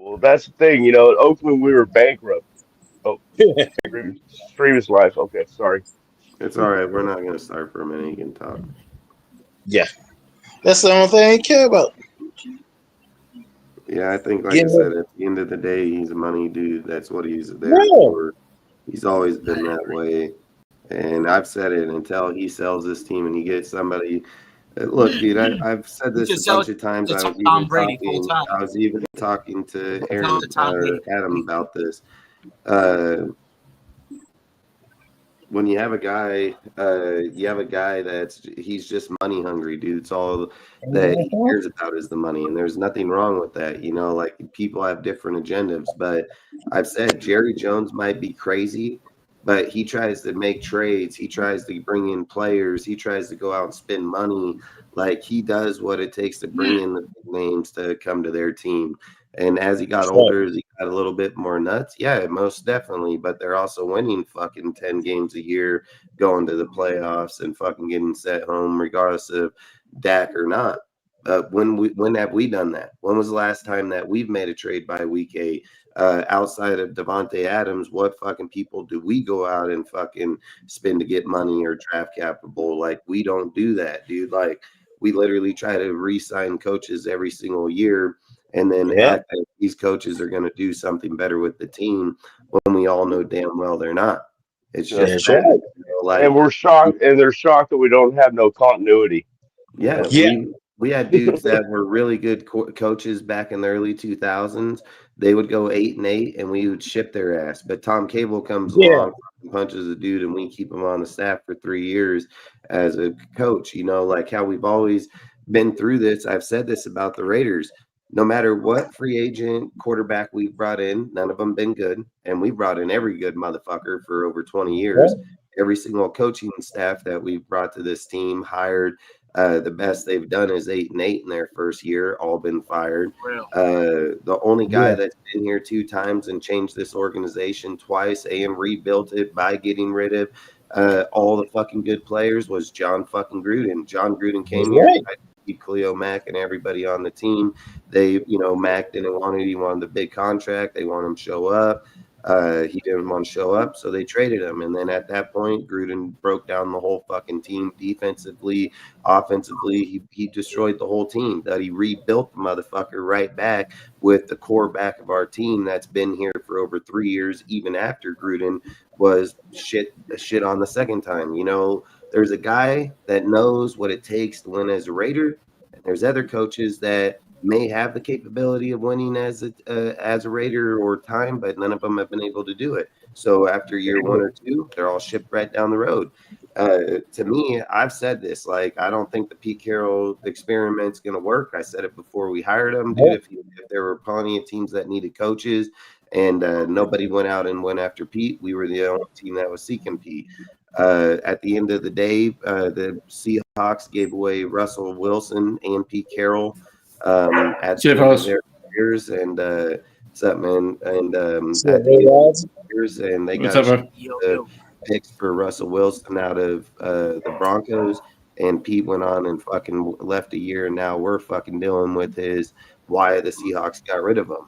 Well, that's the thing. In Oakland, we were bankrupt. Oh, stream is live. Okay, sorry. It's all right. We're not going to start for a minute. You can talk. Yeah, that's the only thing I care about. Yeah, I think, like I Getting said, at the end of the day, he's a money dude. That's what he's there yeah, for. He's always been that way. And I've said it until he sells this team and he gets somebody. Look, dude, I've said You this should a sell bunch it of times. to Tom Brady full time. I was even talking to Sell it to Tom Brady. Adam about this. Uh, when you have a guy, he's just money hungry, dude. It's all that he cares about is the money, and there's nothing wrong with that. Like people have different agendas, but I've said Jerry Jones might be crazy, but he tries to make trades. He tries to bring in players. He tries to go out and spend money. Like he does what it takes to bring in the big names to come to their team. And as he got older, as he got a little bit more nuts, yeah, most definitely. But they're also winning fucking 10 games a year, going to the playoffs and fucking getting set home, regardless of Dak or not. When have we done that? When was the last time that we've made a trade by week 8? Outside of Devontae Adams, what fucking people do we go out and fucking spend to get money or draft capital? Like we don't do that, dude. Like we literally try to re-sign coaches every single year and then act like these coaches are going to do something better with the team when we all know damn well they're not. It's just right. like, And we're shocked, and they're shocked that we don't have no continuity. yeah, Yeah. we had dudes that were really good coaches back in the early 2000s. They would go 8-8, and we would ship their ass. But Tom Cable comes along, punches a dude, and we keep him on the staff for 3 years as a coach. Like how we've always been through this. I've said this about the Raiders. No matter what free agent quarterback we've brought in, none of them been good. And we brought in every good motherfucker for over 20 years. Every single coaching staff that we've brought to this team hired. The best they've done is 8-8 in their first year, all been fired. The only guy that's been here 2 times and changed this organization twice and rebuilt it by getting rid of all the fucking good players was John fucking Gruden. John Gruden came here. Khalil Mack and everybody on the team. They, Mack didn't want it. He wanted the big contract. They want him to show up. He didn't want to show up, so they traded him. And then at that point, Gruden broke down the whole fucking team defensively, offensively. He destroyed the whole team. That he rebuilt the motherfucker right back with the core back of our team that's been here for over 3 years, even after Gruden was shit on the second time. There's a guy that knows what it takes to win as a Raider, and there's other coaches that may have the capability of winning as a Raider or time, but none of them have been able to do it. So after year 1 or 2, they're all shipped right down the road. To me, I've said this, like, I don't think the Pete Carroll experiment's going to work. I said it before we hired him, dude. If there were plenty of teams that needed coaches and nobody went out and went after Pete, we were the only team that was seeking Pete. At the end of the day, the Seahawks gave away Russell Wilson and Pete Carroll at the end of their careers, and what's up, man? And at the end of their careers, and they got the picks for Russell Wilson out of the Broncos, and Pete went on and fucking left a year, and now we're fucking dealing with why the Seahawks got rid of him.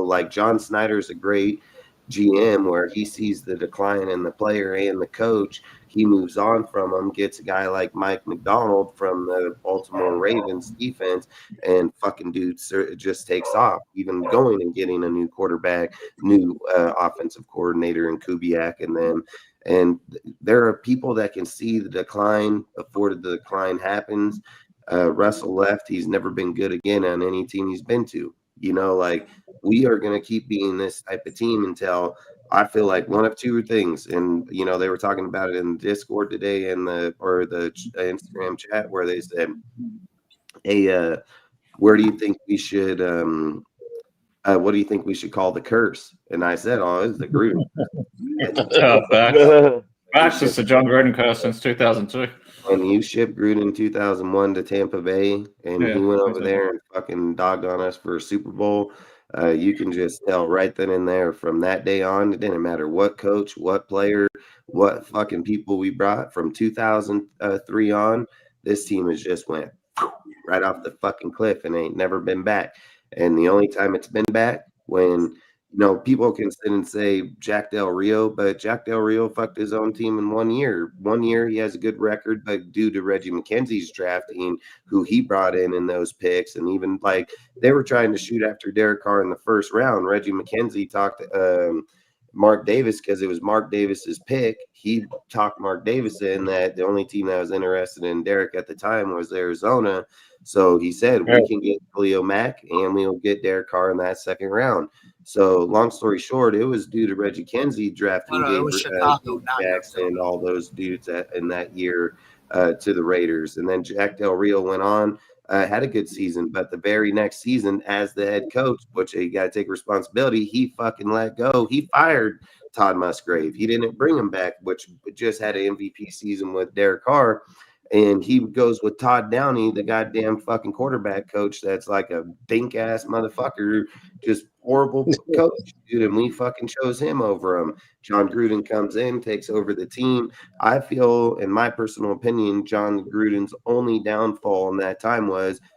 Like John Snyder's a great GM where he sees the decline in the player and the coach. He moves on from him, gets a guy like Mike McDonald from the Baltimore Ravens defense, and fucking dude just takes off, even going and getting a new quarterback, new offensive coordinator in Kubiak and them. And there are people that can see the decline before the decline happens. Russell left. He's never been good again on any team he's been to. Like we are going to keep being this type of team until I feel like one of 2 things. And, they were talking about it in the Discord today the Instagram chat where they said, hey, where do you think we should, what do you think we should call the curse? And I said, it's the Gruden. Facts is the John Gruden curse since 2002. When you shipped Gruden in 2001 to Tampa Bay, and he went over there and fucking dogged on us for a Super Bowl, you can just tell right then and there from that day on, it didn't matter what coach, what player, what fucking people we brought from 2003 on, this team has just went right off the fucking cliff and ain't never been back. And the only time it's been back when people can sit and say Jack Del Rio, but Jack Del Rio fucked his own team in 1 year. 1 year he has a good record, but due to Reggie McKenzie's drafting, who he brought in those picks, and even like they were trying to shoot after Derek Carr in the first round. Reggie McKenzie talked Mark Davis because it was Mark Davis's pick. He talked Mark Davis in that the only team that was interested in Derek at the time was Arizona. So he said, we can get Khalil Mack and we'll get Derek Carr in that second round. So long story short, it was due to Reggie Kenzie drafting Gabe Jackson and all those dudes in that year to the Raiders. And then Jack Del Rio went on, had a good season, but the very next season as the head coach, which you got to take responsibility, he fucking let go. He fired Todd Musgrave. He didn't bring him back, which just had an MVP season with Derek Carr. And he goes with Todd Downey, the goddamn fucking quarterback coach that's like a dink-ass motherfucker, just horrible coach, dude, and we fucking chose him over him. John Gruden comes in, takes over the team. I feel, in my personal opinion, John Gruden's only downfall in that time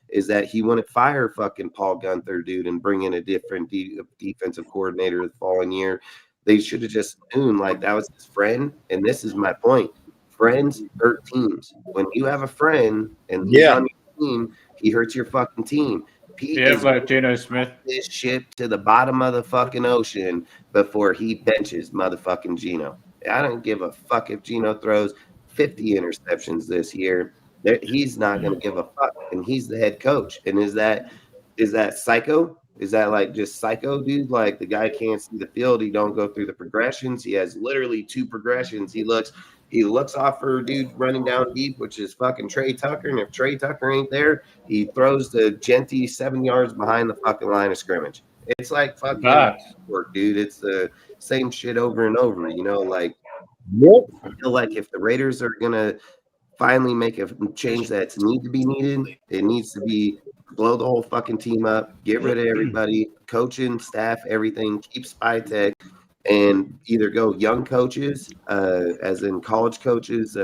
is that he wouldn't fire fucking Paul Gunther, dude, and bring in a different defensive coordinator the following year. They should have just known, like, that was his friend, and this is my point. Friends hurt teams. When you have a friend and he's on your team, he hurts your fucking team. Pete is like Geno Smith. This ship to the bottom of the fucking ocean before he benches motherfucking Geno. I don't give a fuck if Geno throws 50 interceptions this year. He's not going to give a fuck, and he's the head coach. And is that psycho? Is that like just psycho, dude? Like the guy can't see the field. He don't go through the progressions. He has literally 2 progressions. He looks off for a dude running down deep, which is fucking Trey Tucker. And if Trey Tucker ain't there, he throws the Genty 7 yards behind the fucking line of scrimmage. It's like fucking work, dude. It's the same shit over and over, like I feel like if the Raiders are gonna finally make a change that's need to be needed, it needs to be blow the whole fucking team up, get rid of everybody, coaching, staff, everything, keep Spytech, and either go young coaches, as in college coaches,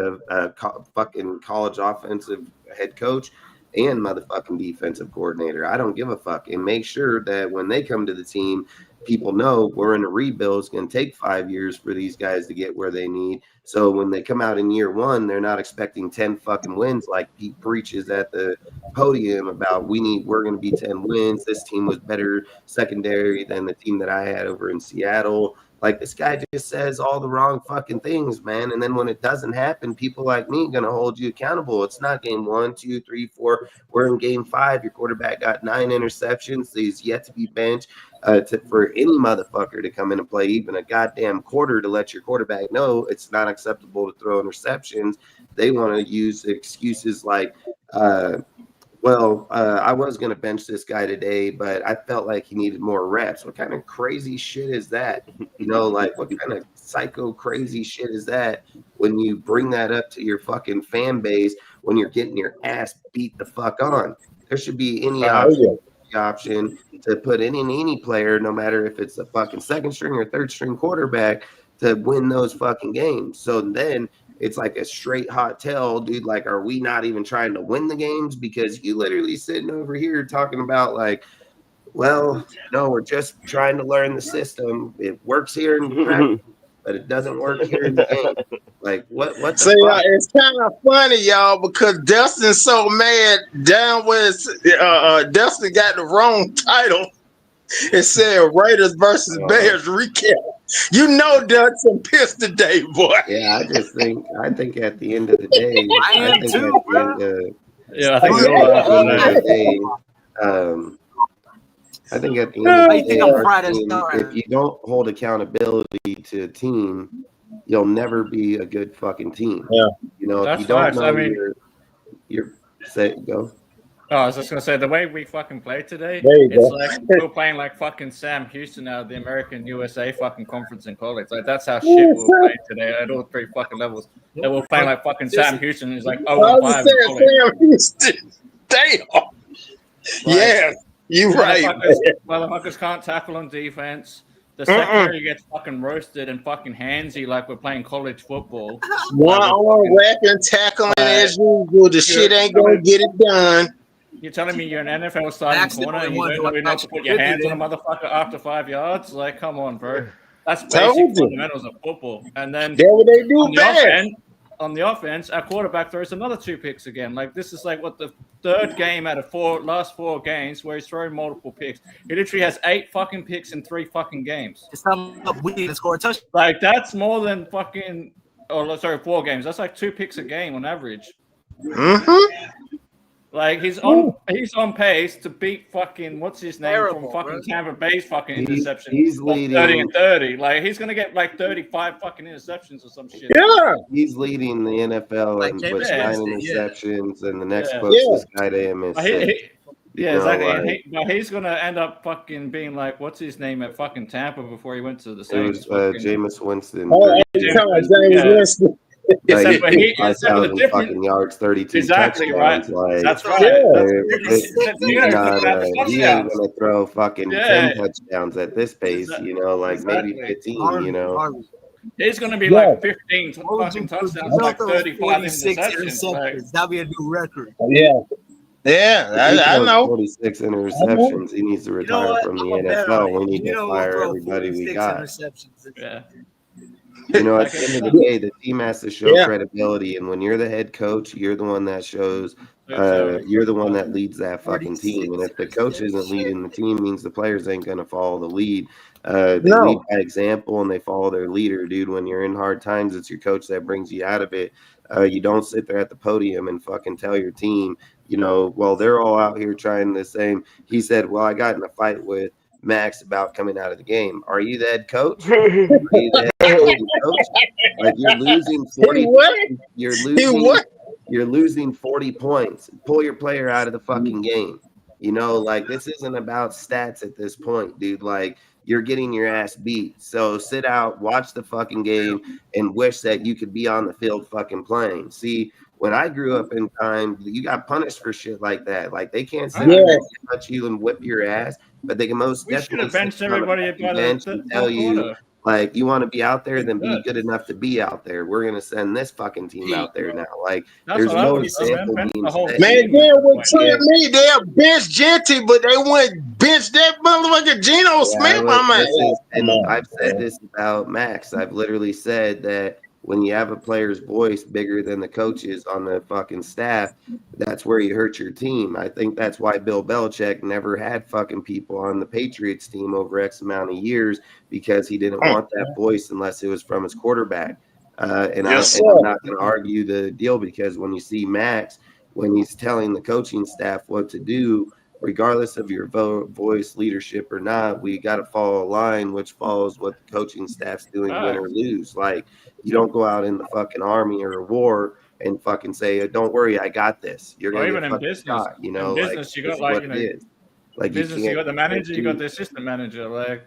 fucking college offensive head coach, and motherfucking defensive coordinator. I don't give a fuck. And make sure that when they come to the team, people know we're in a rebuild. It's going to take 5 years for these guys to get where they need. So when they come out in year 1, they're not expecting 10 fucking wins like Pete preaches at the podium about we're going to be 10 wins. This team was better secondary than the team that I had over in Seattle. Like, this guy just says all the wrong fucking things, man. And then when it doesn't happen, people like me are going to hold you accountable. It's not game 1, 2, 3, 4. We're in game 5. Your quarterback got 9 interceptions. He's yet to be benched. For any motherfucker to come in and play even a goddamn quarter to let your quarterback know it's not acceptable to throw interceptions. They want to use excuses like, I was going to bench this guy today, but I felt like he needed more reps. What kind of crazy shit is that? Like what kind of psycho crazy shit is that when you bring that up to your fucking fan base when you're getting your ass beat the fuck on? There should be any option to put in any player, no matter if it's a fucking second string or third string quarterback, to win those fucking games. So then it's like a straight hot tail, dude. Like, are we not even trying to win the games? Because you literally sitting over here talking about like, well, no, we're just trying to learn the system. It works here in practice, but it doesn't work here in the game. Like, what the fuck? It's kind of funny, y'all, because Dustin's so mad down with Dustin got the wrong title. It said Raiders versus Bears recap. Dustin pissed today, boy. Yeah, I think at the end of the day, I think at the end of the day, if you don't hold accountability to a team, you'll never be a good fucking team. Yeah. If you don't know you're say go. Oh, I was just gonna say the way we fucking played today, it's like we're playing like fucking Sam Houston out of the American USA fucking conference in college. Like that's how shit we were playing today at all 3 fucking levels. They were playing like fucking Sam Houston. He's like 0-5 in college. Sam Houston. Damn. Yeah, you're right. Motherfuckers can't tackle on defense. The secondary gets fucking roasted and fucking handsy like we're playing college football. One on rapping, tackling as usual. The shit ain't gonna get it done. You're telling me you're an NFL starting Max corner the and only you one don't who know to put your actually hands on a contributed. motherfucker after 5 yards? Like, come on, bro. That's Told basic you. fundamentals of football. And then That's what they do best. on the offense, our quarterback throws another 2 picks again. Like, this is like what the third game out of last 4 games where he's throwing multiple picks. He literally has 8 fucking picks in 3 fucking games. It's not up. We need to score a touchdown. Like, that's more than fucking. Oh, sorry, 4 games. That's like 2 picks a game on average. Mm-hmm. Like he's on pace to beat fucking what's his name Terrible, from fucking bro. Tampa Bay's fucking interception. He's of leading 30 and 30. Like he's gonna get like 35 fucking interceptions or some shit. Yeah. He's leading the NFL Like with Jameis 9 Winston, yeah. interceptions, and the next Yeah. closest guy to him is But 6. yeah, exactly. Like, But he's gonna end up fucking being like what's his name at fucking Tampa before he went to the it Saints. was Jameis Winston. Oh, James Winston. Except for the 5,000 difference. fucking yards, 32 Exactly touchdowns. right. Like, That's right. he ain't gonna throw fucking 10 touchdowns at this pace, maybe 15, He's gonna be like 15 fucking touchdowns, like 35 interceptions. Like, That'll be a new record. Yeah, I know. 46 interceptions. He needs to retire from the NFL. We need to fire everybody we got. yeah. At the end of the day, the team has to show credibility, and when you're the head coach, you're the one that shows. You're the one that leads that fucking team, and if the coach isn't leading the team, means the players ain't gonna follow the lead. They lead by example, and they follow their leader, dude. When you're in hard times, it's your coach that brings you out of it. You don't sit there at the podium and fucking tell your team, well, they're all out here trying the same. He said, well, I got in a fight with Max about coming out of the game. Are you the head coach? Are you the head coach? Like you're losing 40. You're losing 40 points. Pull your player out of the fucking game. Like this isn't about stats at this point, dude. Like you're getting your ass beat. So sit out, watch the fucking game, and wish that you could be on the field fucking playing. See, when I grew up in time, you got punished for shit like that. Like they can't sit there and touch you and whip your ass, but they can most definitely benched everybody by bench and tell you, like, you want to be out there, then be good enough to be out there. We're gonna send this fucking team out there now. Like, there's no example being set. Man, they would tell me they'll bench Genty, but they wouldn't bench that motherfucker Geno Smith. And I've said this about Max. I've literally said that when you have a player's voice bigger than the coaches on the fucking staff, that's where you hurt your team. I think that's why Bill Belichick never had fucking people on the Patriots team over X amount of years, because he didn't want that voice unless it was from his quarterback. And I'm not going to argue the deal, because when you see Max, when he's telling the coaching staff what to do, regardless of your voice, leadership or not, we got to follow a line which follows what the coaching staff's doing, win or lose. Like, you don't go out in the fucking army or a war and fucking say, "Don't worry, I got this." You're gonna even in business, shot, in business, you got like business, you got the manager, you got the assistant manager. Like,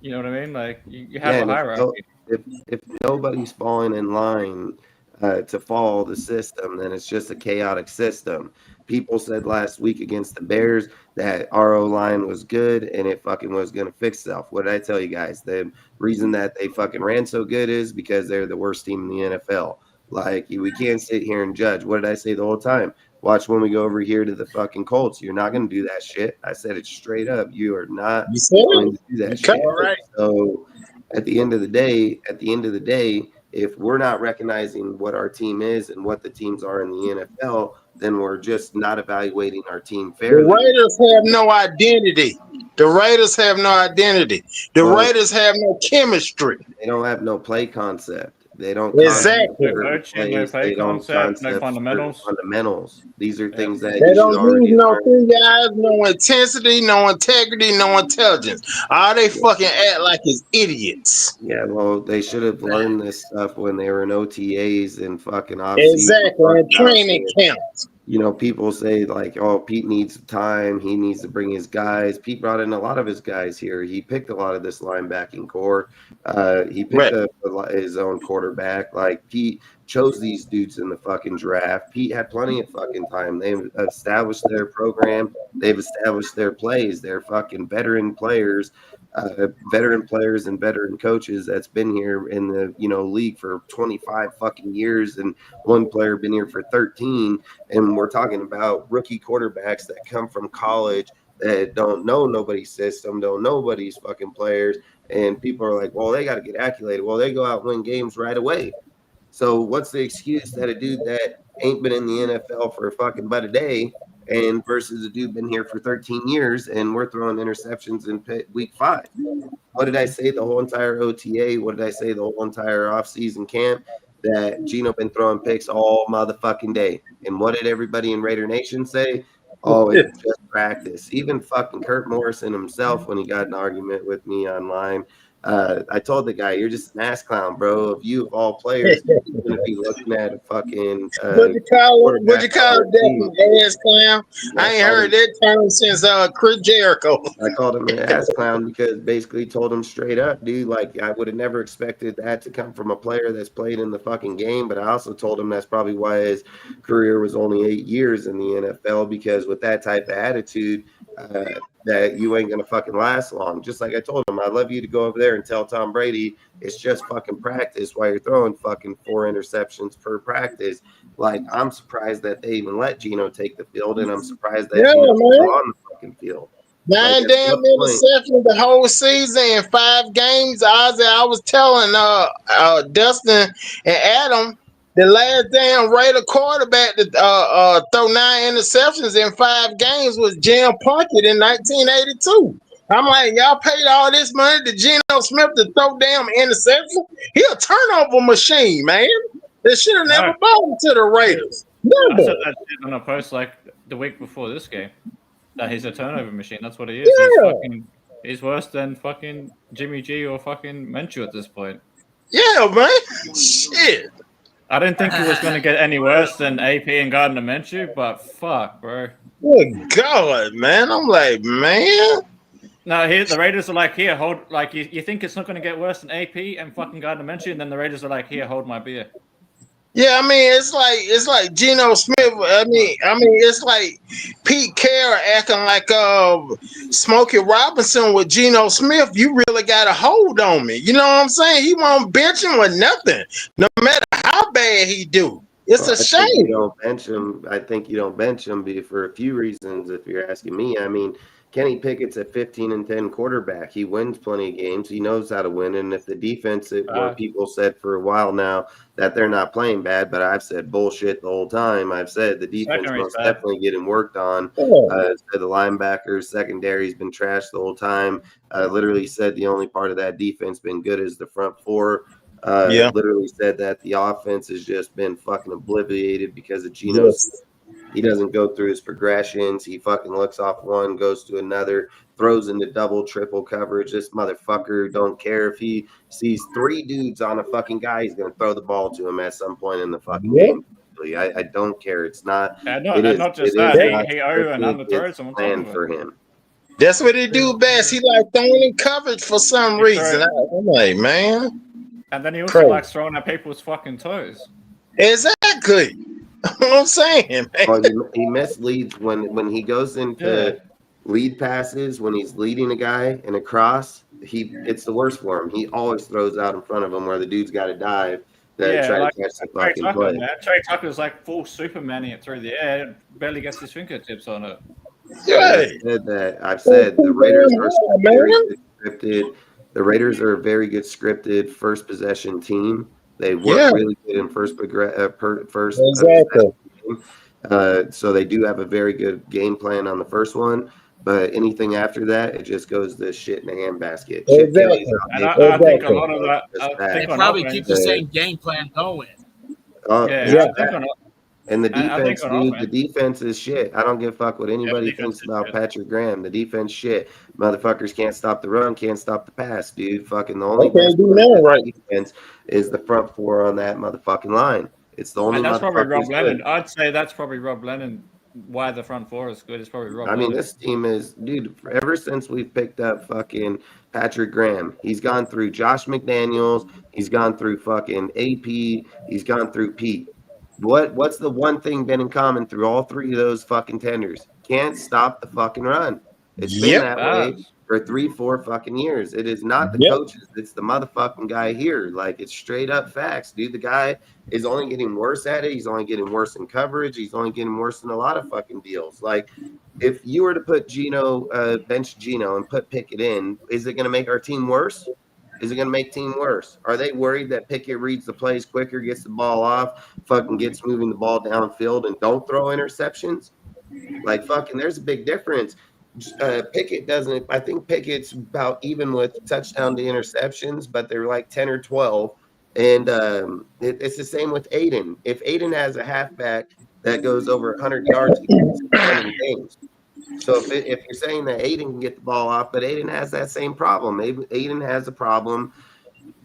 you know what I mean? Like, you have a hierarchy. If nobody's falling in line to follow the system, then it's just a chaotic system. People said last week against the Bears that our O-line was good and it fucking was going to fix itself. What did I tell you guys? The reason that they fucking ran so good is because they're the worst team in the NFL. Like, we can't sit here and judge. What did I say the whole time? Watch when we go over here to the fucking Colts. You're not going to do that shit. I said it straight up. You are not going to do that shit. Right. So at the end of the day, if we're not recognizing what our team is and what the teams are in the NFL, then we're just not evaluating our team fairly. The Raiders have no identity. The Raiders have no chemistry. They don't have no play concept. They don't exactly. They don't concept, no fundamentals. These are things that they don't use no 3 guys, no intensity, no integrity, no intelligence. All they fucking act like is idiots. Yeah, well, they should have learned this stuff when they were in OTAs and fucking off-season. Exactly, and training camps. People say like, oh, Pete needs time. He needs to bring his guys. Pete brought in a lot of his guys here. He picked a lot of this linebacking core. He picked his own quarterback. Like, Pete chose these dudes in the fucking draft. Pete had plenty of fucking time. They've established their program. They've established their plays. They're fucking veteran players. veteran players and veteran coaches that's been here in the league for 25 fucking years, and one player been here for 13. And we're talking about rookie quarterbacks that come from college that don't know nobody's system, don't know nobody's fucking players, and people are like, well, they got to get acclimated. Well, they go out and win games right away. So what's the excuse that a dude that ain't been in the NFL for a fucking but a day and versus a dude been here for 13 years and we're throwing interceptions in week 5? What did I say the whole entire OTA? What did I say the whole entire offseason camp? That Geno been throwing picks all motherfucking day. And what did everybody in Raider Nation say? Oh, it's just practice. Even fucking Kurt Morrison himself, when he got an argument with me online, I told the guy, you're just an ass clown, bro. Of you, of all players, you're going to be looking at a fucking Would you call it definitely ass clown? I ain't heard that term since Chris Jericho. I called him an ass clown because basically told him straight up, dude, like I would have never expected that to come from a player that's played in the fucking game. But I also told him that's probably why his career was only 8 years in the NFL, because with that type of attitude, that you ain't gonna fucking last long. Just like I told him, I'd love you to go over there and tell Tom Brady it's just fucking practice while you're throwing fucking 4 interceptions per practice. Like, I'm surprised that they even let Geno take the field, and I'm surprised that Geno's on the fucking field. 9 damn interceptions the whole season in 5 games. I was telling Dustin and Adam, the last damn Raider quarterback to throw 9 interceptions in 5 games was Jim Plunkett in 1982. I'm like, y'all paid all this money to Geno Smith to throw damn interception? He a turnover machine, man. They should have never bought to the Raiders. I said that shit on a post like the week before this game. That he's a turnover machine. That's what he is. Yeah. He's worse than fucking Jimmy G or fucking Minshew at this point. Yeah, man. Shit. I didn't think he was going to get any worse than AP and Gardner Minshew, but fuck, bro. Good God, man. I'm like, man. No, the Raiders are like, here, hold. Like, you think it's not going to get worse than AP and fucking Gardner Minshew, and then the Raiders are like, here, hold my beer. Yeah, I mean, it's like Geno Smith. I mean, it's like Pete Carroll acting like Smokey Robinson with Geno Smith. You really got a hold on me. You know what I'm saying? He won't bench him with nothing, no matter how bad he do. It's a shame. You don't bench him. I think you don't bench him for a few reasons. If you're asking me, I mean, Kenny Pickett's a 15-10 quarterback. He wins plenty of games. He knows how to win. And if the defense, where people said for a while now that they're not playing bad, but I've said bullshit the whole time. I've said the defense most definitely getting worked on. The linebackers, secondary's been trashed the whole time. Literally said the only part of that defense been good is the front 4. Literally said that the offense has just been fucking obliterated because of Geno's. He doesn't go through his progressions. He fucking looks off one, goes to another, throws into double, triple coverage. This motherfucker don't care if he sees 3 dudes on a fucking guy. He's going to throw the ball to him at some point in the fucking game. I don't care. It's not. Not just that. He over and underthrows him. Planned for him. That's what he do best. He like throwing in coverage for some reason. I'm like, man. And then he also likes throwing at people's fucking toes. Exactly. What I'm saying, well, he misleads when he goes into lead passes, when he's leading a guy in a cross. It's the worst for him. He always throws out in front of him where the dude's got to dive to try to catch the fucking play. Trey Tucker's like full Supermaning it through the air, barely gets his fingertips on it. I've said the Raiders are very good scripted. The Raiders are a very good scripted first possession team. They work really good in first. Exactly. So they do have a very good game plan on the first one. But anything after that, it just goes to shit in the handbasket. Exactly. And I think a lot of that. They probably keep the same game plan going. And the defense, dude, the defense is shit. I don't give a fuck what anybody thinks about Patrick Graham. The defense shit. Motherfuckers can't stop the run, can't stop the pass, dude. Fucking the only defense is the front 4 on that motherfucking line. It's the only. And that's probably Rob Lennon. I'd say that's probably Rob Lennon. Why the front 4 is good is probably Rob Lennon. I mean, this team is, dude, ever since we've picked up fucking Patrick Graham, he's gone through Josh McDaniels, he's gone through fucking AP, he's gone through Pete. What's the one thing been in common through all 3 of those fucking tenders? Can't stop the fucking run. It's been that way. for 3-4 fucking years. It is not the coaches. It's the motherfucking guy here. Like, it's straight up facts, dude. The guy is only getting worse at it. He's only getting worse in coverage. He's only getting worse in a lot of fucking deals. Like, if you were to put bench Geno and put Pickett in, is it going to make our team worse? Is it going to make team worse? Are they worried that Pickett reads the plays quicker, gets the ball off, fucking gets moving the ball downfield, and don't throw interceptions? Like, fucking, there's a big difference. Pickett doesn't. I think Pickett's about even with touchdown to interceptions, but they're like 10 or 12. And it's the same with Aiden. If Aiden has a halfback that goes over 100 yards, he gets winning games. So if you're saying that Aiden can get the ball off, but Aiden has that same problem. Aiden has a problem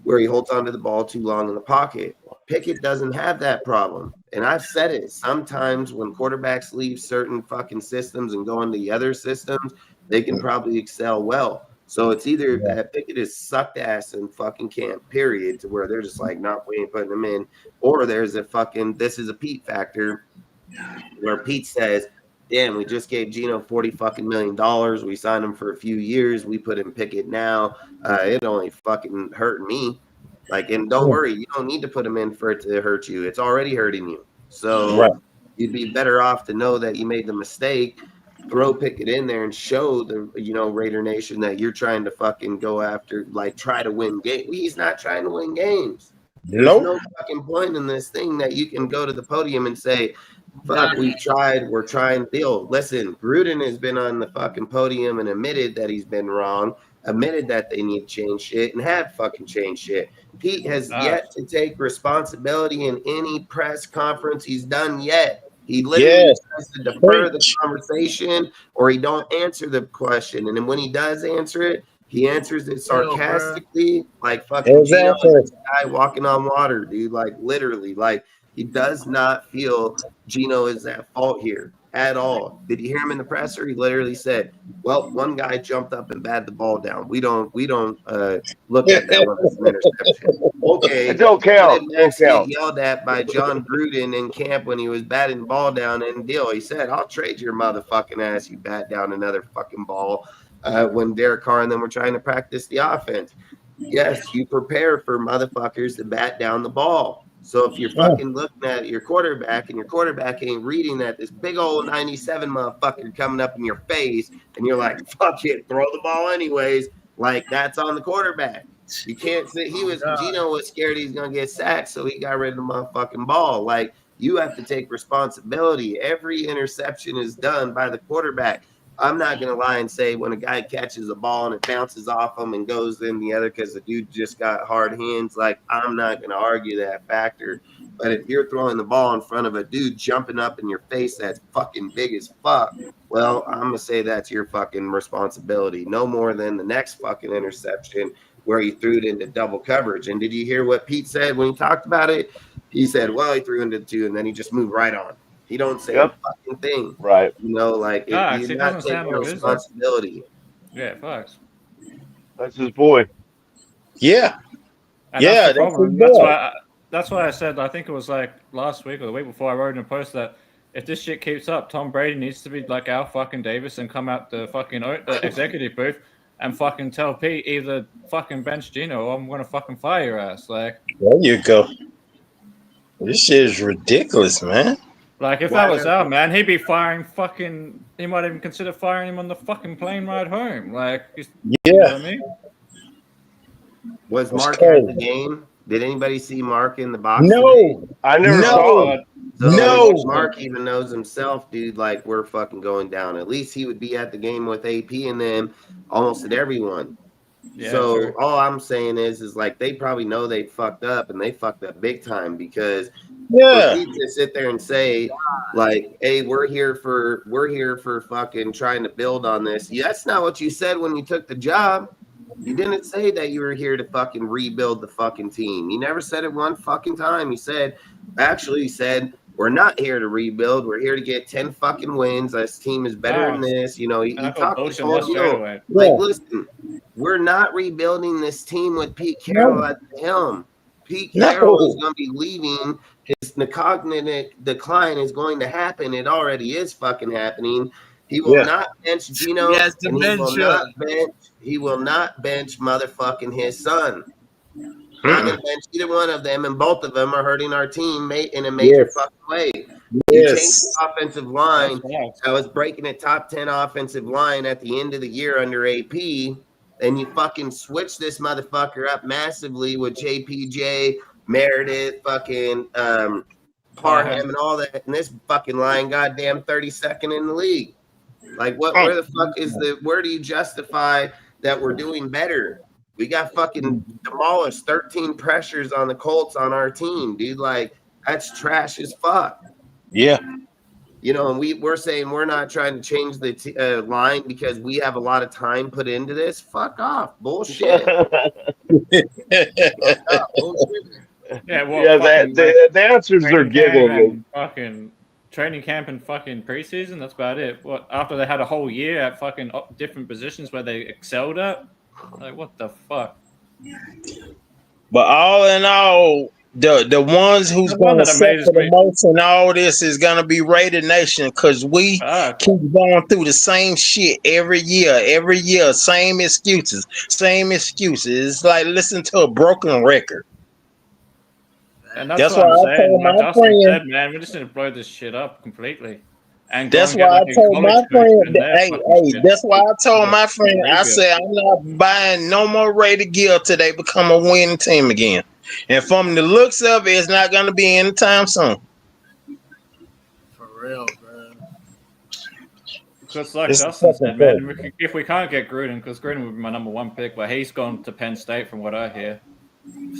where he holds onto the ball too long in the pocket. Pickett doesn't have that problem. And I've said it. Sometimes when quarterbacks leave certain fucking systems and go into the other systems, they can probably excel well. So it's either that Pickett is sucked ass in fucking camp, period, to where they're just like, not we ain't putting him in, or there's a fucking this is a Pete factor where Pete says, damn, we just gave Geno $40 fucking million. We signed him for a few years. We put in Pickett now. It only fucking hurt me. Like, and don't worry, you don't need to put him in for it to hurt you. It's already hurting you. So you'd be better off to know that you made the mistake, throw Pickett in there and show the, Raider Nation that you're trying to fucking go after, like, try to win games. He's not trying to win games. There's no fucking point in this thing that you can go to the podium and say, fuck, we tried, we're trying to deal. Listen, Gruden has been on the fucking podium and admitted that he's been wrong, admitted that they need to change shit, and have fucking changed shit. Pete has yet to take responsibility in any press conference he's done yet. He literally tries to defer the conversation, or he don't answer the question. And then when he does answer it, he answers it sarcastically, like fucking Geno is a guy walking on water, dude. Like, literally, like, he does not feel Geno is at fault here at all. Did you hear him in the presser? He literally said, well, one guy jumped up and batted the ball down. We don't look at that one as an interception. Okay. It don't count. Max get yelled at by John Gruden in camp when he was batting the ball down and deal. He said, I'll trade your motherfucking ass. You bat down another fucking ball when Derek Carr and them were trying to practice the offense. Yes, you prepare for motherfuckers to bat down the ball. So if you're fucking looking at your quarterback and your quarterback ain't reading that this big old 97 motherfucker coming up in your face and you're like, fuck it, throw the ball anyways, like, that's on the quarterback. You can't say Geno was scared he's going to get sacked, so he got rid of the motherfucking ball. Like, you have to take responsibility. Every interception is done by the quarterback. I'm not going to lie and say when a guy catches a ball and it bounces off him and goes in the other because the dude just got hard hands, like, I'm not going to argue that factor. But if you're throwing the ball in front of a dude jumping up in your face that's fucking big as fuck, well, I'm going to say that's your fucking responsibility. No more than the next fucking interception where he threw it into double coverage. And did you hear what Pete said when he talked about it? He said, well, he threw into two and then he just moved right on. He don't say a fucking thing. Right. Like, you're not taking responsibility. Yeah, facts. That's his boy. Yeah. And that's the problem. That's why I said, I think it was like last week or the week before, I wrote in a post that if this shit keeps up, Tom Brady needs to be like Al fucking Davis and come out the fucking executive booth and fucking tell Pete either fucking bench Geno or I'm going to fucking fire your ass. Like, there you go. This shit is ridiculous, man. Like, if that was Al, man, he'd be firing fucking. He might even consider firing him on the fucking plane ride home. Like, you know what I mean? Was Mark at the game? Did anybody see Mark in the box? No, I never saw him. So Mark even knows himself, dude. Like, we're fucking going down. At least he would be at the game with AP and them, almost at everyone. Yeah, so all I'm saying is like they probably know they fucked up and they fucked up big time because. For Pete to sit there and say, like, hey, we're here for fucking trying to build on this. That's not what you said when you took the job. You didn't say that you were here to fucking rebuild the fucking team. You never said it one fucking time. You said, we're not here to rebuild. We're here to get 10 fucking wins. This team is better than this. You know, he talked this whole deal. Like, listen, we're not rebuilding this team with Pete Carroll at the helm. Pete Carroll is going to be leaving. His cognitive decline is going to happen. It already is fucking happening. He will not bench Geno. He has and dementia. he will not bench motherfucking his son. Not going to bench either one of them, and both of them are hurting our team in a major fucking way. You changed the offensive line. I was breaking a top 10 offensive line at the end of the year under AP, and you fucking switch this motherfucker up massively with JPJ, Meredith, fucking Parham, and all that, and this fucking line, goddamn, 32nd in the league. Like, where the fuck is where do you justify that we're doing better? We got fucking demolished 13 pressures on the Colts on our team, dude. Like, that's trash as fuck. Yeah. You know, and we're saying we're not trying to change the line because we have a lot of time put into this. Fuck off. Bullshit. Yeah, well, yeah, the answers are given. Fucking training camp and fucking preseason. That's about it. What after they had a whole year at fucking different positions where they excelled at? Like, what the fuck? But all in all, the ones who's going to suffer the most in all this is going to be Raider Nation, because we keep going through the same shit every year, same excuses. It's like listening to a broken record. And that's what I'm saying. Like Dustin said, man, we just need to blow this shit up completely. And that's why I told my friend, that's why I told my friend, I said, I'm not buying no more Raider gear till they become a winning team again. And from the looks of it, it's not going to be anytime soon. For real, bro. Because like Dustin said, man, if we can't get Gruden, because Gruden would be my number one pick, but he's gone to Penn State from what I hear.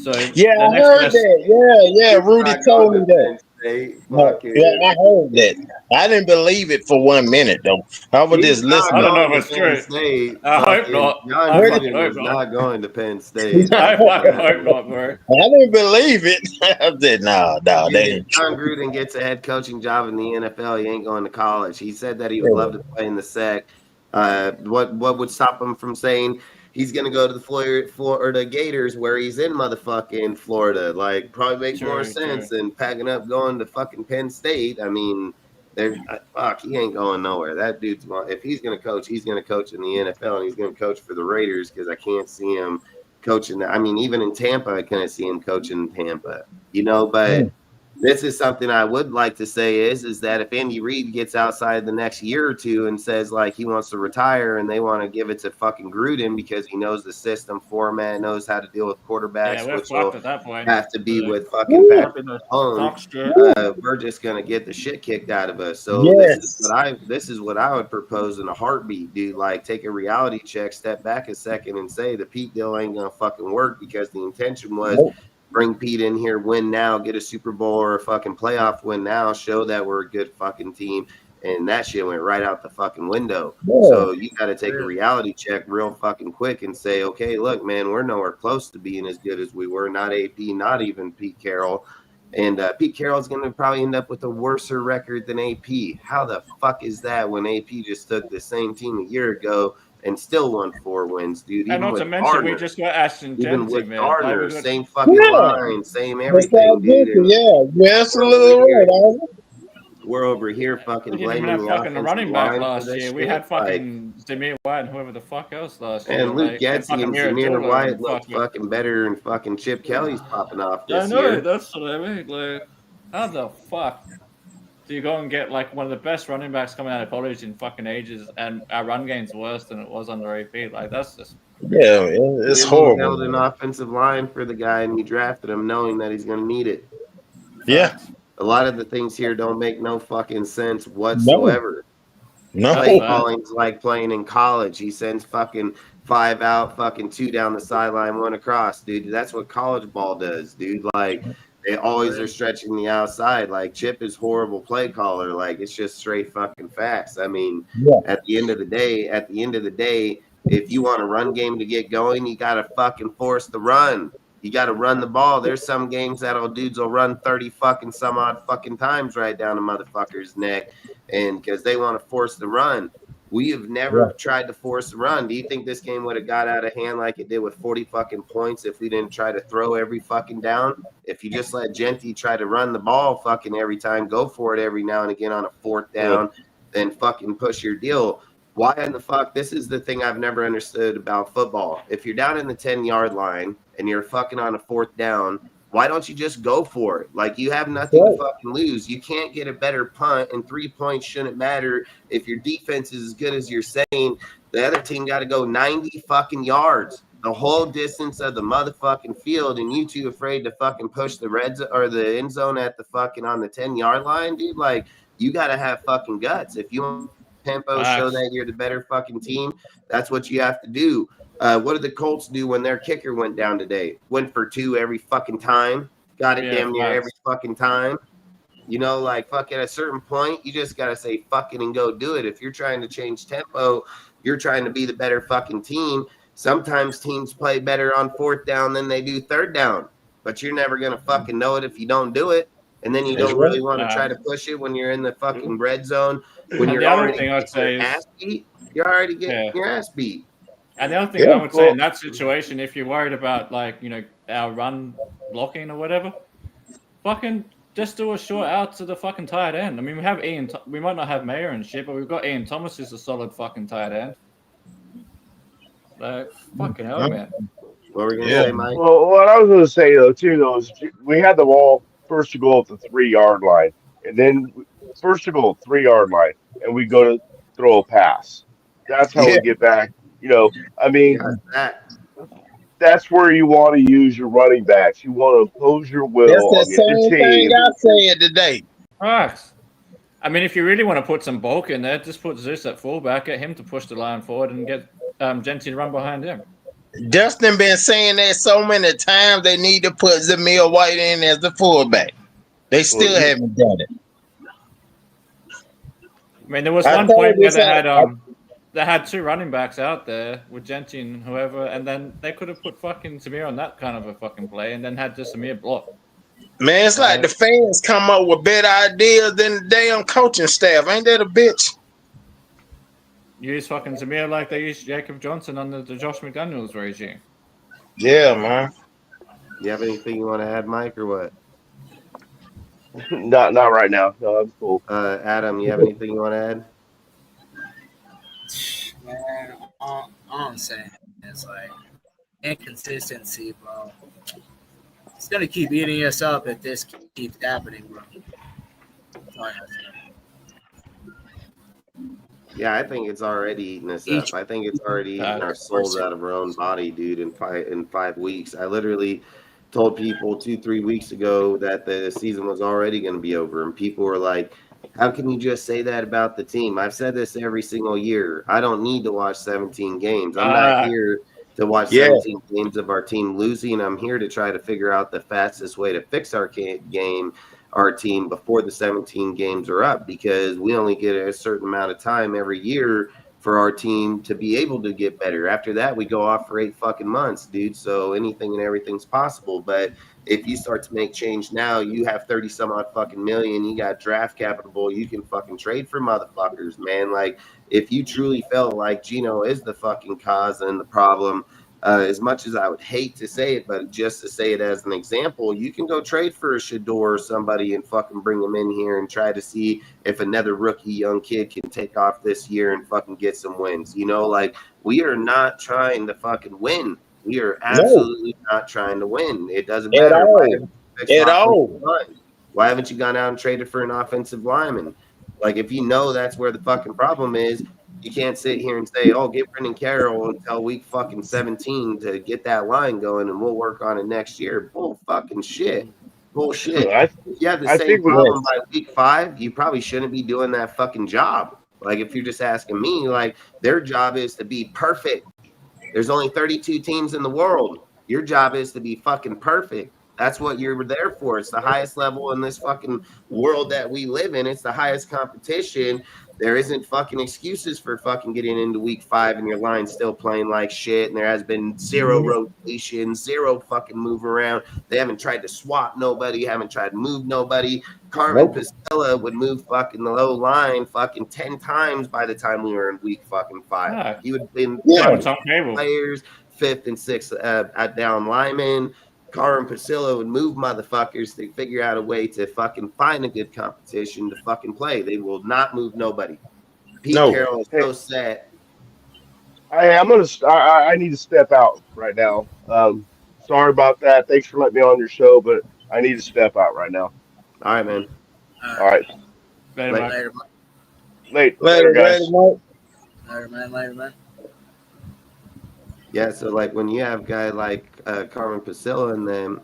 So yeah, I heard that. Yeah, Rudy told me that. Yeah, I heard that. I didn't believe it for 1 minute though. I was just listening. I don't know if it's true. I hope not. I hope not going to Penn State. I hope not, bro. I didn't believe it. I said, no, they ain't. John Gruden gets a head coaching job in the NFL. He ain't going to college. He said that he would love to play in the SEC. What would stop him from saying he's going to go to the Florida Gators where he's in motherfucking Florida? Like, probably makes more sense than packing up going to fucking Penn State. I mean, he ain't going nowhere. That dude's, if he's going to coach, he's going to coach in the NFL, and he's going to coach for the Raiders, because I can't see him coaching. I mean, even in Tampa, I couldn't see him coaching in Tampa, you know, but this is something I would like to say is that if Andy Reid gets outside the next year or two and says like he wants to retire and they want to give it to fucking Gruden because he knows the system format, knows how to deal with quarterbacks, which will have to be with fucking Patrick Mahomes, we're just gonna get the shit kicked out of us. So this is what I would propose in a heartbeat, dude. Like, take a reality check, step back a second, and say the Pete deal ain't gonna fucking work, because the intention was bring Pete in here, win now, get a Super Bowl or a fucking playoff win now, show that we're a good fucking team. And that shit went right out the fucking window. So you got to take a reality check real fucking quick and say, okay, look, man, we're nowhere close to being as good as we were. Not AP, not even Pete Carroll. And Pete Carroll's going to probably end up with a worser record than AP. How the fuck is that when AP just took the same team a year ago and still won 4 wins, dude? And not to mention, we just got Ashton Jensen, man. Gardner, same fucking line, same everything, dude. Yeah, absolutely right. We're over here fucking blaming the fucking running back last year. We had fucking Zamir White and whoever the fuck else last year. And Luke Getsy and Zamir White look fucking better, and fucking Chip Kelly's popping off this year. I know, that's what I mean. Like, how the fuck do you go and get like one of the best running backs coming out of college in fucking ages, and our run game's worse than it was under AP? Like, that's just it's horrible. You held an offensive line for the guy, and you drafted him knowing that he's going to need it. Yeah. A lot of the things here don't make no fucking sense whatsoever. No. Play calling's like playing in college. He sends fucking 5 out, fucking 2 down the sideline, 1 across, dude. That's what college ball does, dude. Like, they always are stretching the outside. Like, Chip is horrible play caller. Like, it's just straight fucking facts. I mean, at the end of the day, if you want a run game to get going, you got to fucking force the run. You got to run the ball. There's some games that dudes will run 30 fucking some odd fucking times right down a motherfucker's neck, and because they want to force the run. We have never tried to force the run. Do you think this game would have got out of hand like it did with 40 fucking points if we didn't try to throw every fucking down? If you just let Genty try to run the ball fucking every time, go for it every now and again on a 4th down, then fucking push your deal. Why in the fuck? This is the thing I've never understood about football. If you're down in the 10-yard line and you're fucking on a 4th down, why don't you just go for it? Like, you have nothing to fucking lose. You can't get a better punt, and 3 points shouldn't matter if your defense is as good as you're saying. The other team got to go 90 fucking yards, the whole distance of the motherfucking field, and you two afraid to fucking push the or the end zone at the fucking on the 10-yard line, dude. Like, you got to have fucking guts. If you want tempo, show that you're the better fucking team, that's what you have to do. What did the Colts do when their kicker went down today? Went for 2 every fucking time. Got it damn near every fucking time. You know, like, fuck, at a certain point, you just got to say fuck it and go do it. If you're trying to change tempo, you're trying to be the better fucking team. Sometimes teams play better on 4th down than they do 3rd down. But you're never going to fucking know it if you don't do it. And then you don't really want to try to push it when you're in the fucking red zone. When you're already getting your ass beat, you're already getting your ass beat. And the other thing I would say in that situation, if you're worried about, like, you know, our run blocking or whatever, fucking just do a short out to the fucking tight end. I mean, we have we might not have Mayer and shit, but we've got Ian Thomas who's a solid fucking tight end. Like, fucking hell, man. What were you going to say, Mike? Well, what I was going to say, though, too, though, is we had the ball first to goal at the 3-yard line, and then first to goal, 3-yard line, and we go to throw a pass. That's how we get back. You know, I mean, that's where you want to use your running backs. You want to impose your will on the other team. That's the same thing I said today. Right. I mean, if you really want to put some bulk in there, just put Zeus at fullback, get him to push the line forward, and get Genty to run behind him. Dustin been saying that so many times. They need to put Zamir White in as the fullback. They still haven't done it. I mean, there was one point where they had 2 running backs out there with Genty and whoever, and then they could have put fucking Samir on that kind of a fucking play, and then had just Samir block. Man, it's like the fans come up with better ideas than the damn coaching staff. Ain't that a bitch? Use fucking Samir like they used Jacob Johnson under the Josh McDaniels regime. Yeah, man. You have anything you want to add, Mike, or what? Not right now. No, I'm cool. Adam, you have anything you want to add? Man, all I'm saying is, like, inconsistency, bro. It's gonna keep eating us up if this keeps happening, bro. Yeah, I think it's already eating us up. I think it's already eating our souls out of our own body, dude. In 5 weeks, I literally told people 2-3 weeks ago that the season was already going to be over, and people were like, "How can you just say that about the team?" I've said this every single year. I don't need to watch 17 games. I'm not here to watch 17 games of our team losing. I'm here to try to figure out the fastest way to fix our game, our team, before the 17 games are up, because we only get a certain amount of time every year for our team to be able to get better. After that, we go off for 8 fucking months, dude. So anything and everything's possible. But if you start to make change now, you have 30 some odd fucking million, you got draft capital, you can fucking trade for motherfuckers, man. Like, if you truly felt like Geno is the fucking cause and the problem, as much as I would hate to say it, but just to say it as an example, you can go trade for a Shador or somebody and fucking bring them in here and try to see if another rookie young kid can take off this year and fucking get some wins. You know, like, we are not trying to fucking win. We are absolutely not trying to win. It doesn't matter. Why haven't you gone out and traded for an offensive lineman? Like, if you know that's where the fucking problem is, you can't sit here and say, "Oh, get Brendan Carroll until week fucking 17 to get that line going, and we'll work on it next year." Bull fucking shit. Bullshit. If you have the same problem by week 5, you probably shouldn't be doing that fucking job. Like, if you're just asking me, like, their job is to be perfect. There's only 32 teams in the world. Your job is to be fucking perfect. That's what you're there for. It's the highest level in this fucking world that we live in. It's the highest competition. There isn't fucking excuses for fucking getting into week 5 and your line still playing like shit. And there has been 0 rotation, 0 fucking move around. They haven't tried to swap nobody, haven't tried to move nobody. Carmen Pasilla would move fucking the low line fucking 10 times by the time we were in week fucking 5. He would have been players, 5th and 6th at down linemen. Carmen Pasilla would move motherfuckers to figure out a way to fucking find a good competition to fucking play. They will not move nobody. Pete No. Carroll is Hey, so set. I need to step out right now. Sorry about that. Thanks for letting me on your show, but I need to step out right now. All right, man. All right, Later, Like, Mike. Later, later, Later, guys. Mike. later, man. yeah, so like when you have a guy like Carmen Pasilla and them,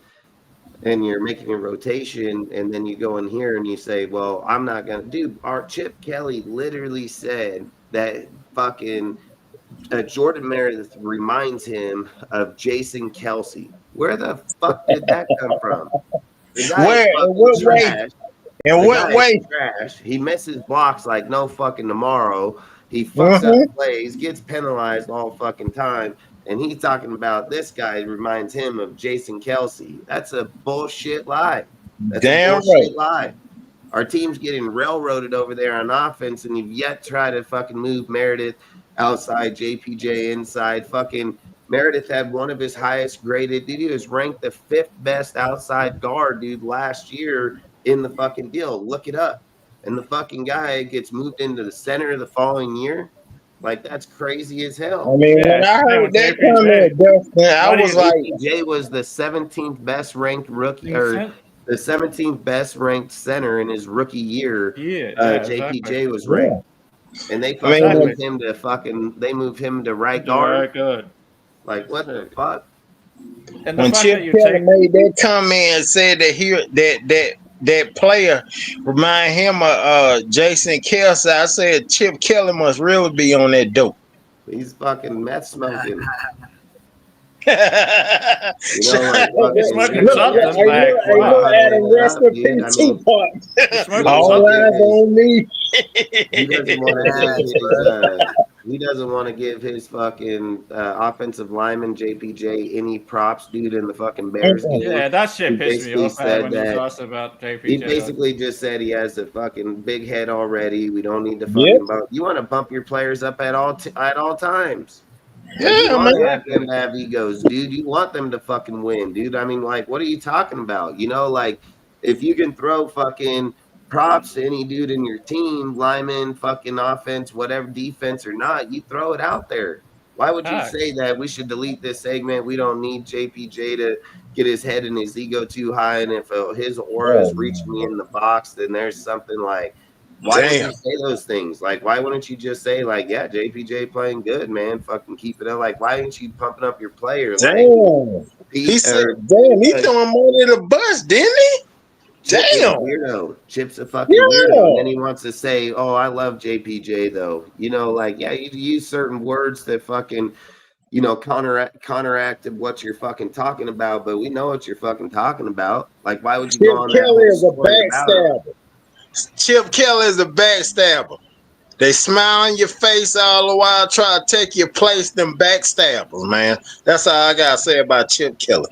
and you're making a rotation, and then you go in here and you say, well, I'm not going to do. Our Chip Kelly literally said that fucking Jordan Meredith reminds him of Jason Kelsey. Where the fuck did that come from? The guy is Where? In fucking what way? trash. In The what guy is way? trash. He misses blocks like no fucking tomorrow. He fucks up Mm-hmm. plays, gets penalized all fucking time. And he's talking about this guy reminds him of Jason Kelsey. That's a bullshit lie. That's a Damn right. bullshit lie. Our team's getting railroaded over there on offense, and you've yet tried to fucking move Meredith outside, JPJ inside. Fucking Meredith had one of his highest graded. Dude, he was ranked the 5th best outside guard, dude, last year in the fucking deal. Look it up. And the fucking guy gets moved into the center the following year. Like, that's crazy as I hell. mean, Yeah, when I same heard with that JPJ. comment, Dustin, I Why do was you like, JPJ was the 17th best ranked rookie, or think? the 17th best ranked center in his rookie year. Yeah, exactly. JPJ was yeah. ranked, and they I fucking mean, moved him to right Do very guard. good. Like, what the fuck? And the when fact Chip that you Kelly take made that comment and said that player remind him of Jason Kelsey, I said Chip Kelly must really be on that dope. He's fucking meth smoking. Look, You know, like he's fucking smoking you're something, actually like look, fuck. Adam, huddling it rest up, in dude. I peace, mean, Tupac. He's he smoking doesn't All want to something. give eyes his on me. he doesn't want to give Yes, his bro. he doesn't want to give his fucking offensive lineman JPJ any props, dude, in the fucking Bears game. Yeah, that He shit pissed me basically off said when he was that asked about he JPJ. basically just said he has a fucking big head already. We don't need to Yep. fucking bump. You want to bump your players up at all times. Like, you Yeah, want to man. have them to have egos, dude. You want them to fucking win, dude. I mean, like, what are you talking about? You know, like, if you can throw fucking props to any dude in your team, lineman, fucking offense, whatever, defense or not, you throw it out there. Why would you say that we should delete this segment? We don't need JPJ to get his head and his ego too high. And if his aura Oh, is reaching me in the box, then there's something like, why would damn. you say those things? Like, why wouldn't you just say, like, yeah, JPJ playing good, man. Fucking keep it up. Like, why ain't you pumping up your player? Like, Damn. He said, damn, he throwing more than the bus, didn't he? Chip is a Damn. weirdo. Chip's a fucking weirdo. And then he wants to say, oh, I love JPJ, though. You know, like, yeah, you use certain words that fucking, you know, counteracted what you're fucking talking about, but we know what you're fucking talking about. Like, why would you go Chip on that Kelly whole is a story about it? backstabber. Chip Kelly is a backstabber. They smile in your face all the while, try to take your place, them backstabbers, man. That's all I gotta say about Chip Kelly.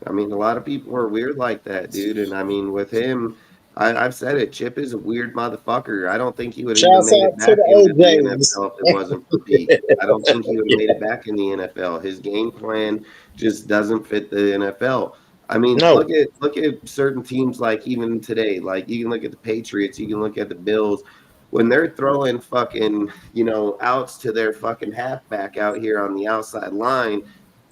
I mean, a lot of people are weird like that, dude. And I mean, with him, I've said it. Chip is a weird motherfucker. I don't think he would have even Shouts made it out to back the into the OJs. NFL if it wasn't for Pete. I don't think he would have made it back in the NFL. His game plan just doesn't fit the NFL. I mean, No. look at certain teams like even today. Like you can look at the Patriots, you can look at the Bills. When they're throwing fucking, you know, outs to their fucking halfback out here on the outside line,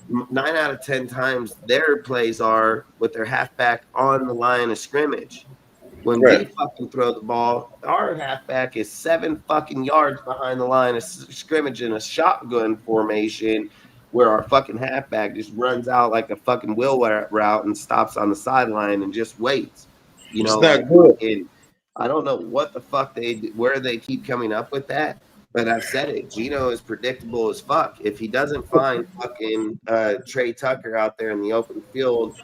9 out of 10 times their plays are with their halfback on the line of scrimmage. When we fucking throw the ball, our halfback is 7 fucking yards behind the line of scrimmage in a shotgun formation where our fucking halfback just runs out like a fucking wheel route and stops on the sideline and just waits. You know, like fucking, I don't know what the fuck where they keep coming up with that. But I've said it. Geno is predictable as fuck. If he doesn't find fucking Trey Tucker out there in the open field,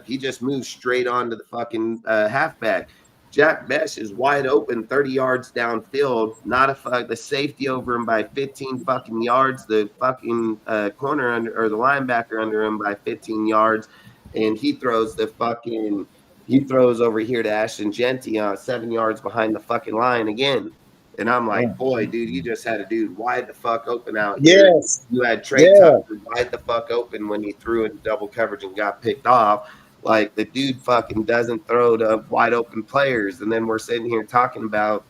he just moves straight onto the fucking halfback. Jack Bess is wide open 30 yards downfield. Not the safety over him by 15 fucking yards. The fucking corner under or the linebacker under him by 15 yards. And he throws over here to Ashton Genty 7 yards behind the fucking line again. And I'm like, boy, dude, you just had a dude wide the fuck open out here. Yes. You had Trey Tucker wide the fuck open when he threw in double coverage and got picked off. Like, the dude fucking doesn't throw to wide open players. And then we're sitting here talking about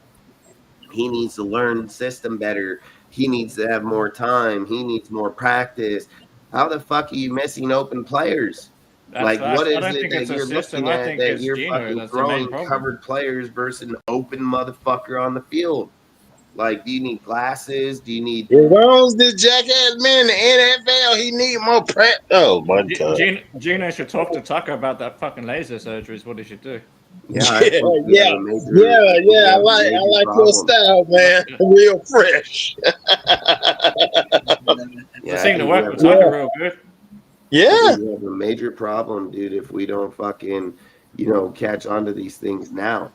He needs to learn the system better. He needs to have more time. He needs more practice. How the fuck are you missing open players? That's Like, what facts. I is don't it think that it's a you're system. looking I at think that it's you're Geno fucking that's the main throwing problem. covered players versus an open motherfucker on the field? Like, do you need glasses? Do you need As long as this jackass man in the NFL, he need more prep. Oh my god. Geno should talk to Tucker about that fucking laser surgery. Is what he should do. Yeah, I think we have Yeah, a major. yeah, I think we yeah. have a I major like your problem. style, man. Real fresh. They Yeah, I seem to think we work have. with Tucker real good. I Yeah. think we have a major problem, dude. If we don't fucking, catch on to these things now.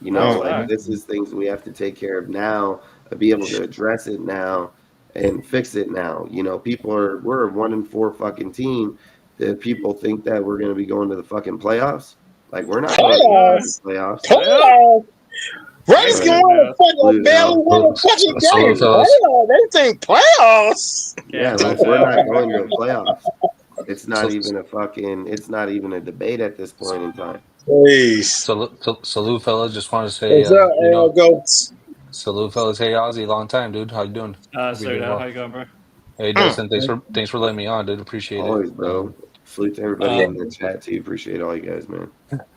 That's Oh, Like fact. this is things we have to take care of now, be able to address it now and fix it now. We're a 1-4 fucking team. That people think that we're gonna be going to the fucking playoffs. Like we're not going to the No. fucking playoffs. playoff. Ain't Raiders going can to the Right. win a playoffs. fucking barely win a fucking Salute, game. fellas. Playoff. They think playoffs. Yeah, Can't like lose we're out. not going to the playoffs. It's not So, even it's not even a debate at this point in time. Please. salute, fellas. Just want to say, What's up, Al Goats? salute, fellas. Hey, Ozzy, long time, dude. How you doing? Hope you're So doing how well. you going, bro? Hey, Dustin, thanks for letting me on, dude. Appreciate it. Always, bro. Salute to everybody in the chat too. Appreciate all you guys, man.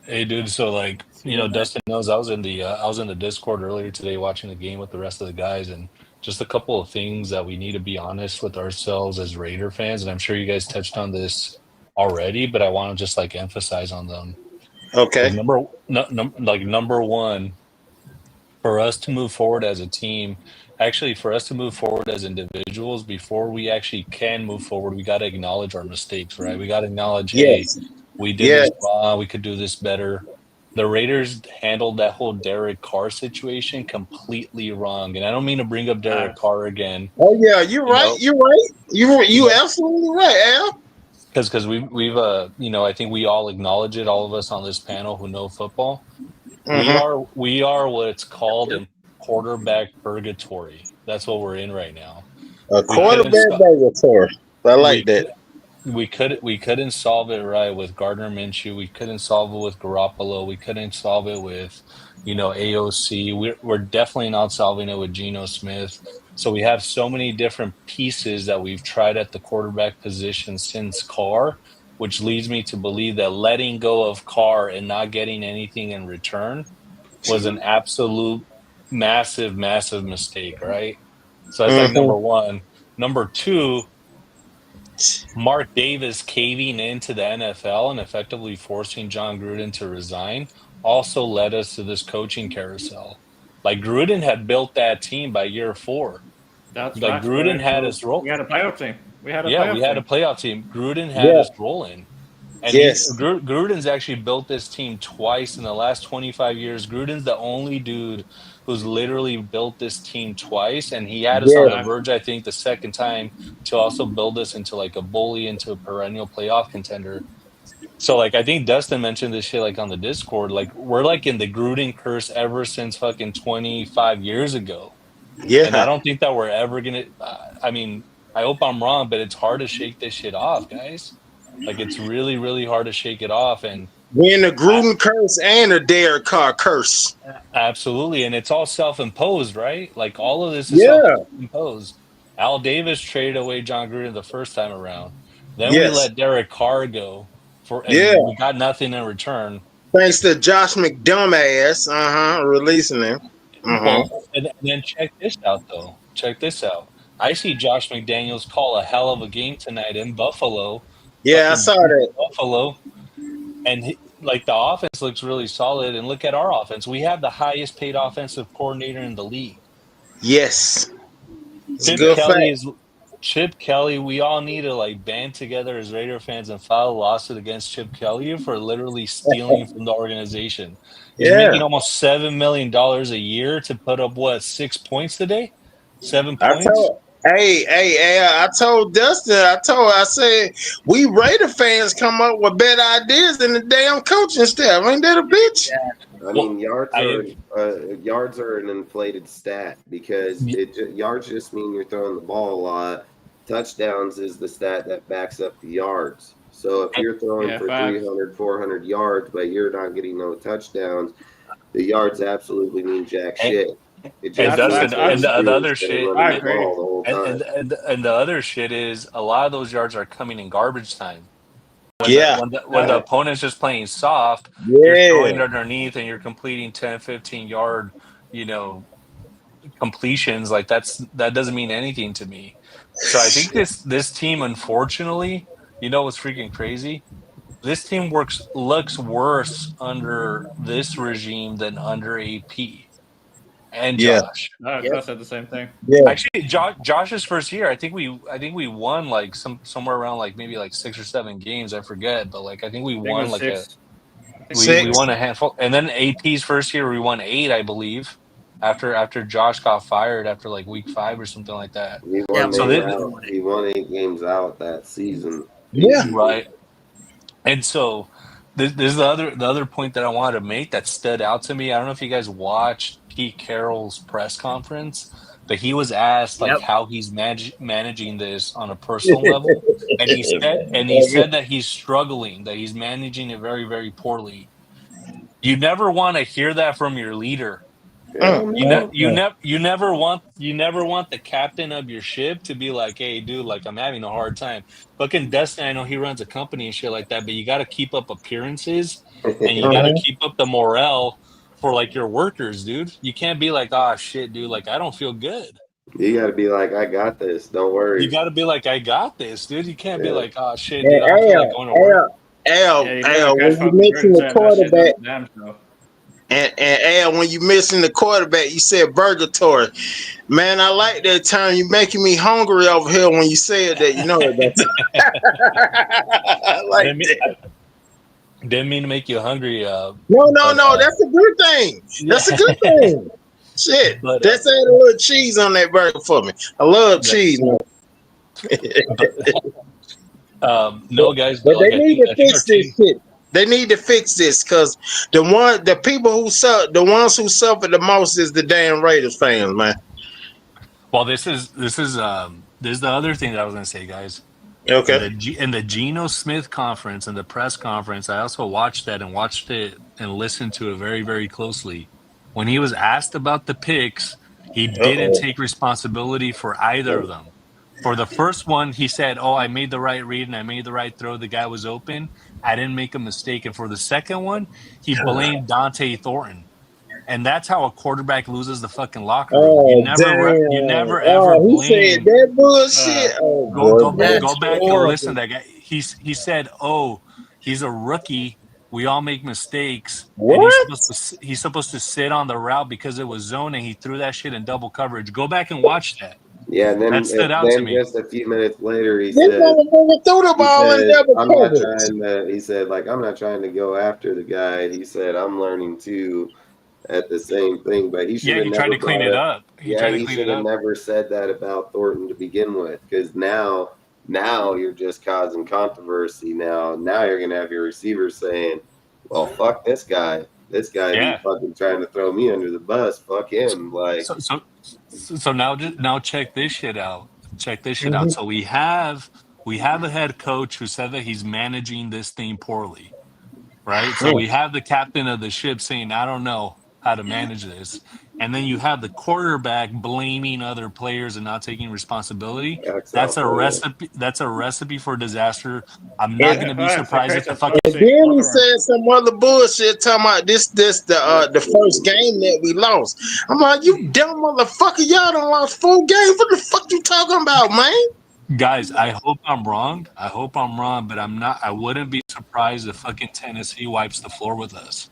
Hey, dude. So, like, Dustin knows I was in the Discord earlier today watching the game with the rest of the guys, and just a couple of things that we need to be honest with ourselves as Raider fans. And I'm sure you guys touched on this already, but I want to just like emphasize on them. Okay. Like number one, for us to move forward as a team, actually for us to move forward as individuals, before we actually can move forward, we got to acknowledge our mistakes, right? We got to acknowledge, hey, Yes. we did Yes. this wrong, we could do this better. The Raiders handled that whole Derek Carr situation completely wrong, and I don't mean to bring up Derek Carr again, Oh yeah, you're you right. know, You're right. You absolutely right, Al. because we've I think we all acknowledge it, all of us on this panel who know football. We Mm-hmm. are what it's called in quarterback purgatory. That's what we're in right now. A We couldn't quarterback sto- burger. I like we that. could we couldn't solve it right with Gardner Minshew. We couldn't solve it with Garoppolo. We couldn't solve it with AOC. We're definitely not solving it with Geno Smith. So we have so many different pieces that we've tried at the quarterback position since Carr, which leads me to believe that letting go of Carr and not getting anything in return was an absolute massive, massive mistake, right? So that's like number Mm-hmm. one. Number two, Mark Davis caving into the NFL and effectively forcing John Gruden to resign also led us to this coaching carousel. Like Gruden had built that team by year 4. That's Like facts, bro. Gruden had us We roll. had a playoff team. We had a Yeah, we playoff had a team. playoff team. Gruden had Yeah. us rolling. And Yes. Gruden's actually built this team twice in the last 25 years. Gruden's the only dude who's literally built this team twice. And he had us on the Yes. verge, I think, the second time to also build us into like a bully, into a perennial playoff contender. So like I think Dustin mentioned this shit like on the Discord. Like we're like in the Gruden curse ever since fucking 25 years ago. And I Yeah. don't think that we're ever gonna I mean, I hope I'm wrong, but it's hard to shake this shit off, guys. Like it's really, really hard to shake it off. And We in the I, Gruden curse and the Derek Carr curse. absolutely. And it's all self-imposed, right? Like all of this is Yeah. self-imposed. Al Davis traded away John Gruden the first time around. Then we Yes. let Derek Carr go Yeah. and we got nothing in return. Thanks to Josh McDumbass. Releasing him. Well, and then check this out, though. Check this out. I see Josh McDaniels call a hell of a game tonight in Buffalo, Yeah, I fucking saw that. Buffalo, and like the offense looks really solid. And look at our offense; we have the highest paid offensive coordinator in the league. Yes. It's a Chip good Kelly fact. is Chip Kelly. We all need to like band together as Raider fans and file a lawsuit against Chip Kelly for literally stealing from the organization. He's Yeah. making almost $7 million a year to put up what 6 points today, 7 I points. told I told Dustin, I said we Raider fans come up with better ideas than the damn coaching staff. Ain't that a bitch? I Well, mean, yards are an inflated stat because yards just mean you're throwing the ball a lot. Touchdowns is the stat that backs up the yards. So if you're throwing for facts. 300, 400 yards, but you're not getting no touchdowns, the yards absolutely mean jack shit. It And just That's Dustin, means facts. that and the Drew other instead of shit, running I the agree. ball the whole and time. and the other shit is a lot of those yards are coming in garbage time. Yeah. When the opponent's just playing soft, you're Yeah. throwing underneath and you're completing 10, 15 yard, you know, completions. Like that doesn't mean anything to me. So I think this team, unfortunately, you know what's freaking crazy? This team looks worse under this regime than under AP and Yeah. Josh. No, Josh said the same thing. Yeah. Actually, Josh's first year, I think we won like somewhere around like maybe like 6 or 7 games. I forget, but like I think we I think it won was like six. I think we Six. won a handful, and then AP's first year we won 8, I believe, after Josh got fired after like week 5 or something like that. He Yeah, won So eight this, we out. won it. He won 8 games out that season. Yeah. right, and so this is the other point that I wanted to make that stood out to me. I don't know if you guys watched Pete Carroll's press conference, but he was asked like Yep. how he's managing this on a personal level, and he said that he's struggling, that he's managing it very, very poorly. You never want to hear that from your leader. Hell no. You never want the captain of your ship to be like, hey dude, like I'm having a hard time. Fucking Dustin, I know he runs a company and shit like that, but you gotta keep up appearances and you gotta keep up the morale for like your workers, dude. You can't be like, oh shit, dude, like I don't feel good. You got to be like, I got this. Don't You worry. gotta be like, I got this, dude. You can't be Yeah. like, oh shit, dude, I don't feel like And going to work. Yeah, you know the guy's When you fucking mention British the saying that shit quarterback, doesn't damn show. and when you mention the quarterback, you said purgatory. Man, I like that term. You making me hungry over here when you said that. You know it. I like Didn't mean, that. didn't mean to make you hungry, No. but That's a good thing. That's a yeah, good thing. Shit. but Let's add a little cheese on that burger for me. I love that, cheese, man. no, guys, But but they like need to I think our fix this team. shit. They need to fix this because the people who suffer, the ones who suffer the most is the damn Raiders fans, man. Well, this is the other thing that I was going to say, guys. Okay. In the Geno Smith conference and the press conference, I also watched it and listened to it very, very closely. When he was asked about the picks, he didn't Uh-oh. take responsibility for either of them. For the first one, he said, "Oh, I made the right read and I made the right throw. The guy was open. I didn't make a mistake." And for the second one, he blamed Dante Thornton. And that's how a quarterback loses the fucking locker room. Oh You damn! never ever Oh, he said blame. that bullshit. Oh boy, Go That's back and listen. horrible. That guy. He said, "Oh, he's a rookie. We all make mistakes, and what? he's supposed to sit on the route because it was zone, and he threw that shit in double coverage." Go back and watch that. Yeah, and That stood out to then me. just a few minutes later, This motherfucker threw the he ball in said, double I'm not coverage. trying to, he said, like, I'm not trying to go after the guy. He said, I'm learning too at the same thing, but he should Yeah, have he tried never to clean brought it up. up. He Yeah, tried to he clean it should have up. never said that about Thornton to begin with, because now you're just causing controversy. Now you're going to have your receivers saying, well, fuck this guy. This guy who's Yeah. fucking trying to throw me under the bus. Fuck him. Like, So now check this shit out. Check this shit out. So we have a head coach who said that he's managing this thing poorly, right? So we have the captain of the ship saying, "I don't know how to manage this," and then you have the quarterback blaming other players and not taking responsibility. That's a recipe. That's a recipe for disaster. I'm not going to be It's the surprised if case the of fucking And toxic then he locker room. said some other bullshit talking about the first game that we lost. I'm like, you dumb motherfucker, y'all done lost 4 games. What the fuck you talking about, man? guys, I hope I'm wrong. But I'm not. I wouldn't be surprised if fucking Tennessee wipes the floor with us.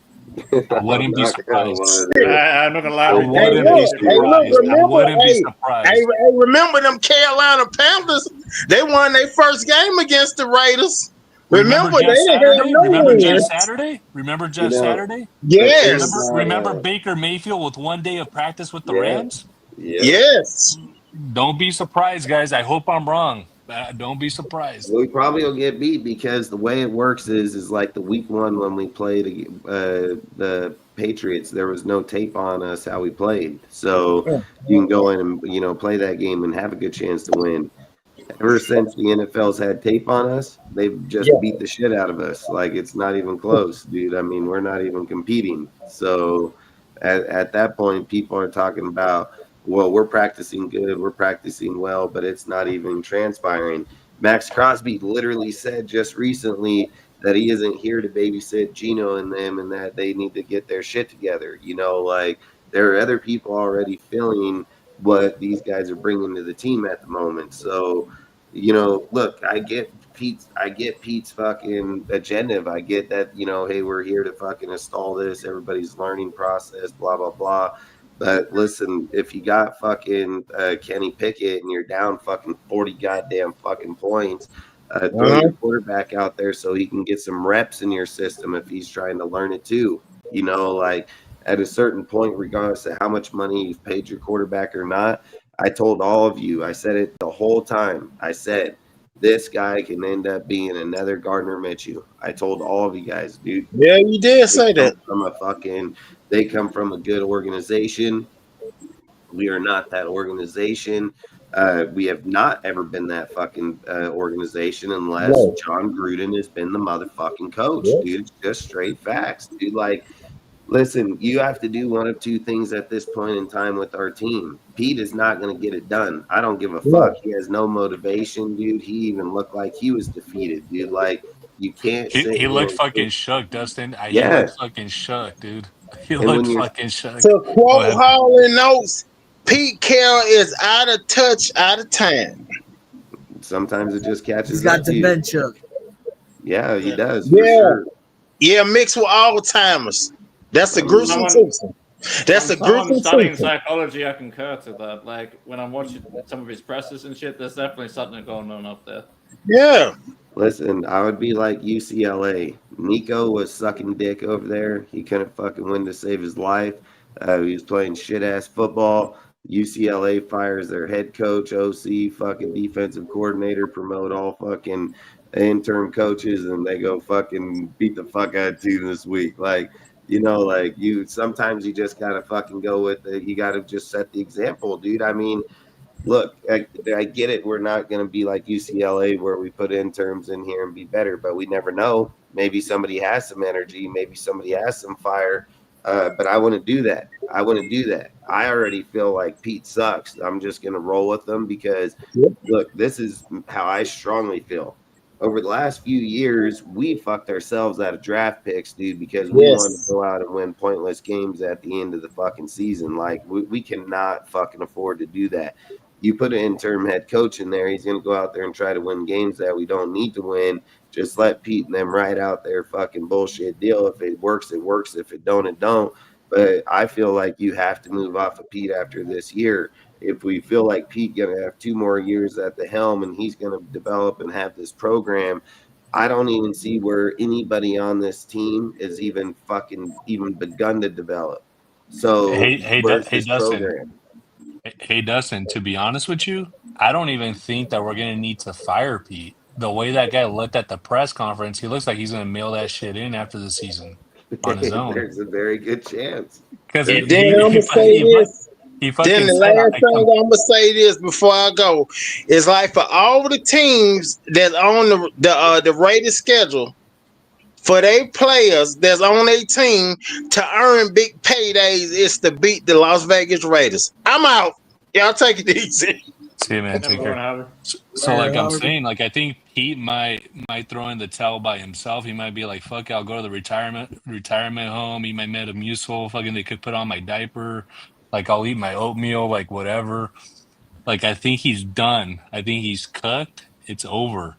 I wouldn't be surprised. I'm not gonna lie. I We Hey, wouldn't did be look, surprised. I remember, wouldn't be hey, surprised. remember them Carolina Panthers? They won their first game against the Raiders. Remember, they Just didn't have Saturday? no Remember wins. Just Saturday? Remember You Just know, Saturday? Yes, Remember Baker Mayfield with 1 day of practice with the Rams? yes. Don't be surprised, guys. I hope I'm wrong. Don't be surprised. We probably will get beat because the way it works is like the week one when we played the Patriots, there was no tape on us how we played. So you can go in and play that game and have a good chance to win. Ever since the NFL's had tape on us, they've just beat the shit out of us. Like it's not even close, dude. I mean, we're not even competing. So At that point, people are talking about, well, we're practicing good, we're practicing well, but it's not even transpiring. Max Crosby literally said just recently that he isn't here to babysit Geno and them, and that they need to get their shit together. Like there are other people already feeling what these guys are bringing to the team at the moment. So, look, I get Pete's fucking agenda. I get that, hey, we're here to fucking install this, everybody's learning process, blah, blah, blah. But listen, if you got fucking Kenny Pickett and you're down fucking 40 goddamn fucking points, throw your quarterback out there so he can get some reps in your system if he's trying to learn it too. Like at a certain point, regardless of how much money you've paid your quarterback or not, I told all of you, I said it the whole time. I said, this guy can end up being another Gardner Minshew. I told all of you guys, dude. Yeah, you did say that. They come from a good organization. We are not that organization. We have not ever been that fucking organization unless John Gruden has been the motherfucking coach, dude. It's just straight facts, dude. Like, listen, you have to do one of two things at this point in time with our team. Pete is not going to get it done. I don't give a fuck. He has no motivation, dude. He even looked like he was defeated, dude. Like, you can't sit He here looked and fucking think, shook, Dustin. He yeah. looked fucking shook, dude. He And when looked you're fucking shook. To quote Hall and Oates, Pete Carroll is out of touch, out of time. sometimes it just catches He's got up to you. dementia. Yeah, he does for sure. Yeah, mixed with Alzheimer's. That's a gruesome Someone- truth. That's a From someone gruesome studying truth. psychology, I concur to that. Like when I'm watching some of his presses and shit, there's definitely something going on up there. Yeah. Listen, I would be like UCLA. Nico was sucking dick over there. He couldn't fucking win to save his life. He was playing shit ass football. UCLA fires their head coach, OC, fucking defensive coordinator, promote all fucking interim coaches, and they go fucking beat the fuck out of team this week. Like, sometimes you just gotta fucking go with it. You gotta just set the example, dude. I mean, look, I get it. We're not going to be like UCLA where we put interns in here and be better, but we never know. Maybe somebody has some energy. Maybe somebody has some fire. But I want to do that. I already feel like Pete sucks. I'm just going to roll with them because, look, this is how I strongly feel. Over the last few years, we fucked ourselves out of draft picks, dude, because we wanted to go out and win pointless games at the end of the fucking season. Like, we cannot fucking afford to do that. You put an interim head coach in there, he's going to go out there and try to win games that we don't need to win. Just let Pete and them ride out their fucking bullshit deal. If it works, it works. If it don't, it don't. But I feel like you have to move off of Pete after this year. If we feel like Pete going to have 2 more years at the helm and he's going to develop and have this program, I don't even see where anybody on this team is even begun to develop. So where's this program? Hey, Dustin, to be honest with you, I don't even think that we're going to need to fire Pete. The way that guy looked at the press conference, he looks like he's going to mail that shit in after the season on his own. There's a very good chance. Because And then I'm gonna say this. Then the last thing I'm gonna say this before I go is like for all the teams that's on the Raiders schedule, for their players that's on their team to earn big paydays is to beat the Las Vegas Raiders. I'm out. Y'all take it easy. See you, man. Take care. So like I'm saying, like I think Pete might throw in the towel by himself. He might be like, "Fuck, I'll go to the retirement home. Eat my Metamucil. Fucking, they could put on my diaper. Like I'll eat my oatmeal. Like whatever. Like I think he's done. I think he's cooked. It's over."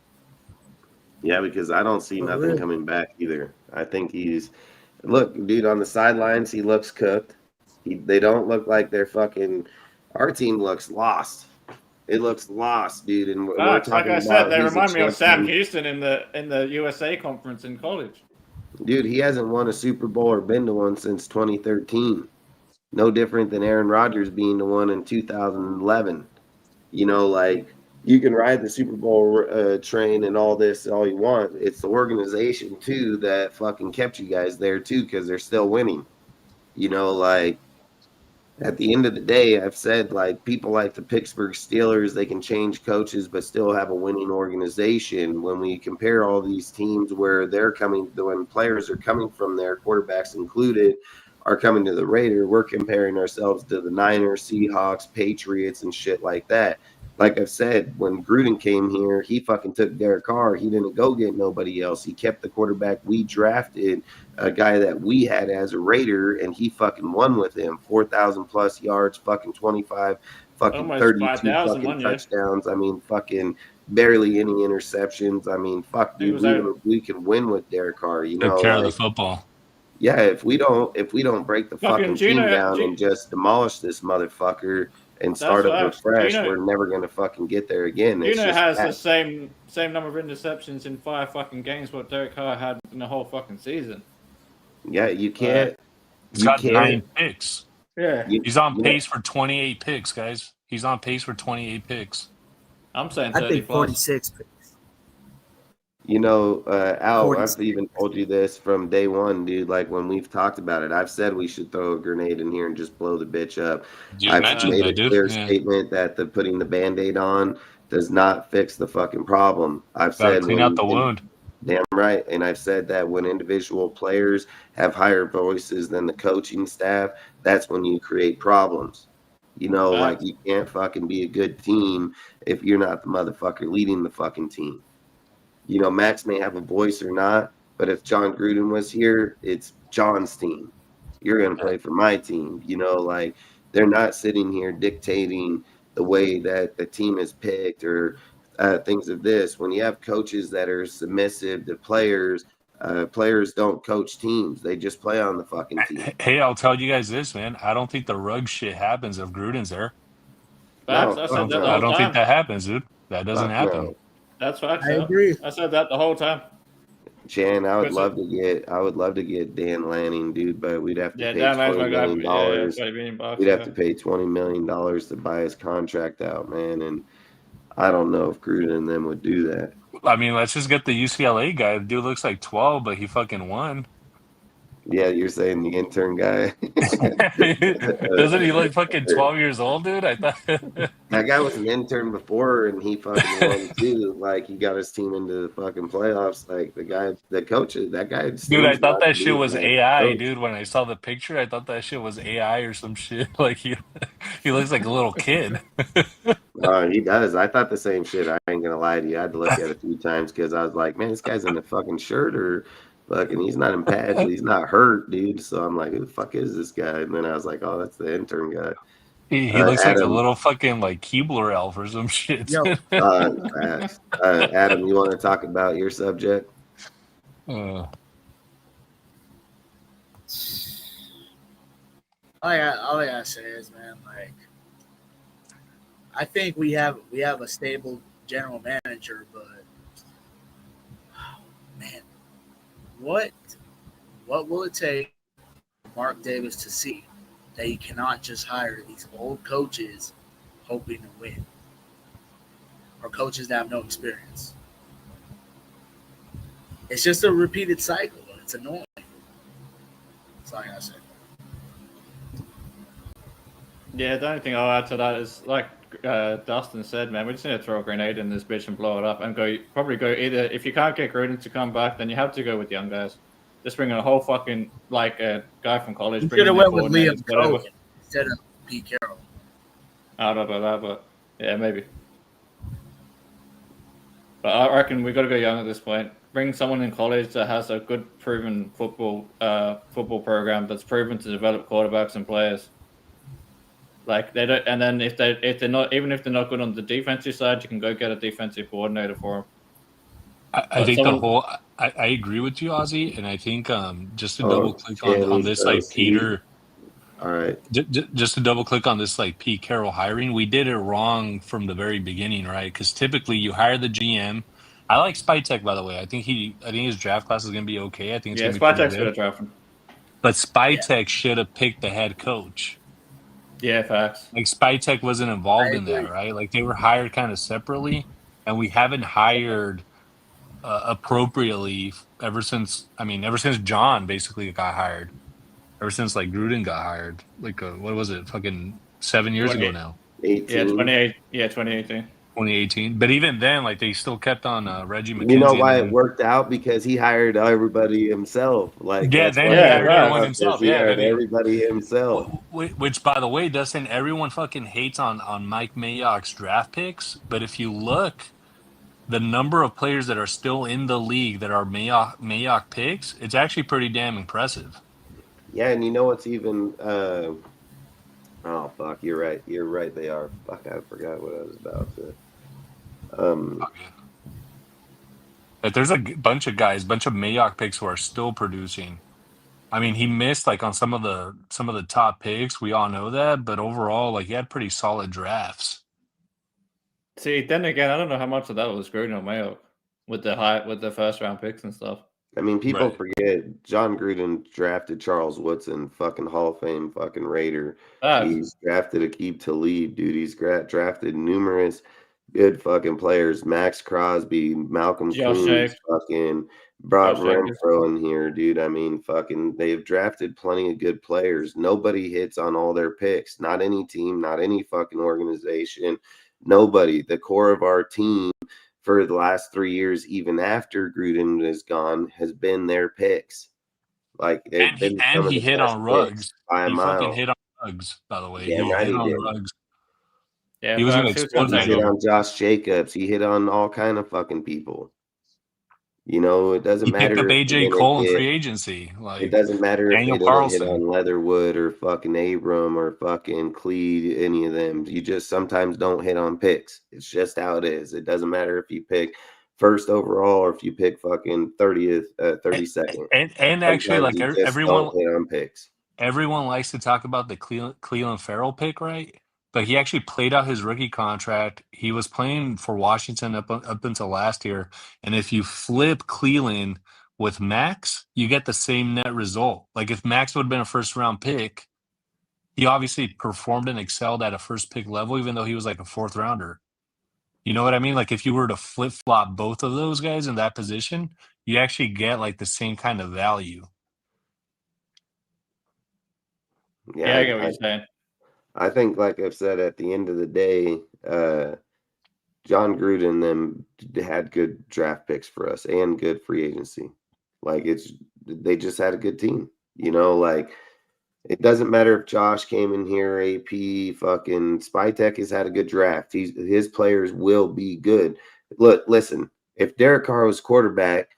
Yeah, because I don't see nothing coming back either. I think look, dude, on the sidelines, he looks cooked. They don't look like they're fucking. Our team looks lost. It looks lost, dude. And we're talking like I said, they remind me of Sam expecting- Houston in the USA conference in college. Dude, he hasn't won a Super Bowl or been to one since 2013. No different than Aaron Rodgers being to one in 2011. Like you can ride the Super Bowl train and all this all you want. It's the organization too that fucking kept you guys there too because they're still winning. Like at the end of the day, I've said like people like the Pittsburgh Steelers, they can change coaches but still have a winning organization. When we compare all these teams where when players are coming from there, quarterbacks included, are coming to the Raider, we're comparing ourselves to the Niners, Seahawks, Patriots, and shit like that. Like I've said, when Gruden came here, he fucking took Derek Carr. He didn't go get nobody else. He kept the quarterback we drafted, a guy that we had as a Raider, and he fucking won with him. 4,000 plus yards, fucking 25, fucking Almost 32 5,000 fucking one year. touchdowns. I mean, fucking barely any interceptions. I mean, fuck, He dude, was we can win with Derek Carr. You Took know, care of the like, football. yeah, if we don't break the fucking team Geno, down and just demolish this motherfucker and that's start up facts. afresh, Geno, we're never gonna fucking get there again. It's Geno just has that. the same number of interceptions in 5 fucking games what Derek Carr had in the whole fucking season. Yeah, you can't. He's got 9 picks. Yeah. He's on pace for 28 picks, guys. He's on pace for 28 picks. I'm saying I 30 think plus. 46 picks. You know, Al, 46. I've even told you this from day one, dude. Like when we've talked about it, I've said we should throw a grenade in here and just blow the bitch up. You I've mentioned made that, a dude. clear Yeah. statement that the putting the Band-Aid on does not fix the fucking problem. I've Gotta said clean out the wound. damn right. And I've said that when individual players have higher voices than the coaching staff, that's when you create problems. You know, like you can't fucking be a good team if you're not the motherfucker leading the fucking team. You know, Max may have a voice or not, but if John Gruden was here, it's John's team. You're going to play for my team. You know, like they're not sitting here dictating the way that the team is picked or things of this. When you have coaches that are submissive to players, players don't coach teams. They just play on the fucking team. Hey, I'll tell you guys this, man. I don't think the rug shit happens if Gruden's there. Facts. No, I said that the I whole don't think time. that happens, dude. That doesn't Fuck happen. no. That's facts. I agree. I said that the whole time. Chan, I would Because love to get Dan Lanning, dude, but we'd have to Yeah, pay Dan Lang's my $20 guy. million. Yeah, $20 million. We'd have to pay $20 million to buy his contract out, man. And I don't know if Gruden and them would do that. I mean, let's just get the UCLA guy. The dude looks like 12, but he fucking won. Yeah, you're saying the intern guy. Doesn't he look fucking 12 years old, dude? I thought That guy was an intern before, and he fucking won too. Like he got his team into the fucking playoffs. Like the coach, that guy. Dude, I thought that shit was AI, coach. dude. When I saw the picture, I thought that shit was AI or some shit. Like he looks like a little kid. He does. I thought the same shit. I ain't gonna lie to you. I had to look at it a few times because I was like, man, this guy's in the fucking shirt or fucking. He's not in pads. He's not hurt, dude. So I'm like, who the fuck is this guy? And then I was like, oh, that's the intern guy. He looks like a little fucking like Keebler elf or some shit. Yo. Adam, you want to talk about your subject? All I gotta say is, man, like, I think we have a stable general manager, but man, what will it take for Mark Davis to see that he cannot just hire these old coaches hoping to win, or coaches that have no experience? It's just a repeated cycle. It's annoying. That's all I gotta say. Yeah, the only thing I'll add to that is, like Dustin said, man, we just need to throw a grenade in this bitch and blow it up and probably go either, if you can't get Gruden to come back, then you have to go with young guys. Just bring in a whole fucking, like a guy from college. You should have went with Liam Cohen instead of Pete Carroll. I don't know about that, but yeah, maybe. But I reckon we got to go young at this point. Bring someone in college that has a good, proven football program that's proven to develop quarterbacks and players. Like they don't, and then if they're not, even if they're not good on the defensive side, you can go get a defensive coordinator for them. I think I agree with you, Ozzy, and I think just to double click on this, like Peter. All right. Just to double click on this, like Pete Carroll hiring, we did it wrong from the very beginning, right? Because typically you hire the GM. I like Spytek, by the way. I think his draft class is going to be okay. I think it's Spytek's going to draft him. But Spytek should have picked the head coach. Yeah, facts. Like Spytek wasn't involved in that, right? Like they were hired kind of separately, and we haven't hired appropriately ever since John basically got hired. Ever since like Gruden got hired, like what was it, fucking 7 years ago now? 18. Yeah, 2018. 2018. But even then, like they still kept on Reggie McKenzie. You know why and it worked out? Because he hired everybody himself. Like yeah, that's then why he it hired worked everyone out, because himself. he Yeah, hired then he, everybody himself. which by the way, Dustin, everyone fucking hates on Mike Mayock's draft picks. But if you look, the number of players that are still in the league that are Mayock picks, it's actually pretty damn impressive. Yeah, and you know what's even oh fuck, you're right. You're right, they are. Fuck, I forgot what I was about to Like, there's a bunch of guys, bunch of Mayock picks who are still producing. I mean, he missed like on some of the top picks. We all know that, but overall, like he had pretty solid drafts. See, then again, I don't know how much of that was Gruden or Mayo with the first round picks and stuff. I mean, people Right. forget John Gruden drafted Charles Woodson, fucking Hall of Fame fucking Raider. He's drafted Aqib Talib, dude. He's drafted numerous good fucking players. Max Crosby, Malcolm Josh Kuhn, Jacobs. fucking brought Josh Jacobs. Renfro in here, dude. I mean, fucking they've drafted plenty of good players. Nobody hits on all their picks. Not any team, not any fucking organization. Nobody. The core of our team for the last 3 years, even after Gruden is gone, has been their picks. Like they've been some of he the hit best on picks Ruggs. by a He fucking mile. hit on Ruggs, by the way. Damn He right hit he on did. Ruggs. Yeah, He was going to he was explode that He hit game. on Josh Jacobs. He hit on all kind of fucking people. You know, it doesn't He picked up matter if they AJ didn't Cole in hit. free agency. It Like doesn't matter if Daniel they didn't hit Carlson. on Leatherwood or fucking Abram or fucking Cleed, any of them. You just sometimes don't hit on picks. It's just how it is. It doesn't matter if you pick first overall or if you pick fucking 30th, 32nd. And actually, Sometimes like you just everyone, don't hit on picks. everyone likes to talk about the Cleveland Farrell pick, right? But he actually played out his rookie contract. He was playing for Washington up until last year. And if you flip Cleveland with Max, you get the same net result. Like if Max would have been a first round pick, he obviously performed and excelled at a first pick level, even though he was like a fourth rounder. You know what I mean? Like if you were to flip flop both of those guys in that position, you actually get like the same kind of value. Yeah, I get what you're saying. I think, like I've said, at the end of the day, John Gruden them had good draft picks for us and good free agency. Like they just had a good team. You know, like it doesn't matter if Josh came in here, AP, fucking Spytek has had a good draft. His players will be good. Look, listen, if Derek Carr was quarterback,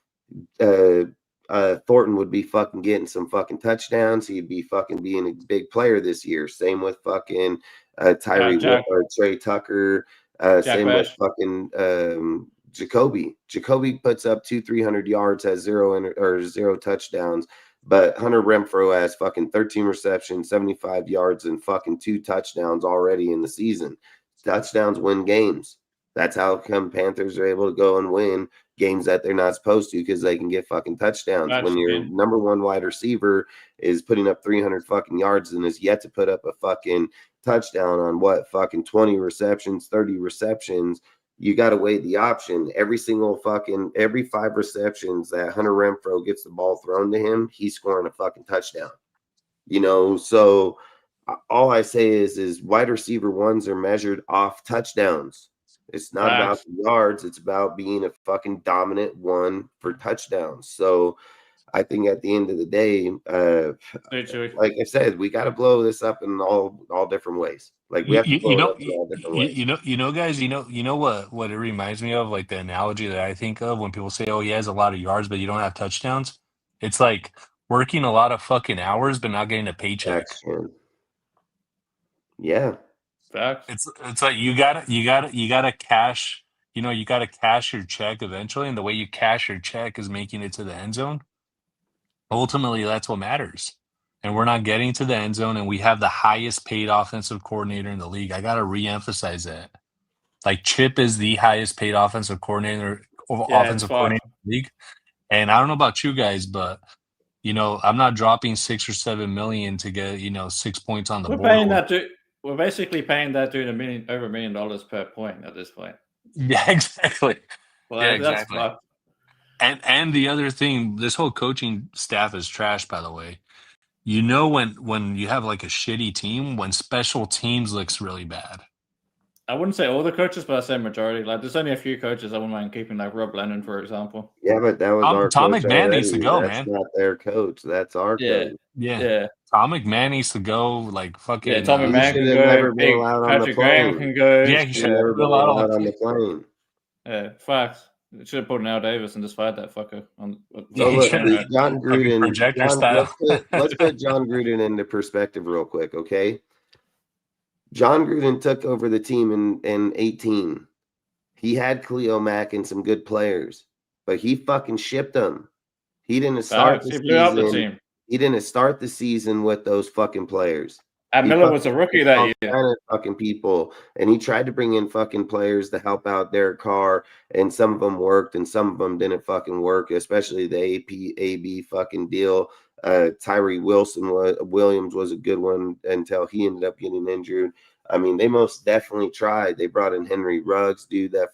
Thornton would be fucking getting some fucking touchdowns. He'd be fucking being a big player this year. Same with fucking Tyree or Trey Tucker. Same with fucking Jacoby. Jacoby puts up 200-300 yards, has zero touchdowns. But Hunter Renfro has fucking 13 receptions, 75 yards, and fucking 2 touchdowns already in the season. Touchdowns win games. That's how come Panthers are able to go and win games that they're not supposed to, because they can get fucking touchdowns. When your number one wide receiver is putting up 300 fucking yards and is yet to put up a fucking touchdown on what, fucking 20 receptions, 30 receptions, you got to weigh the option. Every 5 receptions that Hunter Renfro gets the ball thrown to him, he's scoring a fucking touchdown. You know, so all I say is wide receiver ones are measured off touchdowns. It's not about the yards. It's about being a fucking dominant one for touchdowns. So I think at the end of the day, like I said, we got to blow this up in all different ways. Like we have to blow it up in all different ways. Guys, you know what it reminds me of, like the analogy that I think of when people say, "Oh, he has a lot of yards, but you don't have touchdowns." It's like working a lot of fucking hours, but not getting a paycheck. Yeah. It's like you gotta cash. You know, you gotta cash your check eventually, and the way you cash your check is making it to the end zone. Ultimately, that's what matters. And we're not getting to the end zone, and we have the highest paid offensive coordinator in the league. I got to reemphasize that. Like Chip is the highest paid offensive coordinator in the league. And I don't know about you guys, but you know, I'm not dropping $6 or $7 million to get, 6 points on the board. We're basically paying that dude over $1 million per point at this point. Yeah, exactly. Well, yeah, exactly. And the other thing, this whole coaching staff is trash, by the way. You know, when you have like a shitty team, when special teams looks really bad. I wouldn't say all the coaches, but I say majority. Like, there's only a few coaches I wouldn't mind keeping, like Rob Lennon, for example. Yeah, but that was our Tom coach McMahon needs to already. go, That's man. not their coach. That's our Yeah, coach. Yeah. yeah, Tom McMahon needs to go. Like fucking. yeah. Tommy He Mann should can have go. never been Big allowed on the Patrick Graham plane. can go. Yeah, he He should should have never been been allowed allowed on. on the plane. Yeah, facts. Should have pulled Al Davis and just fired that fucker on. So he look, should anyway. John Gruden. projector John, style. let's put John Gruden into perspective real quick, okay? John Gruden took over the team in 18. He had Khalil Mack and some good players, but he fucking shipped them. He didn't start Facts. the He blew up the season. team. He didn't start the season with those fucking players. And He Miller was a fucking rookie picked that all year. kind of fucking people, and he tried to bring in fucking players to help out Derek Carr, and some of them worked, and some of them didn't fucking work, especially the AB fucking deal. Tyree Williams was a good one until he ended up getting injured. I mean, they most definitely tried. They brought in Henry Ruggs, dude. They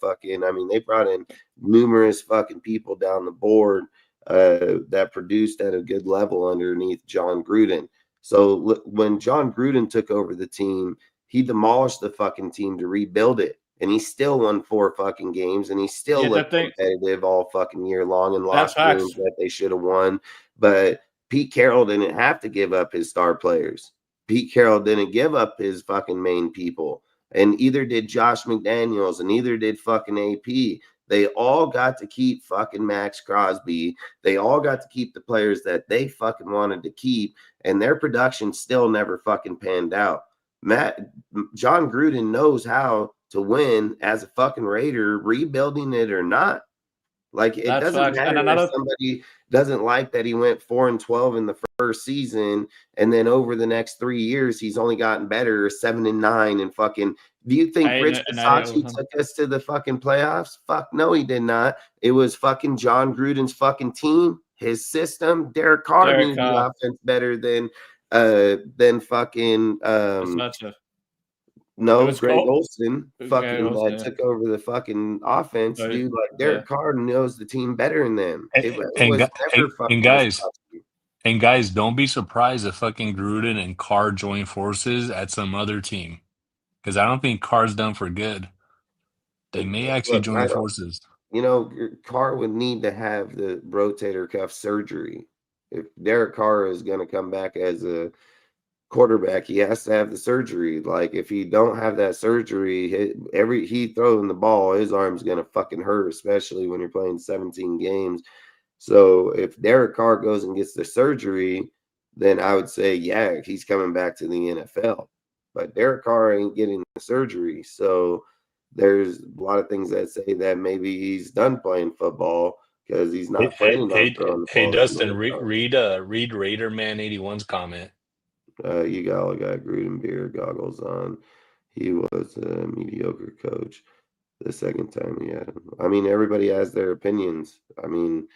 brought in numerous fucking people down the board that produced at a good level underneath John Gruden. So when John Gruden took over the team, he demolished the fucking team to rebuild it. And he still won 4 fucking games, and he still looked competitive all fucking year long and lost games that they should have won. But Pete Carroll didn't have to give up his star players. Pete Carroll didn't give up his fucking main people. And either did Josh McDaniels, and either did fucking AP. They all got to keep fucking Max Crosby. They all got to keep the players that they fucking wanted to keep, and their production still never fucking panned out. John Gruden knows how to win as a fucking Raider, rebuilding it or not. Like, it doesn't matter if somebody doesn't like that he went 4-12 in the first season, and then over the next 3 years he's only gotten better, 7-9, and fucking. Do you think Rich Bisaccia took us to the fucking playoffs? Fuck no, he did not. It was fucking John Gruden's fucking team, his system. Derek Carr knew the offense better than fucking no, Greg Olsen fucking took over the fucking offense, dude. Like, Derek Carr knows the team better than them. And guys, don't be surprised if fucking Gruden and Carr join forces at some other team, because I don't think Carr's done for good. They may actually join forces. You know, Carr would need to have the rotator cuff surgery. If Derek Carr is going to come back as a quarterback, he has to have the surgery. Like, if he don't have that surgery, he throwing the ball, his arm's gonna fucking hurt, especially when you're playing 17 games. So if Derek Carr goes and gets the surgery, then I would say, yeah, he's coming back to the NFL. But Derek Carr ain't getting the surgery, so there's a lot of things that say that maybe he's done playing football because he's not planning on throwing the ball. Hey Dustin, read Raider Man 81's comment. You got Gruden beer goggles on. He was a mediocre coach the second time he had him. I mean, everybody has their opinions. I mean,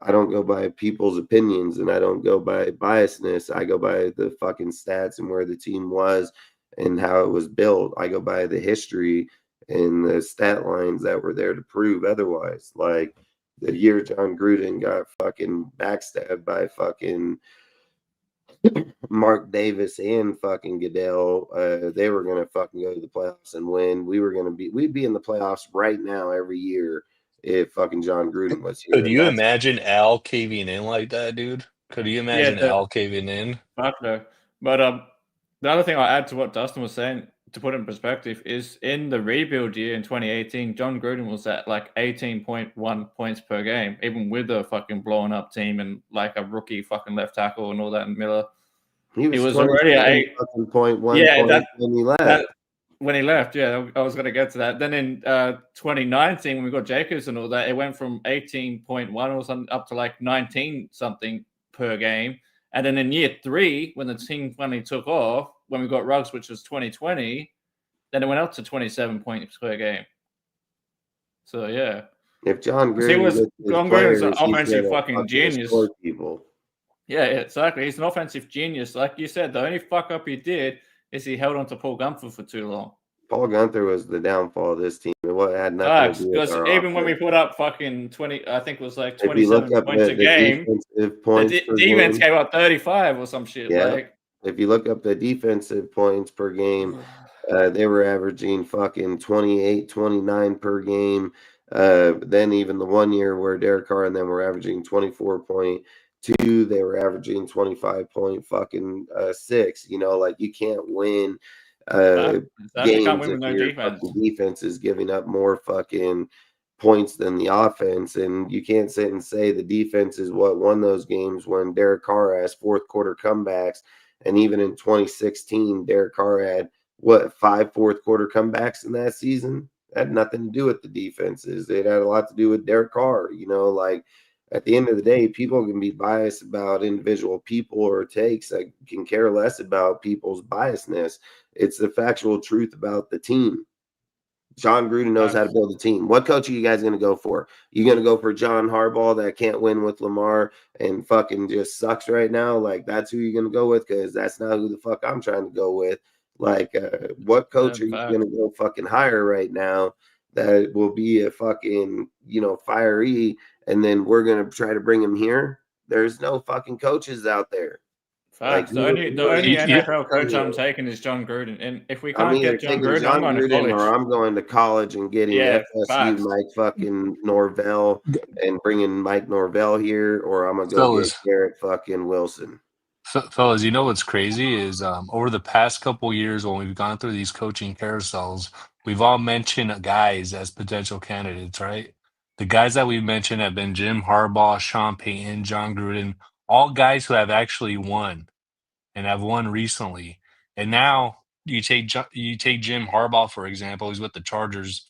I don't go by people's opinions, and I don't go by biasness. I go by the fucking stats and where the team was and how it was built. I go by the history and the stat lines that were there to prove otherwise. Like, the year John Gruden got fucking backstabbed by fucking Mark Davis and fucking Goodell, they were gonna fucking go to the playoffs and win. We'd be in the playoffs right now every year if fucking John Gruden was here. Could you imagine Al caving in like that, dude? Could you imagine Al caving in? Fuck no. But the other thing I'll add to what Dustin was saying, to put it in perspective, is in the rebuild year in 2018, John Gruden was at like 18.1 points per game, even with a fucking blown up team and like a rookie fucking left tackle and all that, and Miller. He was already at 8.1 when he left. When he left, yeah, I was going to get to that. Then in 2019, when we got Jacobs and all that, it went from 18.1 or something up to like 19 something per game. And then in year 3, when the team finally took off, when we got Ruggs, which was 2020, then it went up to 27 points per game. So yeah, if John Gruden was an offensive fucking genius. Yeah, exactly. He's an offensive genius. Like you said, the only fuck up he did is he held on to Paul Gunther for too long. Paul Gunther was the downfall of this team. It had nothing to do with our even when we put up fucking 20, I think it was like 27 points a game, the defense gave up 35 or some shit. Yeah. If you look up the defensive points per game, They were averaging fucking 28, 29 per game. Then even the 1 year where Derek Carr and them were averaging 24.2, they were averaging 25 point fucking 6. You know, like you can't win You can't games win if with no your defense. fucking defense is giving up more fucking points than the offense. And you can't sit and say the defense is what won those games when Derek Carr has fourth quarter comebacks. And even in 2016, Derek Carr had what 5 fourth quarter comebacks in that season. That had nothing to do with the defenses. It had a lot to do with Derek Carr. You know, like at the end of the day, people can be biased about individual people or takes. I can care less about people's biasness. It's the factual truth about the team. John Gruden knows how to build a team. What coach are you guys going to go for? You going to go for John Harbaugh that can't win with Lamar and fucking just sucks right now? Like, that's who you're going to go with? Because that's not who the fuck I'm trying to go with. Like, what coach are you going to go fucking hire right now that will be a fucking, you know, fiery, and then we're going to try to bring him here? There's no fucking coaches out there. Facts. Like, The only NFL coach I'm taking is John Gruden, and if we can't get John Gruden, I'm going to college. Or I'm going to college and getting FSU Mike fucking Norvell and bringing Mike Norvell here, or I'm gonna go get Garrett fucking Wilson. Fellas, you know what's crazy is over the past couple years when we've gone through these coaching carousels, we've all mentioned guys as potential candidates, right? The guys that we've mentioned have been Jim Harbaugh, Sean Payton, John Gruden, all guys who have actually won and have won recently. And now you take Jim Harbaugh, for example. He's with the Chargers.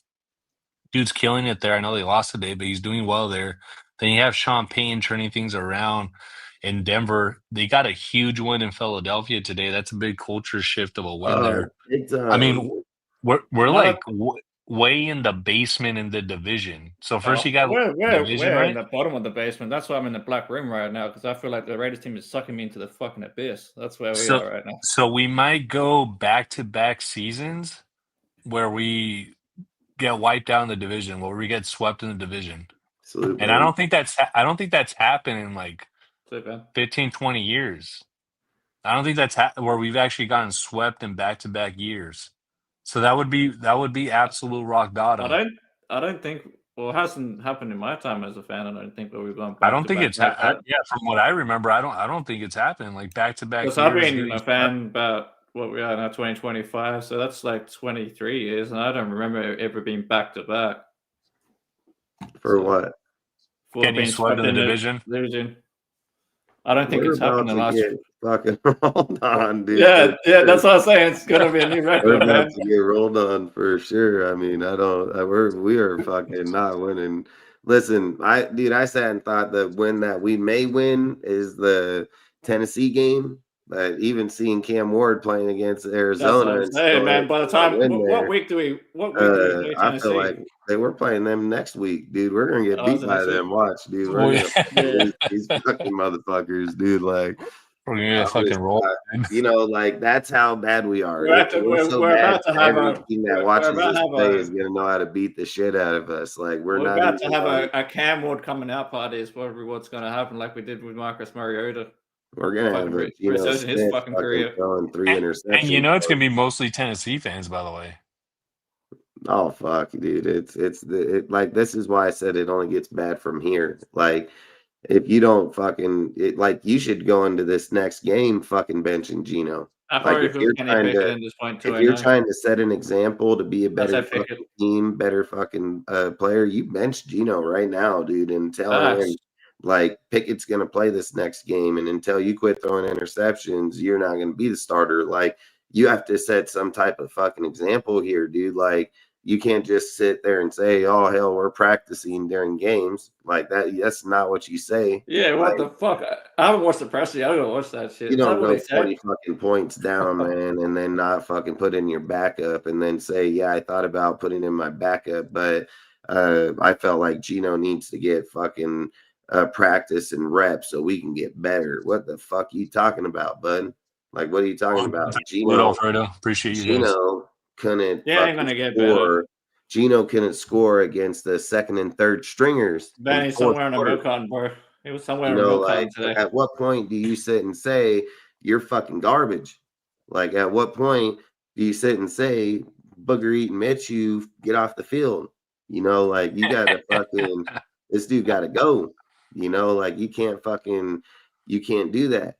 Dude's killing it there. I know they lost today, but he's doing well there. Then you have Sean Payton turning things around in Denver. They got a huge win in Philadelphia today. That's a big culture shift of a win there. I mean, we're like way in the basement in the division. So first you got division, we're right? in the bottom of the basement. That's why I'm in the black room right now, because I feel like the Raiders team is sucking me into the fucking abyss. That's where we are right now. So we might go back-to-back seasons where we get wiped out in the division, where we get swept in the division. Absolutely. And I don't think that's happened in like 15, 20 years. I don't think that's where we've actually gotten swept in back-to-back years. So that would be absolute rock bottom. I don't think. Well, it hasn't happened in my time as a fan. I don't think that we've gone back. I don't think it's from what I remember. I don't think it's happened like back-to-back. Because I've been a fan about what we are now, 2025. So that's like 23 years, and I don't remember it ever being back-to-back. For what? For getting being swept in the division. I don't think it's happened in the last. Fucking rolled on, dude. Yeah, that's what I'm saying. It's gonna be a new record, We're about man. to get rolled on for sure. I mean, we are fucking not winning. Listen, I sat and thought the win that we may win is the Tennessee game. But even seeing Cam Ward playing against Arizona, that's what I'm saying, man. By the time, what week do we play Tennessee? I feel like we're playing them next week, dude. We're gonna get beat by them. Watch, dude. We're gonna these fucking motherfuckers, dude. Like, we're gonna fucking roll. You know, like that's how bad we are. We're about to have every team that watches us play is gonna know how to beat the shit out of us. Like we're not about to have a Cam Ward coming out party. Is probably what's gonna happen, like we did with Marcus Mariota. We're gonna have a his fucking career throwing 3 interceptions. And you know it's gonna be mostly Tennessee fans, by the way. Oh fuck, dude! It's like this is why I said it only gets bad from here. Like if you don't like you should go into this next game fucking benching Geno. Like if you're trying to set an example to be a better fucking team, better fucking player, you bench Geno right now, dude, and tell him. Like Pickett's going to play this next game, and until you quit throwing interceptions, you're not going to be the starter. Like you have to set some type of fucking example here, dude. Like you can't just sit there and say, "Oh hell, we're practicing during games." Like that. That's not what you say. Yeah, what the fuck? I haven't watched the press yet. I don't watch that shit. You don't go 20 fucking points down, man, and then not fucking put in your backup, and then say, "Yeah, I thought about putting in my backup, but I felt like Geno needs to get fucking." Practice and reps so we can get better. What the fuck are you talking about, bud? Like, what are you talking about? Geno, Alfredo, appreciate you. Geno couldn't. Ain't gonna get better. Geno couldn't score against the second and third stringers. Ben, he's somewhere on a milk carton, bro. He was somewhere on a milk carton today. At what point do you sit and say you're fucking garbage? Like, at what point do you sit and say, Booger eating Mitchell, get off the field? You know, like you gotta fucking this dude gotta go. You know, like you can't do that.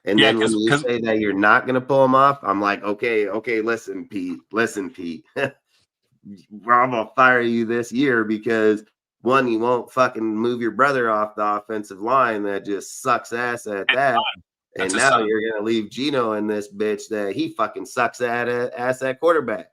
And Yeah, then when you say that you're not gonna pull him off, I'm like, okay, listen, Pete. I'm gonna fire you this year because one, you won't fucking move your brother off the offensive line that just sucks ass at that. That's And a now son. you're gonna leave Geno in this bitch that he fucking sucks ass at quarterback.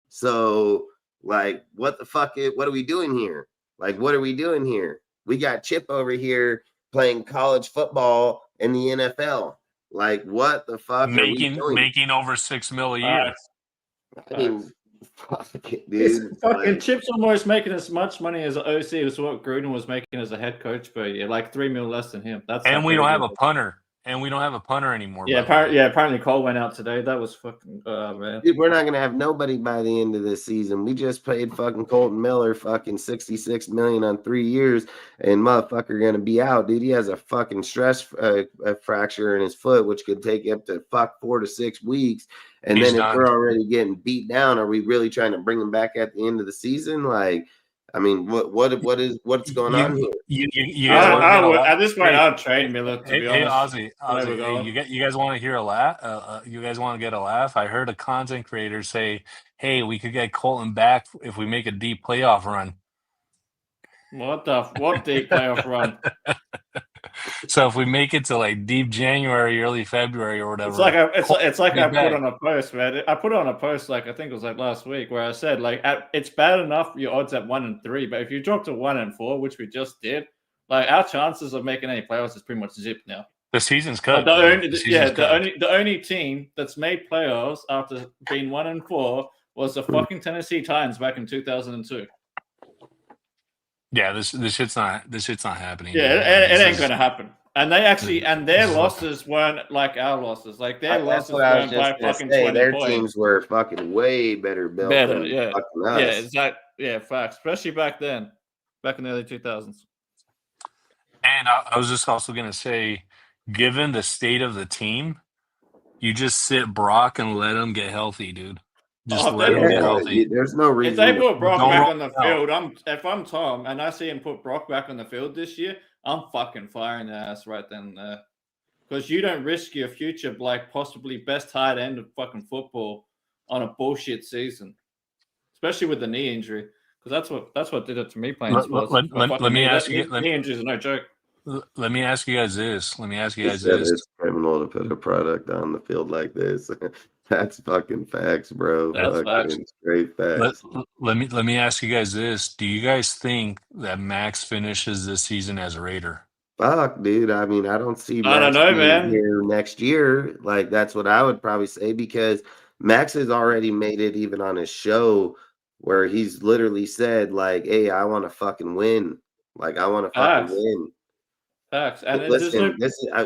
So, like, what the fuck? What are we doing here? Like, what are we doing here? We got Chip over here playing college football in the NFL. Like, what the fuck are we doing? Making over $6 million a year. I mean, fuck it, It's dude. fucking Like, Chip's almost making as much money as OC as what Gruden was making as a head coach per year, like $3 million less than him. That's And how we don't crazy have it a is. punter. And we don't have a punter anymore. Yeah, by the way. apparently Cole went out today. That was fucking man. dude, we're not gonna have nobody by the end of this season. We just paid fucking Colton Miller fucking $66 million on 3 years, and motherfucker gonna be out, dude. He has a fucking stress a fracture in his foot, which could take up to 4 to 6 weeks. And He's then if done. we're already getting beat down, are we really trying to bring him back at the end of the season? Like, I mean, what's going on here? You guys want to get a laugh? At this point, I'll trade Miller. To be honest, Ozzy, hey, you guys want to hear a laugh? You guys want to get a laugh? I heard a content creator say, "Hey, we could get Colton back if we make a deep playoff run." What deep playoff run? So if we make it to like deep January, early February, or whatever, it's like I put on a post, man. I put on a post like I think it was like last week where I said like it's bad enough your odds at 1-3, but if you drop to 1-4, which we just did, like our chances of making any playoffs is pretty much zip now. The season's cut. The only team that's made playoffs after being 1-4 was the fucking Tennessee Titans back in 2002. Yeah, this shit's not happening. Yeah, it ain't gonna happen. And they actually their losses weren't like our losses. Like their losses weren't by fucking 20 their points. teams were fucking way better built. Than yeah, fucking us. yeah, exactly. Yeah, facts. Especially back then, back in the early 2000s. And I was just also gonna say, given the state of the team, you just sit Brock and let him get healthy, dude. Just let him get healthy. There's no reason. If they put Brock back on the roll field, if I'm Tom and I see him put Brock back on the field this year, I'm fucking firing their ass right then and there. Because you don't risk your future, like possibly best tight end of fucking football on a bullshit season, especially with the knee injury. Because that's what did it to me playing sports. Let me ask you. Knee injuries are no joke. Let me ask you guys this. It's criminal to put a product on the field like this. That's fucking facts, bro. That's facts. Straight facts. Let me ask you guys this. Do you guys think that Max finishes this season as a Raider? Fuck, dude. I mean, I don't see Max I don't know, man. here next year. Like, that's what I would probably say because Max has already made it even on his show where he's literally said, like, hey, I want to fucking win. Like, I want to fucking win. Facts. And listen,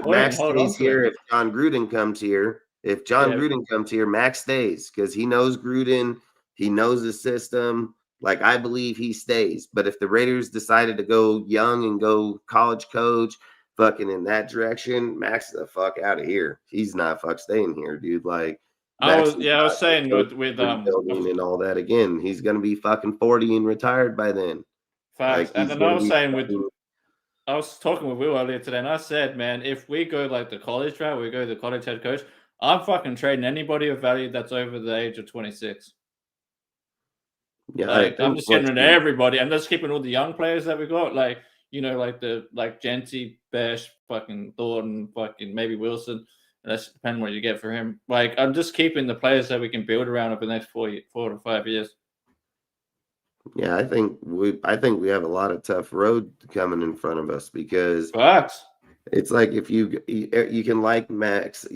Max stays here if John Gruden comes here. If John Gruden comes here, Max stays because he knows Gruden. He knows the system. Like, I believe he stays. But if the Raiders decided to go young and go college coach, fucking in that direction, Max the fuck out of here. He's not fuck staying here, dude. Like, I was saying with building and all that again. He's gonna be fucking 40 and retired by then. Facts. Like, and then I was saying I was talking with Will earlier today, and I said, man, if we go like the college route, we go the college head coach, I'm fucking trading anybody of value that's over the age of 26. Yeah, like, I'm just getting rid of everybody. I'm just keeping all the young players that we got, like like Genty, Besh, fucking Thornton, fucking maybe Wilson. That's depending what you get for him. Like, I'm just keeping the players that we can build around over the next 4 to 5 years. Yeah, I think we have a lot of tough road coming in front of us because it's like if you can like Max,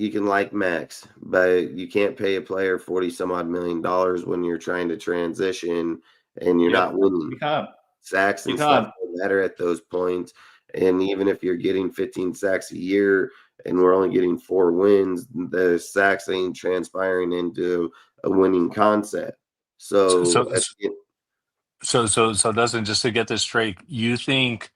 but you can't pay a player $40 some odd million when you're trying to transition and you're not winning. You can't. Sacks and stuff don't matter at those points. And even if you're getting 15 sacks a year and we're only getting 4 wins, the sacks ain't transpiring into a winning concept. So Dustin, just to get this straight, you think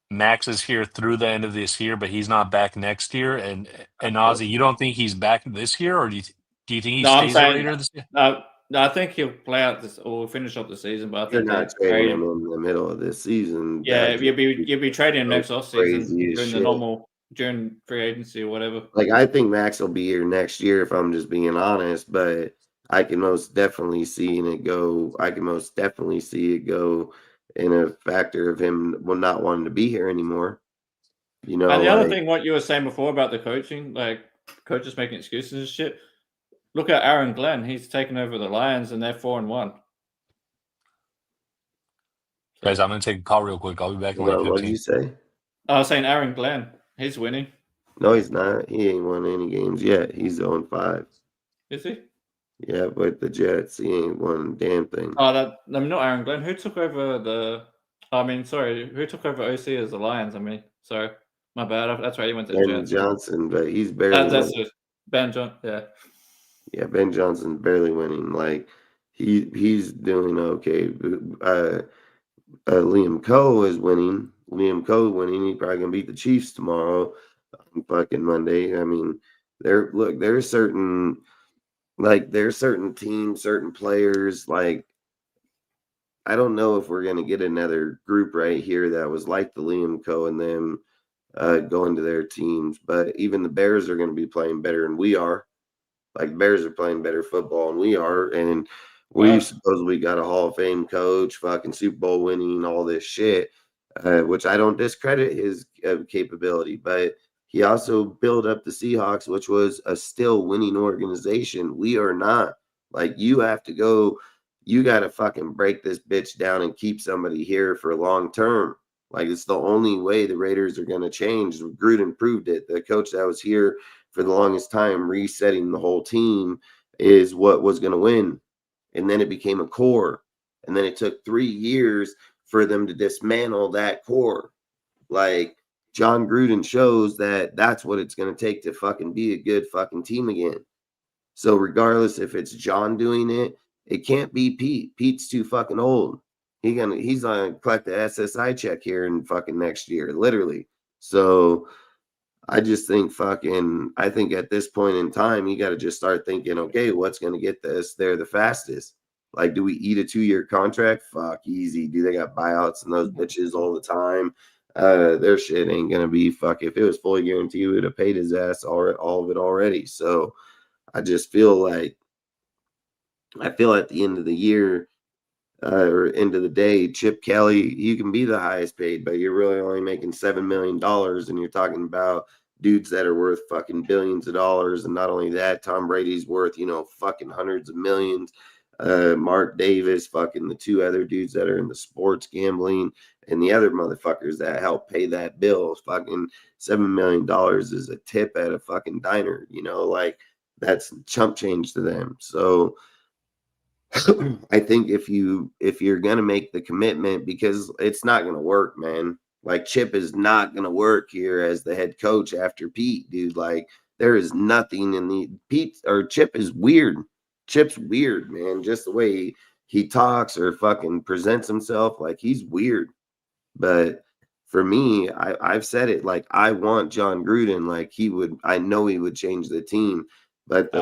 Max is here through the end of this year, but he's not back next year? And Ozzy, you don't think he's back this year, or do you Do you think he No, I'm stays a saying Raider this year? no. I think he'll play out this or finish up the season, but I They're think not they trading trade him him. in the middle of this season. Yeah, That you'll be trading him next offseason crazy as during the shit. normal during free agency or whatever. Like, I think Max will be here next year if I'm just being honest, but I can most definitely see it go. I can most definitely see it go in a factor of him not wanting to be here anymore. You know, And the other like thing, what you were saying before about the coaching, like coaches making excuses and shit. Look at Aaron Glenn. He's taken over the Lions, and they're 4-1. Guys, I'm gonna take a call real quick. I'll be back in like what did you 15. say? I was saying Aaron Glenn. He's winning. No, he's not. He ain't won any games yet. He's 0-5. Is he? Yeah, but the Jets, he ain't won a damn thing. Oh, not Aaron Glenn. Who took over the? I mean, sorry, who took over OC as the Lions? I mean, sorry, my bad. That's right. He went to the Ben Jets. Johnson, but he's barely That's winning. it. Ben John. Yeah. Yeah, Ben Johnson's barely winning. Like he's doing okay. Liam Coe is winning. Liam Coe winning. He probably gonna beat the Chiefs tomorrow on fucking Monday. I mean, there's certain teams, certain players. Like, I don't know if we're gonna get another group right here that was like the Liam Coe and them going to their teams. But even the Bears are gonna be playing better than we are. Like, Bears are playing better football than we are, and we supposedly got a Hall of Fame coach, fucking Super Bowl winning, all this shit, which I don't discredit his capability, but he also built up the Seahawks, which was a still winning organization. We are not. Like, you have to go, you got to fucking break this bitch down and keep somebody here for long term. Like, it's the only way the Raiders are going to change. Gruden proved it. The coach that was here for the longest time, resetting the whole team, is what was going to win. And then it became a core. And then it took 3 years for them to dismantle that core. Like, John Gruden shows that that's what it's going to take to fucking be a good fucking team again. So regardless if it's John doing it, it can't be Pete. Pete's too fucking old. He's gonna collect the SSI check here in fucking next year, literally. So I just think I think at this point in time, you got to just start thinking, okay, what's going to get this there the fastest? Like, do we eat a 2-year contract? Fuck, easy. Do they got buyouts and those bitches all the time? Their shit ain't going to be fuck. If it was fully guaranteed, we would have paid his ass all of it already. So I just feel at the end of the year, or end of the day, Chip Kelly, you can be the highest paid, but you're really only making $7 million, and you're talking about dudes that are worth fucking billions of dollars. And not only that, Tom Brady's worth, fucking hundreds of millions. Mark Davis, fucking the 2 other dudes that are in the sports gambling, and the other motherfuckers that help pay that bill. Fucking $7 million is a tip at a fucking diner, like, that's chump change to them. So I think if you're gonna make the commitment, because it's not gonna work, man. Like, Chip is not gonna work here as the head coach after Pete, dude. Like, there is nothing in the Chip is weird. Chip's weird, man. Just the way he talks or fucking presents himself, like, he's weird. But for me, I've said it, like, I want John Gruden. Like, I know he would change the team, but the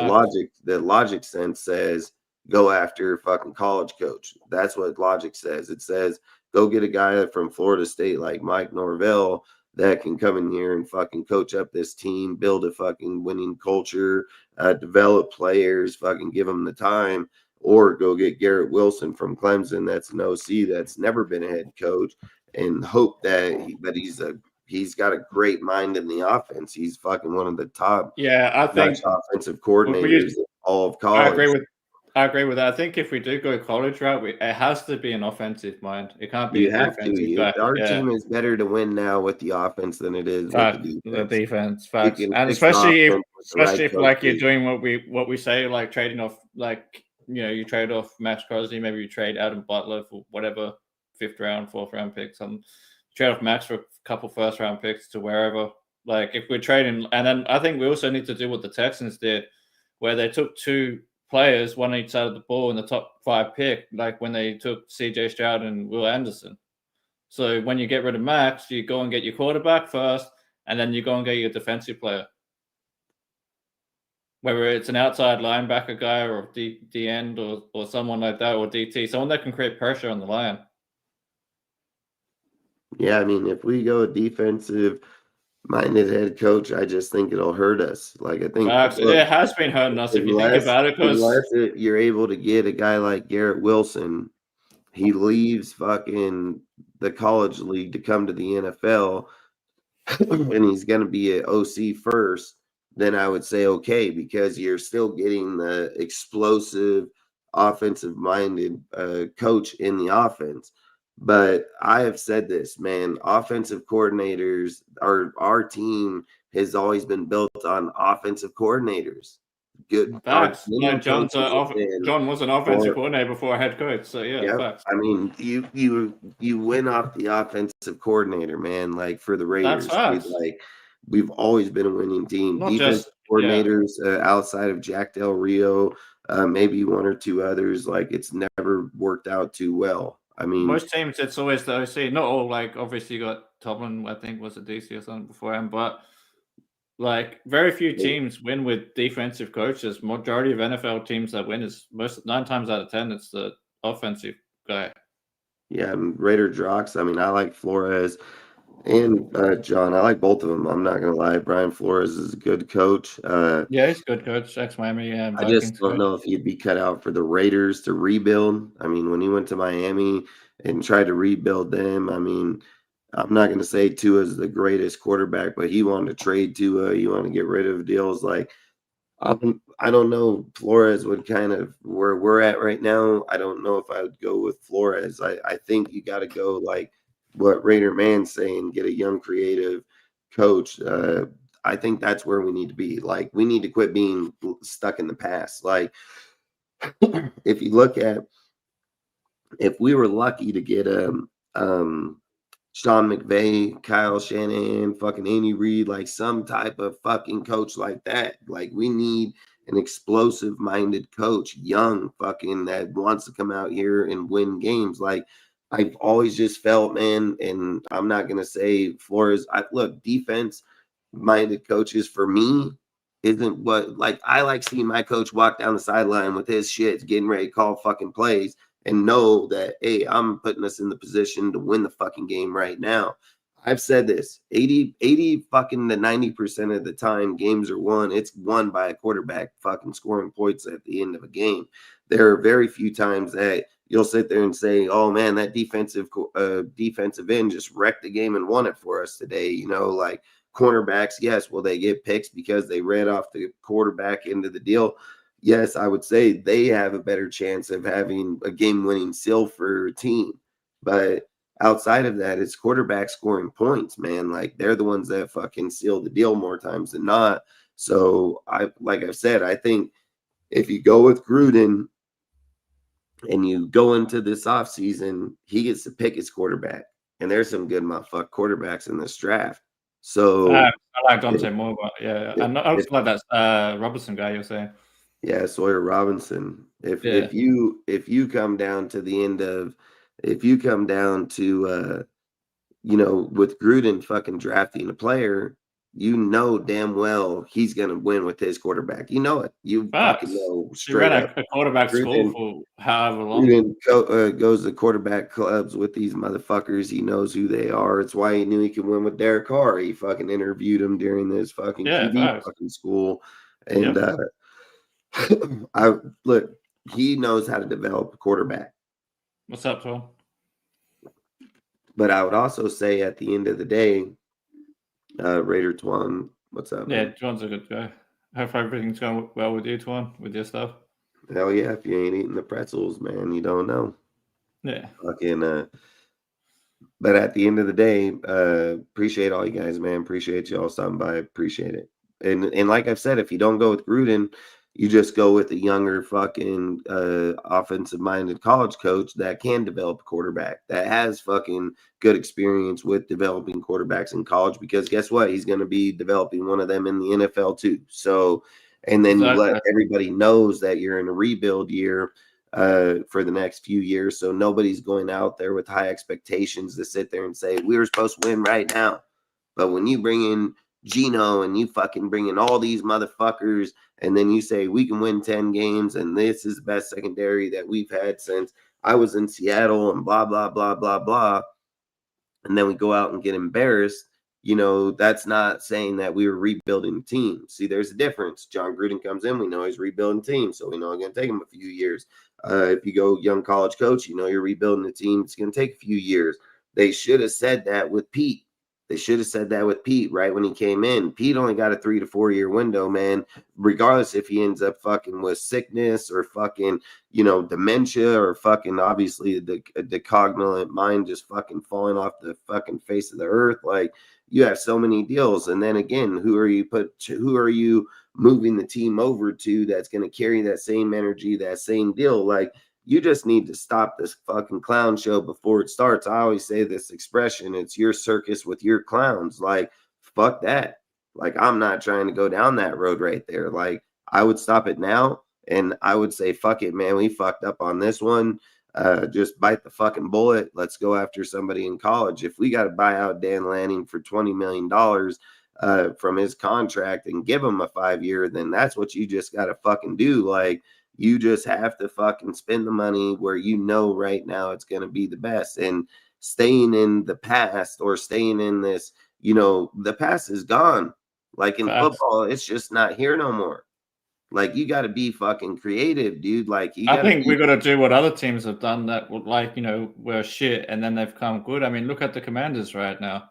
logic sense says go after fucking college coach. That's what logic says. It says go get a guy from Florida State like Mike Norvell that can come in here and fucking coach up this team, build a fucking winning culture, develop players, fucking give them the time. Or go get Garrett Wilson from Clemson, that's an OC that's never been a head coach, and hope that he's got a great mind in the offense. He's fucking one of the top I think offensive coordinators in all of college. I agree with that. I think if we do go college route, it has to be an offensive mind. It can't be You a have defensive to. Our team is better to win now with the offense than it is with the defense. Facts. And especially if like you're doing what we say, like trading off, like, you trade off Max Crosby, maybe you trade Adam Butler for whatever 5th round, 4th round picks, trade off Max for a couple 1st round picks to wherever. Like, if we're trading, and then I think we also need to do what the Texans did, where they took 2 players, one on each side of the ball in the top 5 pick, like when they took CJ Stroud and Will Anderson. So when you get rid of Max, you go and get your quarterback first, and then you go and get your defensive player. whether it's an outside linebacker guy or D end or someone like that, or DT, someone that can create pressure on the line. Yeah, I mean, if we go defensive minded head coach, I just think it'll hurt us. Like, I think, Facts. look, It has been hurting us if you think about it, because you're able to get a guy like Garrett Wilson, he leaves fucking the college league to come to the NFL, and he's going to be an OC first, then I would say okay, because you're still getting the explosive, offensive minded coach in the offense. But I have said this, man, offensive coordinators, our team has always been built on offensive coordinators. Good. facts. Like John was an offensive coordinator before a head coach. So yeah, facts. I mean, you win off the offensive coordinator, man. Like for the Raiders, That's dude, like we've always been a winning team. Not Defensive just coordinators outside of Jack Del Rio, maybe one or two others. Like it's never worked out too well. I mean, most teams it's always the OC. Not all. Like obviously you got Tomlin, I think was a DC or something before him, but like very few teams win with defensive coaches. Majority of NFL teams that win is 9 times out of 10 it's the offensive guy. Yeah, Raider Drox. I mean, I like Flores and John. I like both of them. I'm not gonna lie. Brian Flores is a good coach. Yeah, he's a good coach. Ex-Miami. I just don't know if he'd be cut out for the Raiders to rebuild. I mean, when he went to Miami and tried to rebuild them, I mean, I'm not going to say Tua is the greatest quarterback, but he wanted to trade Tua. You want to get rid of deals like I don't know. Flores would kind of where we're at right now. I don't know if I would go with Flores. I think you got to go like what Raider Man's saying, get a young creative coach. I think that's where we need to be. Like we need to quit being stuck in the past. Like if you look at if we were lucky to get Sean McVay, Kyle Shanahan, fucking Andy Reid, like some type of fucking coach like that. Like we need an explosive minded coach, young fucking that wants to come out here and win games. Like I've always just felt, man, and I'm not gonna say Flores. Look, defense minded coaches for me isn't what like I like seeing my coach walk down the sideline with his shit, getting ready to call fucking plays and know that, hey, I'm putting us in the position to win the fucking game right now. I've said this 80 fucking to 90% of the time games are won. It's won by a quarterback fucking scoring points at the end of a game. There are very few times that you'll sit there and say, oh man, that defensive end just wrecked the game and won it for us today. You know, like cornerbacks, yes, will they get picks because they read off the quarterback into the deal? Yes, I would say they have a better chance of having a game-winning seal for a team. But outside of that, it's quarterback scoring points, man. Like they're the ones that fucking seal the deal more times than not. So like I've said, I think if you go with Gruden and you go into this offseason, he gets to pick his quarterback. And there's some good motherfucker quarterbacks in this draft. So I like Dante Moore, but yeah. And I also like that Robertson guy you're saying. Yeah, Sawyer Robinson. If you come down to the end of if you come down to with Gruden fucking drafting a player, you know damn well he's gonna win with his quarterback. You know it. You fucking know straight up. A quarterback school for however long. Gruden goes to quarterback clubs with these motherfuckers. He knows who they are. It's why he knew he could win with Derek Carr. He fucking interviewed him during this fucking QB fucking school. And look, he knows how to develop a quarterback. What's up, Tom? But I would also say at the end of the day, Raider Twan, what's up? Yeah, Twan's a good guy. Hope everything's going well with you, Twan, with your stuff. Hell yeah, if you ain't eating the pretzels, man, you don't know. Yeah. Fucking but at the end of the day, appreciate all you guys, man. Appreciate y'all stopping by. Appreciate it. And like I've said, if you don't go with Gruden, you just go with a younger fucking offensive-minded college coach that can develop a quarterback, that has fucking good experience with developing quarterbacks in college, because guess what? He's going to be developing one of them in the NFL too. So, and then you let everybody knows that you're in a rebuild year for the next few years. So nobody's going out there with high expectations to sit there and say, we were supposed to win right now. But when you bring in Geno and you fucking bring in all these motherfuckers, and then you say we can win 10 games and this is the best secondary that we've had since I was in Seattle and blah, blah, blah, blah, blah. And then we go out and get embarrassed. That's not saying that we were rebuilding the team. See, there's a difference. John Gruden comes in, we know he's rebuilding the team, so we know it's going to take him a few years. If you go young college coach, you're rebuilding the team. It's going to take a few years. They should have said that with Pete. Right when he came in. Pete only got a 3 to 4 year window, man. Regardless if he ends up fucking with sickness or fucking, dementia or fucking obviously the cognitive mind just fucking falling off the fucking face of the earth. Like, you have so many deals. And then again, who are you moving the team over to that's going to carry that same energy, that same deal? Like, you just need to stop this fucking clown show before it starts. I always say this expression, it's your circus with your clowns. Like, fuck that. Like, I'm not trying to go down that road right there. Like, I would stop it now and I would say, fuck it, man. We fucked up on this one. Just bite the fucking bullet. Let's go after somebody in college. If we got to buy out Dan Lanning for $20 million from his contract and give him a 5-year, then that's what you just got to fucking do. Like, you just have to fucking spend the money where right now it's going to be the best. And staying in the past or staying in this, the past is gone. Like in football, it's just not here no more. Like, you got to be fucking creative, dude. Like, I think we got to do what other teams have done that would, like, were shit and then they've come good. I mean, look at the Commanders right now.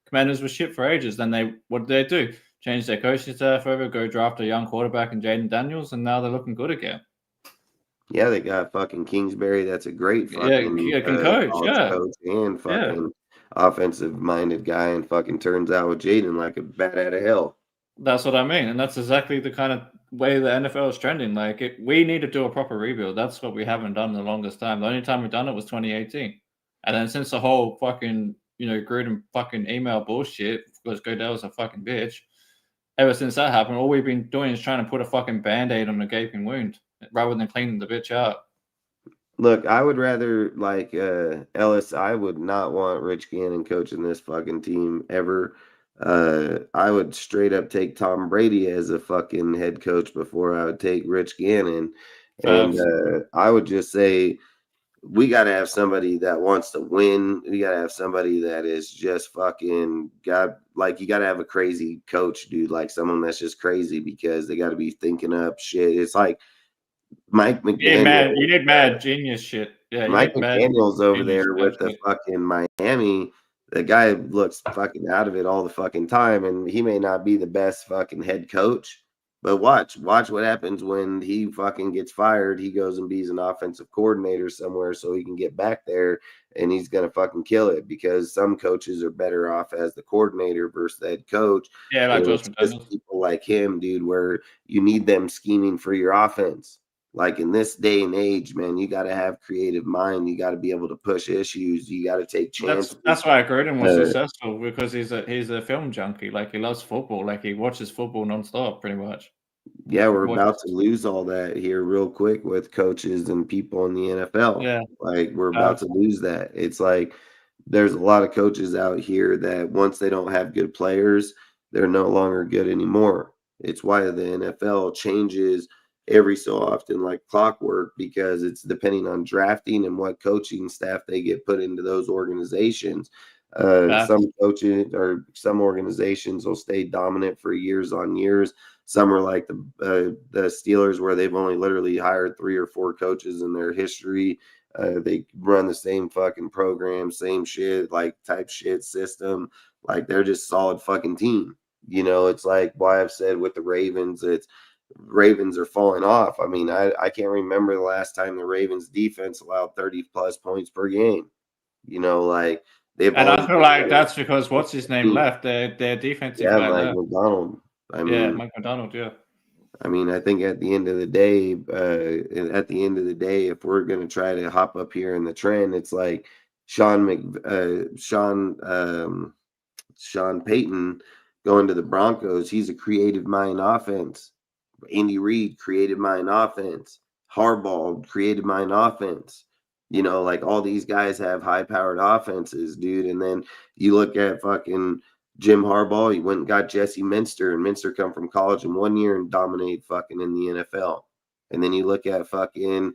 Commanders were shit for ages. Then what did they do? Change their coaching staff over, go draft a young quarterback in Jaden Daniels, and now they're looking good again. Yeah, they got fucking Kingsbury. That's a great fucking coach and fucking offensive-minded guy, and fucking turns out with Jaden like a bat out of hell. That's what I mean, and that's exactly the kind of way the NFL is trending. Like, we need to do a proper rebuild. That's what we haven't done in the longest time. The only time we've done it was 2018, and then since the whole fucking Gruden fucking email bullshit, because Godell was a fucking bitch. Ever since that happened, all we've been doing is trying to put a fucking Band-Aid on a gaping wound rather than cleaning the bitch out. Look, I would rather, like, Ellis, I would not want Rich Gannon coaching this fucking team ever. I would straight up take Tom Brady as a fucking head coach before I would take Rich Gannon. And I would just say, we got to have somebody that wants to win. We got to have somebody that is just fucking you got to have a crazy coach, dude, like someone that's just crazy because they got to be thinking up shit. It's like Mike McDaniel. You need mad genius shit. Yeah, Mike McDaniel's over there with the fucking Miami. The guy looks fucking out of it all the fucking time, and he may not be the best fucking head coach. But watch what happens when he fucking gets fired. He goes and be an offensive coordinator somewhere so he can get back there, and he's going to fucking kill it because some coaches are better off as the coordinator versus the head coach. Yeah, like people like him, dude, where you need them scheming for your offense. Like, in this day and age, man, you got to have creative mind. You got to be able to push issues. You got to take chances. That's why Gruden was successful, because he's a film junkie. Like, he loves football. Like, he watches football nonstop, pretty much. Yeah, we're about to lose all that here real quick with coaches and people in the NFL. Yeah, like, we're about to lose that. It's like there's a lot of coaches out here that once they don't have good players, they're no longer good anymore. It's why the NFL changes every so often like clockwork, because it's depending on drafting and what coaching staff they get put into those organizations. Some coaches or some organizations will stay dominant for years on years. Some are like the Steelers, where they've only literally hired 3 or 4 coaches in their history. They run the same fucking program, same shit, like type shit system. Like, they're just solid fucking team. It's like why I've said with the Ravens, Ravens are falling off. I mean, I can't remember the last time the Ravens defense allowed 30 plus points per game. Like, they've. And I feel like that's because what's his name left. Their defensive guy Mike left. McDonald. Mike McDonald. Yeah. I mean, I think at the end of the day, if we're gonna try to hop up here in the trend, it's like Sean Payton going to the Broncos. He's a creative mind offense. Andy Reid, creative mind offense. Harbaugh, creative mind offense. Like, all these guys have high-powered offenses, dude. And then you look at fucking Jim Harbaugh, he went and got Jesse Minster, and Minster come from college in 1 year and dominate fucking in the NFL. And then you look at the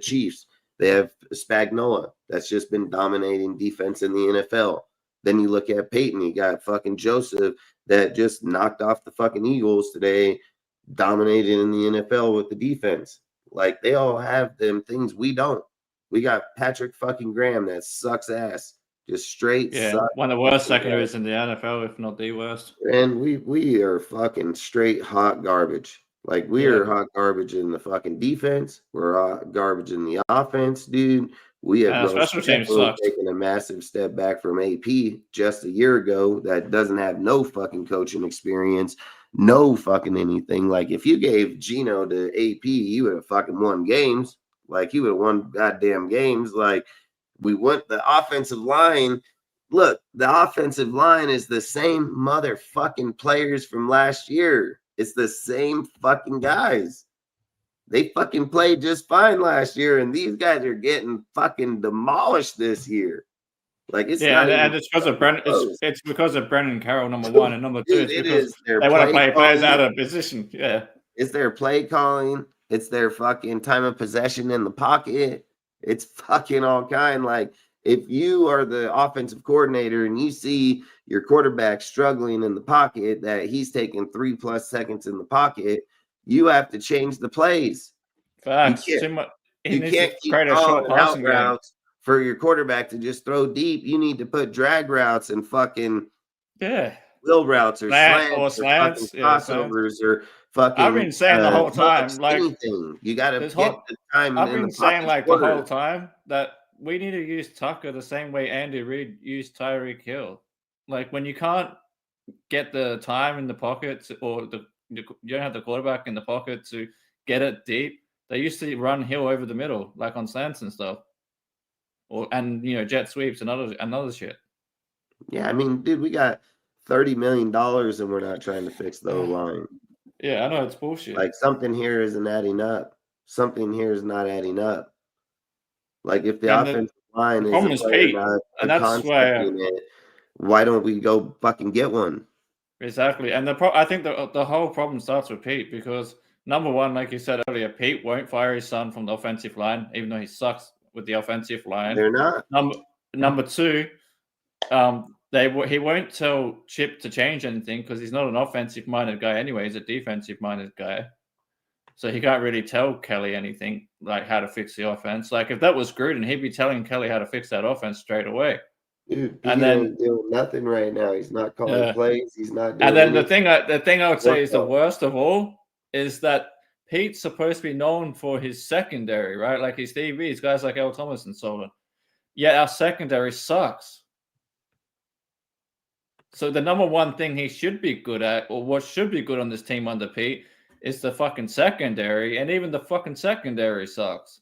Chiefs. They have Spagnuolo that's just been dominating defense in the NFL. Then you look at Peyton, you got fucking Joseph that just knocked off the fucking Eagles today, dominated in the NFL with the defense. Like, they all have them things we don't. We got Patrick fucking Graham that sucks ass. Just straight sucks. One of the worst secondaries in the NFL, if not the worst. And we are fucking straight hot garbage. Like, we are hot garbage in the fucking defense. We're hot garbage in the offense, dude. We have special teams taken a massive step back from AP just a year ago that doesn't have no fucking coaching experience, no fucking anything. Like, if you gave Geno to AP, you would have fucking won games. Like, he would have won goddamn games. Like, we want the offensive line. Look, the offensive line is the same motherfucking players from last year. It's the same fucking guys. They fucking played just fine last year, and these guys are getting fucking demolished this year. Like, it's and it's because of Brennan. It's because of Brennan Carroll, number one, and number two. It's because they want to play players out of position. Yeah, it's their play calling. It's their fucking time of possession in the pocket. It's fucking all kind. Like, if you are the offensive coordinator and you see your quarterback struggling in the pocket, that he's taking 3+ seconds in the pocket, you have to change the plays. Facts. You can't keep calling out routes for your quarterback to just throw deep. You need to put drag routes and fucking wheel routes or slants or crossovers or fucking. I've been saying the whole time, like, anything. You got to get the time. I've been saying like the whole time that we need to use Tucker the same way Andy Reid used Tyreek Hill. Like, when you can't get the time in the pocket, or you don't have the quarterback in the pocket to get it deep, they used to run Hill over the middle, like on slants and stuff, and jet sweeps and other shit. Yeah, I mean, dude, we got $30 million and we're not trying to fix the line. Yeah, I know, it's bullshit. Like, something here isn't adding up. Something here is not adding up. Like, if the offensive line is Pete, and that's why. Why don't we go fucking get one? Exactly, and I think the whole problem starts with Pete, because number one, like you said earlier, Pete won't fire his son from the offensive line, even though he sucks with the offensive line. They're not. Number two, he won't tell Chip to change anything because he's not an offensive-minded guy anyway. He's a defensive-minded guy. So he can't really tell Kelly anything, like how to fix the offense. Like, if that was Gruden, he'd be telling Kelly how to fix that offense straight away. Dude, and then doing nothing right now. He's not calling plays. He's not doing And then anything. the thing I would say is the worst of all is that Pete's supposed to be known for his secondary, right? Like his DBs, guys like Earl Thomas and so on. Yet our secondary sucks. So the number one thing he should be good at, or what should be good on this team under Pete, is the fucking secondary, and even the fucking secondary sucks.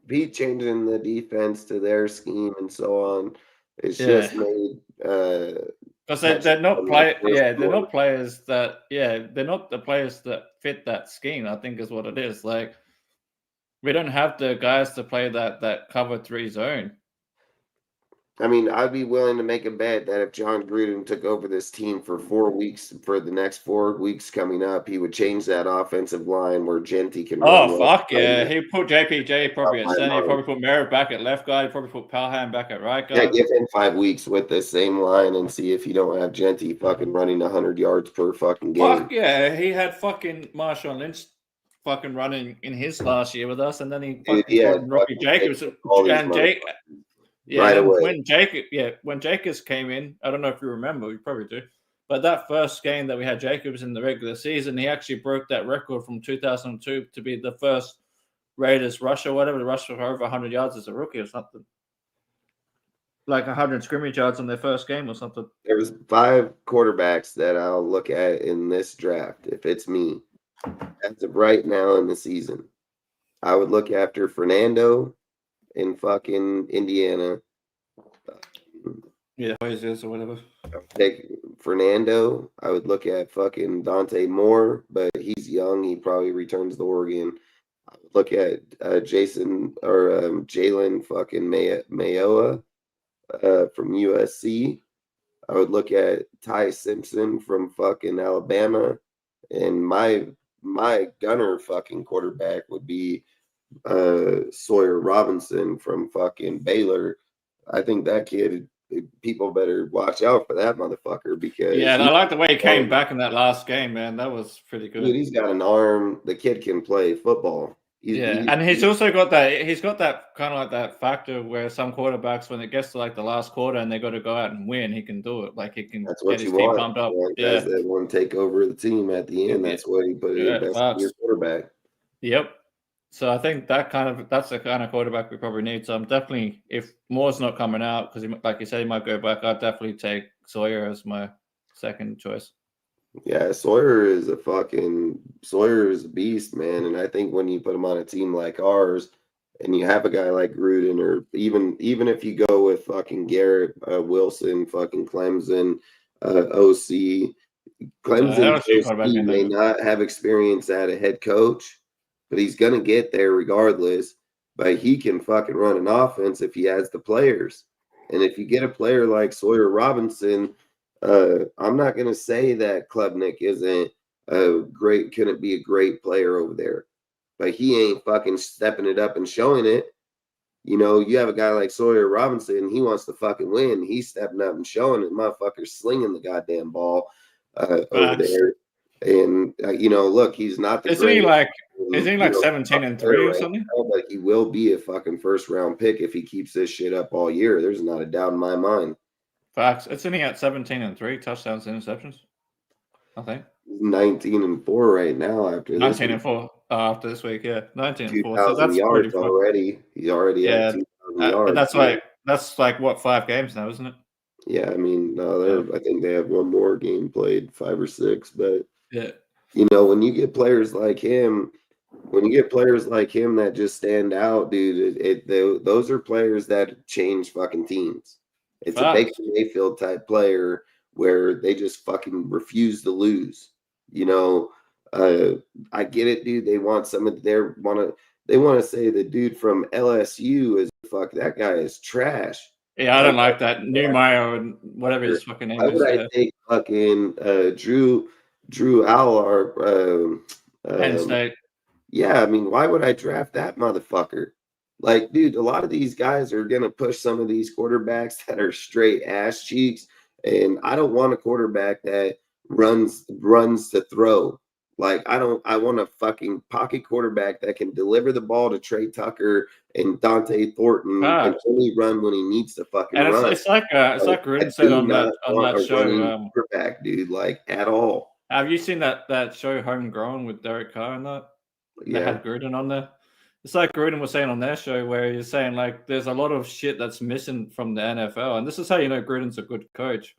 Pete changing the defense to their scheme and so on. It's just made because they're not they're not players that they're not the players that fit that scheme, I think is what it is. Like, we don't have the guys to play that cover 3 zone. I mean, I'd be willing to make a bet that if John Gruden took over this team for 4 weeks, for the next 4 weeks coming up, he would change that offensive line where Genty can run. Oh, fuck yeah. He put JPJ probably at center. He probably put Merritt back at left guard. He probably put Palham back at right guard. Yeah, give him 5 weeks with the same line and see if you don't have Genty fucking running 100 yards per fucking game. Fuck yeah. He had fucking Marshawn Lynch fucking running in his last year with us, and then he fucking Robbie Jacobs. And Jake... Yeah, right away. When Jacobs came in, I don't know if you remember, you probably do, but that first game that we had Jacobs in the regular season, he actually broke that record from 2002 to be the first Raiders rusher, whatever, to rush for over 100 yards as a rookie or something. Like 100 scrimmage yards on their first game or something. There was 5 quarterbacks that I'll look at in this draft, if it's me, as of right now in the season. I would look after Fernando in fucking Indiana. Yeah, or whatever. Take Fernando. I would look at fucking Dante Moore, but he's young. He probably returns to Oregon. I would look at Jason or Jalen fucking Mayoa from USC. I would look at Ty Simpson from fucking Alabama, and my gunner fucking quarterback would be Sawyer Robinson from fucking Baylor. I think that kid, people better watch out for that motherfucker because Yeah, and I like the way he came back in that last game, man. That was pretty good. Dude, he's got an arm. The kid can play football. And he's also got that. He's got that kind of like that factor where some quarterbacks, when it gets to like the last quarter and they got to go out and win, he can do it. Like he can get his team pumped up. Guys that want to take over the team at the end. That's what he put in best in your quarterback. Yep. So I think that's the kind of quarterback we probably need. So I'm definitely, if Moore's not coming out because like you said, he might go back. I'd definitely take Sawyer as my second choice. Yeah, Sawyer is a beast, man. And I think when you put him on a team like ours, and you have a guy like Gruden, or even if you go with fucking Garrett Wilson, fucking Clemson, OC, Clemson may not have experience at a head coach, but he's gonna get there regardless. But he can fucking run an offense if he has the players. And if you get a player like Sawyer Robinson, I'm not going to say that Klubnik isn't couldn't be a great player over there, but he ain't fucking stepping it up and showing it. You know, you have a guy like Sawyer Robinson, he wants to fucking win. He's stepping up and showing it. Motherfucker's slinging the goddamn ball over there. And, you know, look, he's not the Isn't he like 17-3 or something? But he will be a fucking first round pick if he keeps this shit up all year. There's not a doubt in my mind. Facts. It's only at 17-3 touchdowns, interceptions. I think 19-4 right now after 19-4 after this week. Yeah, 19-4. So that's yards already. He's already at 2,000 yards. That's like what, 5 games now, isn't it? Yeah, I mean, I think they have one more game played, 5 or 6. But yeah, you know, when you get players like him. That just stand out, dude, those are players that change fucking teams. It's a Baker Mayfield type player where they just fucking refuse to lose. You know, I get it, dude. They want they want to say the dude from LSU is that guy is trash. Yeah, I don't like that. Newmeyer and whatever his fucking name is. Why would I take fucking Drew Aller, Penn State? Yeah, I mean, why would I draft that motherfucker? Like, dude, a lot of these guys are going to push some of these quarterbacks that are straight ass cheeks. And I don't want a quarterback that runs to throw. Like, I want a fucking pocket quarterback that can deliver the ball to Trey Tucker and Dante Thornton and only run when he needs to fucking run. It's like Gruden said on that show. Quarterback, dude, like at all. Have you seen that show Homegrown with Derek Carr and that? They had Gruden on there. It's like Gruden was saying on their show where he's saying like there's a lot of shit that's missing from the NFL. And this is how you know Gruden's a good coach.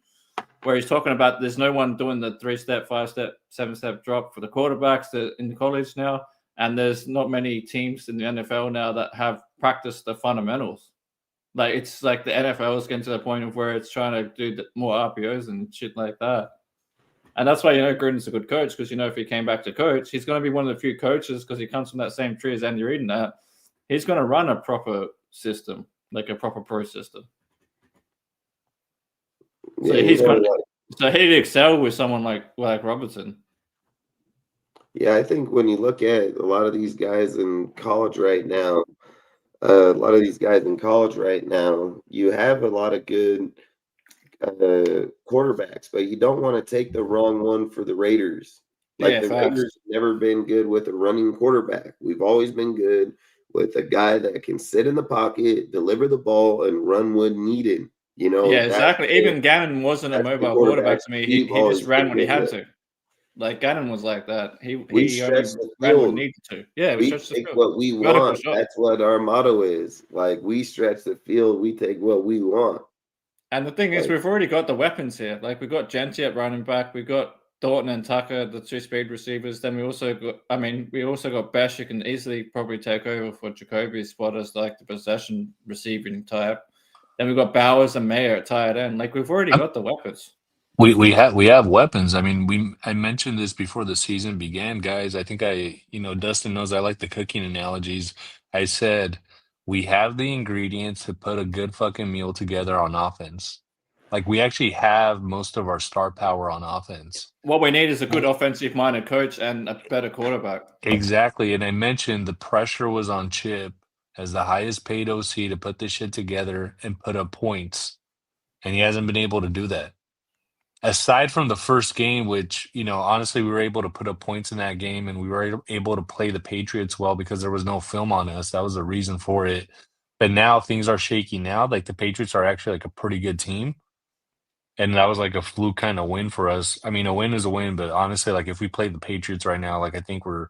Where he's talking about there's no one doing the 3-step, 5-step, 7-step drop for the quarterbacks in the college now. And there's not many teams in the NFL now that have practiced the fundamentals. Like it's like the NFL is getting to the point of where it's trying to do more RPOs and shit like that. And that's why, you know, Gruden's a good coach because, you know, if he came back to coach, he's going to be one of the few coaches because he comes from that same tree as Andy Reid and that. He's going to run a proper system, like a proper pro system. So he'd excel with someone like Robertson. Yeah, I think when you look at a lot of these guys in college right now, you have a lot of good quarterbacks, but you don't want to take the wrong one for the Raiders. Raiders have never been good with a running quarterback. We've always been good with a guy that can sit in the pocket, deliver the ball, and run when needed. You know, exactly. Even Gannon wasn't a mobile quarterback to me. He just ran when he had to. Like Gannon was like that. He only ran when he needed to. Yeah, we take what we want. That's what our motto is. Like we stretch the field, we take what we want. And the thing is, we've already got the weapons here. Like we've got Genty at running back, we've got Thornton and Tucker, the 2 speed receivers. Then we also got Bash, who can easily probably take over for Jacoby's spot as like the possession receiving type. Then we've got Bowers and Mayer at tight end. Like we've already got the weapons. We have weapons. I mean, I mentioned this before the season began, guys. I think Dustin knows I like the cooking analogies. I said we have the ingredients to put a good fucking meal together on offense. Like we actually have most of our star power on offense. What we need is a good offensive-minded coach and a better quarterback. Exactly. And I mentioned the pressure was on Chip as the highest paid OC to put this shit together and put up points. And he hasn't been able to do that. Aside from the first game, which, honestly, we were able to put up points in that game and we were able to play the Patriots well because there was no film on us. That was the reason for it. But now things are shaky now. Like the Patriots are actually like a pretty good team. And that was like a fluke kind of win for us. I mean, a win is a win, but honestly, like if we played the Patriots right now, like I think Well,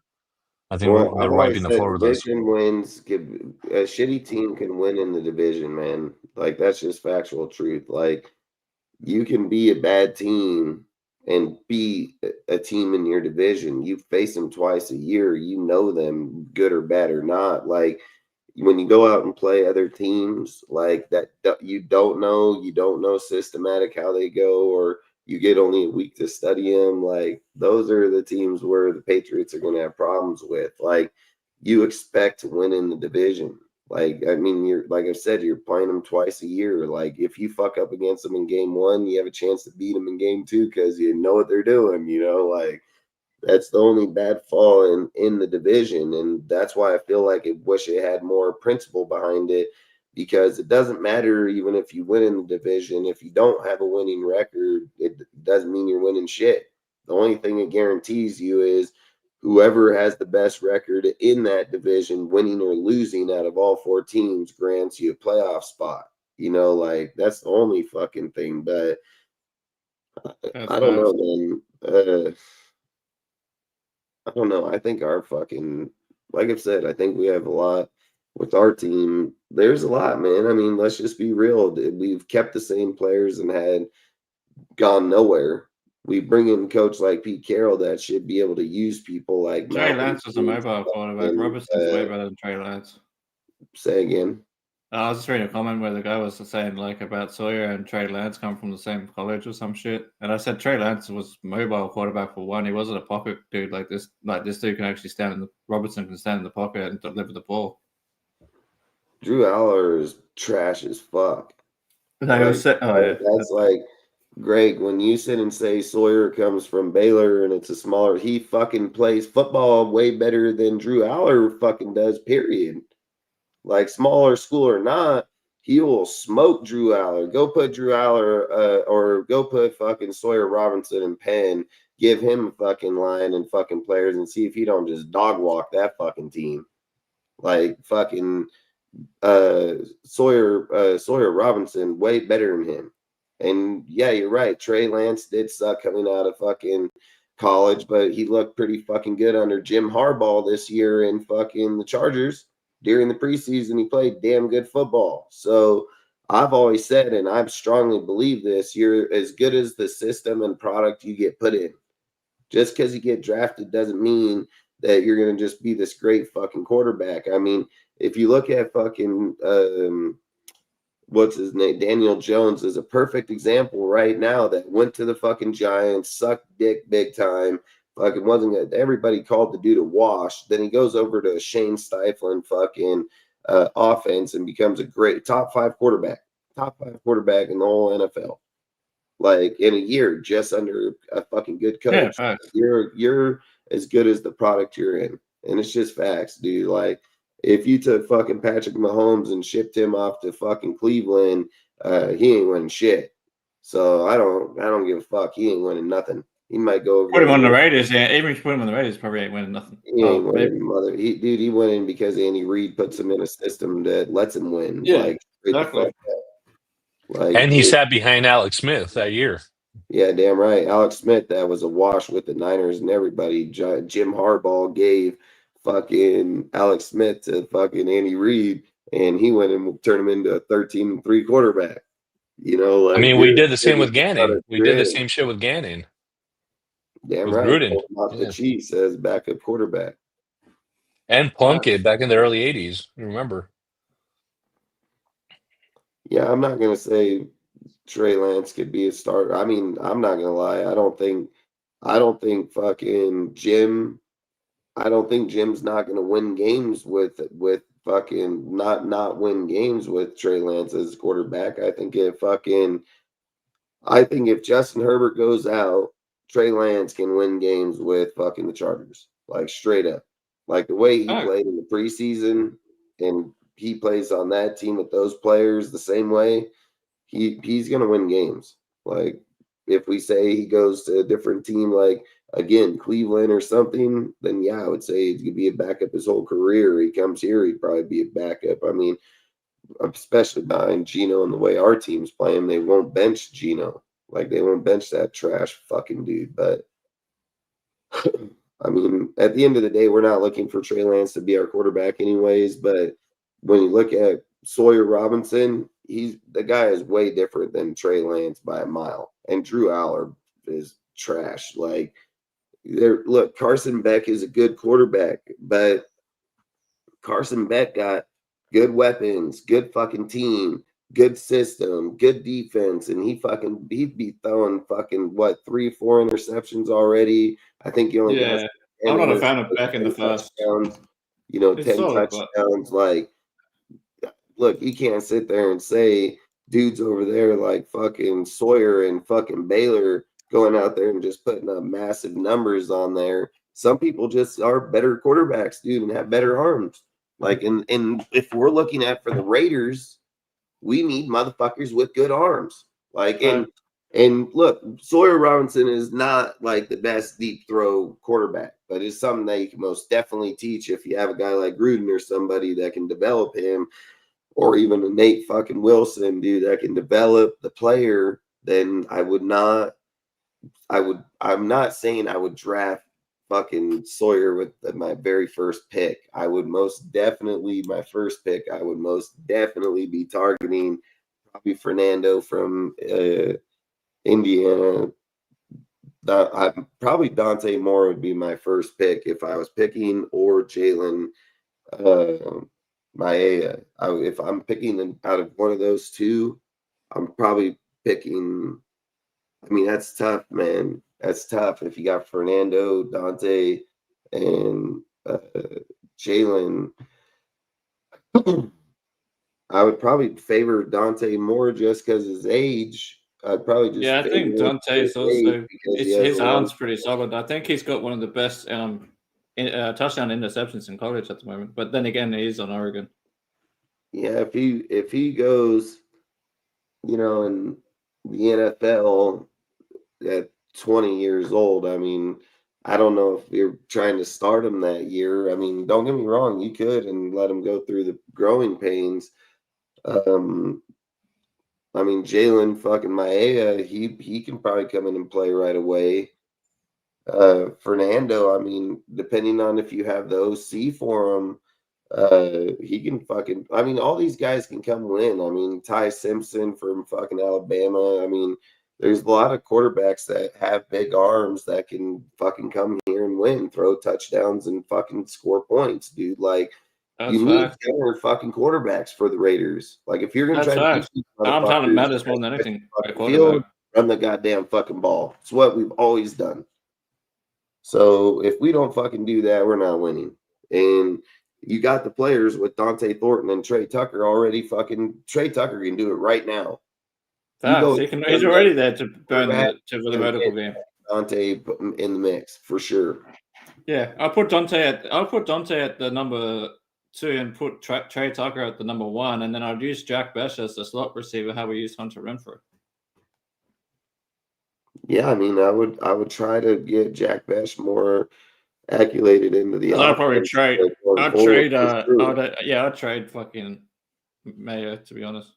they're I've wiping always the said floor with us. division wins. A shitty team can win in the division, man. Like that's just factual truth. Like you can be a bad team and be a team in your division. You face them twice a year. You know them, good or bad or not. Like when you go out and play other teams like that, you don't know systematic how they go, or you get only a week to study them. Like those are the teams where the Patriots are going to have problems with. Like you expect to win in the division. Like, I mean, you're like I said, you're playing them twice a year. Like, if you fuck up against them in game one, you have a chance to beat them in game two because you know what they're doing. Like that's the only bad fall in the division, and that's why I feel like I wish it had more principle behind it. Because it doesn't matter even if you win in the division, if you don't have a winning record, it doesn't mean you're winning shit. The only thing it guarantees you is whoever has the best record in that division, winning or losing out of all four teams, grants you a playoff spot. Like that's the only fucking thing. But I don't know, man. I don't know. I think our fucking, like I've said, I think we have a lot with our team. There's a lot, man. I mean, let's just be real. We've kept the same players and had gone nowhere. We bring in a coach like Pete Carroll that should be able to use people like Trey Malcolm Lance is a mobile quarterback. and Robertson's way better than Trey Lance. say again. I was just reading a comment where the guy was saying like about Sawyer and Trey Lance come from the same college or some shit, and I said Trey Lance was mobile quarterback for one. He wasn't a pocket dude like this. Like this dude can actually stand in the Robertson can stand in the pocket and deliver the ball. Drew Aller is trash as fuck. That's like Greg, when you sit and say Sawyer comes from Baylor and it's a smaller, he fucking plays football way better than Drew Aller fucking does, period. Like smaller school or not, he will smoke Drew Aller. Go put Drew Aller or go put fucking Sawyer Robinson in Penn, give him a fucking line and fucking players and see if he don't just dog walk that fucking team. Like fucking Sawyer Robinson way better than him. And yeah, you're right. Trey Lance did suck coming out of fucking college, but he looked pretty fucking good under Jim Harbaugh this year in fucking the Chargers. During the preseason, he played damn good football. So I've always said, and I strongly believe this, you're as good as the system and product you get put in. Just because you get drafted doesn't mean that you're going to just be this great fucking quarterback. I mean, if you look at fucking what's his name, Daniel Jones is a perfect example right now that went to the fucking Giants, sucked dick big time, fucking wasn't good. Everybody called the dude a wash. Then he goes over to Shane Steichen fucking offense and becomes a great top five quarterback in the whole NFL. Like in a year, just under a fucking good coach. Yeah, you're as good as the product you're in. And it's just facts, dude. Like if you took fucking Patrick Mahomes and shipped him off to fucking Cleveland, he ain't winning shit. So I don't give a fuck. He ain't winning nothing. He might go over put him on the Raiders. Yeah, even if you put him on the Raiders, probably ain't winning nothing. He ain't winning, he winning because Andy Reid puts him in a system that lets him win. Yeah, like exactly. And he sat behind Alex Smith that year. Yeah, damn right. Alex Smith, that was a wash with the Niners and everybody. Jim Harbaugh gave fucking Alex Smith to fucking Andy Reid, and he went and turned him into a 13-3 quarterback. Like I mean, we did the same with Gannon. We did the same shit with Gannon. Damn with right. Gruden. Off the Chiefs as backup quarterback. And Plunkett back in the early 80s. Remember? Yeah, I'm not going to say Trey Lance could be a starter. I mean, I'm not gonna lie. I don't think fucking Jim. I don't think Jim's not gonna win games with fucking not win games with Trey Lance as quarterback. I think if Justin Herbert goes out, Trey Lance can win games with fucking the Chargers. Like straight up. Like the way he played in the preseason and he plays on that team with those players the same way, he's gonna win games. Like if we say he goes to a different team, like again, Cleveland or something, then yeah, I would say he could be a backup his whole career. He comes here, he'd probably be a backup. I mean, especially behind Geno and the way our team's playing, they won't bench Geno. Like they won't bench that trash fucking dude. But I mean, at the end of the day, we're not looking for Trey Lance to be our quarterback anyways. But when you look at Sawyer Robinson, the guy is way different than Trey Lance by a mile. And Drew Aller is trash. Like look, Carson Beck is a good quarterback, but Carson Beck got good weapons, good fucking team, good system, good defense, and he'd be throwing fucking 3-4 interceptions already. I think he only got I'm not a fan of Beck in the first. Touchdowns, It's 10 solid, touchdowns. Like, look, you can't sit there and say dudes over there like fucking Sawyer and fucking Baylor going out there and just putting up massive numbers on there. Some people just are better quarterbacks, dude, and have better arms. Like, and if we're looking at for the Raiders, we need motherfuckers with good arms. Like, and look, Sawyer Robinson is not like the best deep throw quarterback, but it's something that you can most definitely teach if you have a guy like Gruden or somebody that can develop him, or even a Nate fucking Wilson, dude, that can develop the player. Then I'm not saying I would draft fucking Sawyer with my very first pick. I would most definitely, my first pick, I would most definitely be targeting probably Fernando from Indiana. Probably Dante Moore would be my first pick if I was picking, or Jalen Maea. If I'm picking out of one of those two, I'm probably picking. I mean, that's tough, man. That's tough. If you got Fernando, Dante, and Jalen, I would probably favor Dante more just because his age. I'd probably just I think Dante's also his arm's pretty solid. I think he's got one of the best touchdown interceptions in college at the moment. But then again, he's on Oregon. Yeah, if he goes, in the NFL at 20 years old, I mean, I don't know if you're trying to start him that year. I mean, don't get me wrong, you could and let him go through the growing pains. I mean, Jalen fucking Maea, he can probably come in and play right away. Fernando, I mean, depending on if you have the OC for him, he can fucking. I mean, all these guys can come win. I mean, Ty Simpson from fucking Alabama. I mean, there's a lot of quarterbacks that have big arms that can fucking come here and win, throw touchdowns and fucking score points, dude. Like, you need better fucking quarterbacks for the Raiders. Like, if you're gonna try to keep talent matters more than anything. Field, run the goddamn fucking ball. It's what we've always done. So if we don't fucking do that, we're not winning. And you got the players with Dante Thornton and Trey Tucker already. Fucking Trey Tucker can do it right now. He's already there to burn the vertical game. Dante in the mix for sure. Yeah, I'll put Dante at the number 2 and put Trey Tucker at the number 1, and then I'll use Jack Besh as the slot receiver. How we use Hunter Renfrow. Yeah, I mean, I would try to get Jack Besh more acclimated into the. I'd probably trade. I'd trade fucking Mayo, to be honest.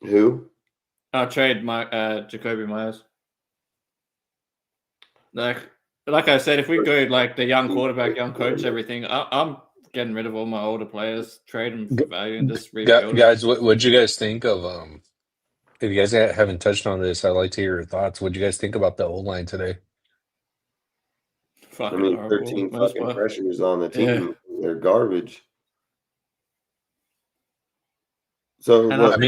Who? I'll trade my Jacoby Myers. Like I said, if we go like the young quarterback, young coach, everything, I'm getting rid of all my older players, trade them for value, and just rebuild. Guys, what'd you guys think of? If you guys haven't touched on this, I'd like to hear your thoughts. What'd you guys think about the O-line today? I mean, 13 fucking pressures on the team. Yeah. They're garbage. So, look,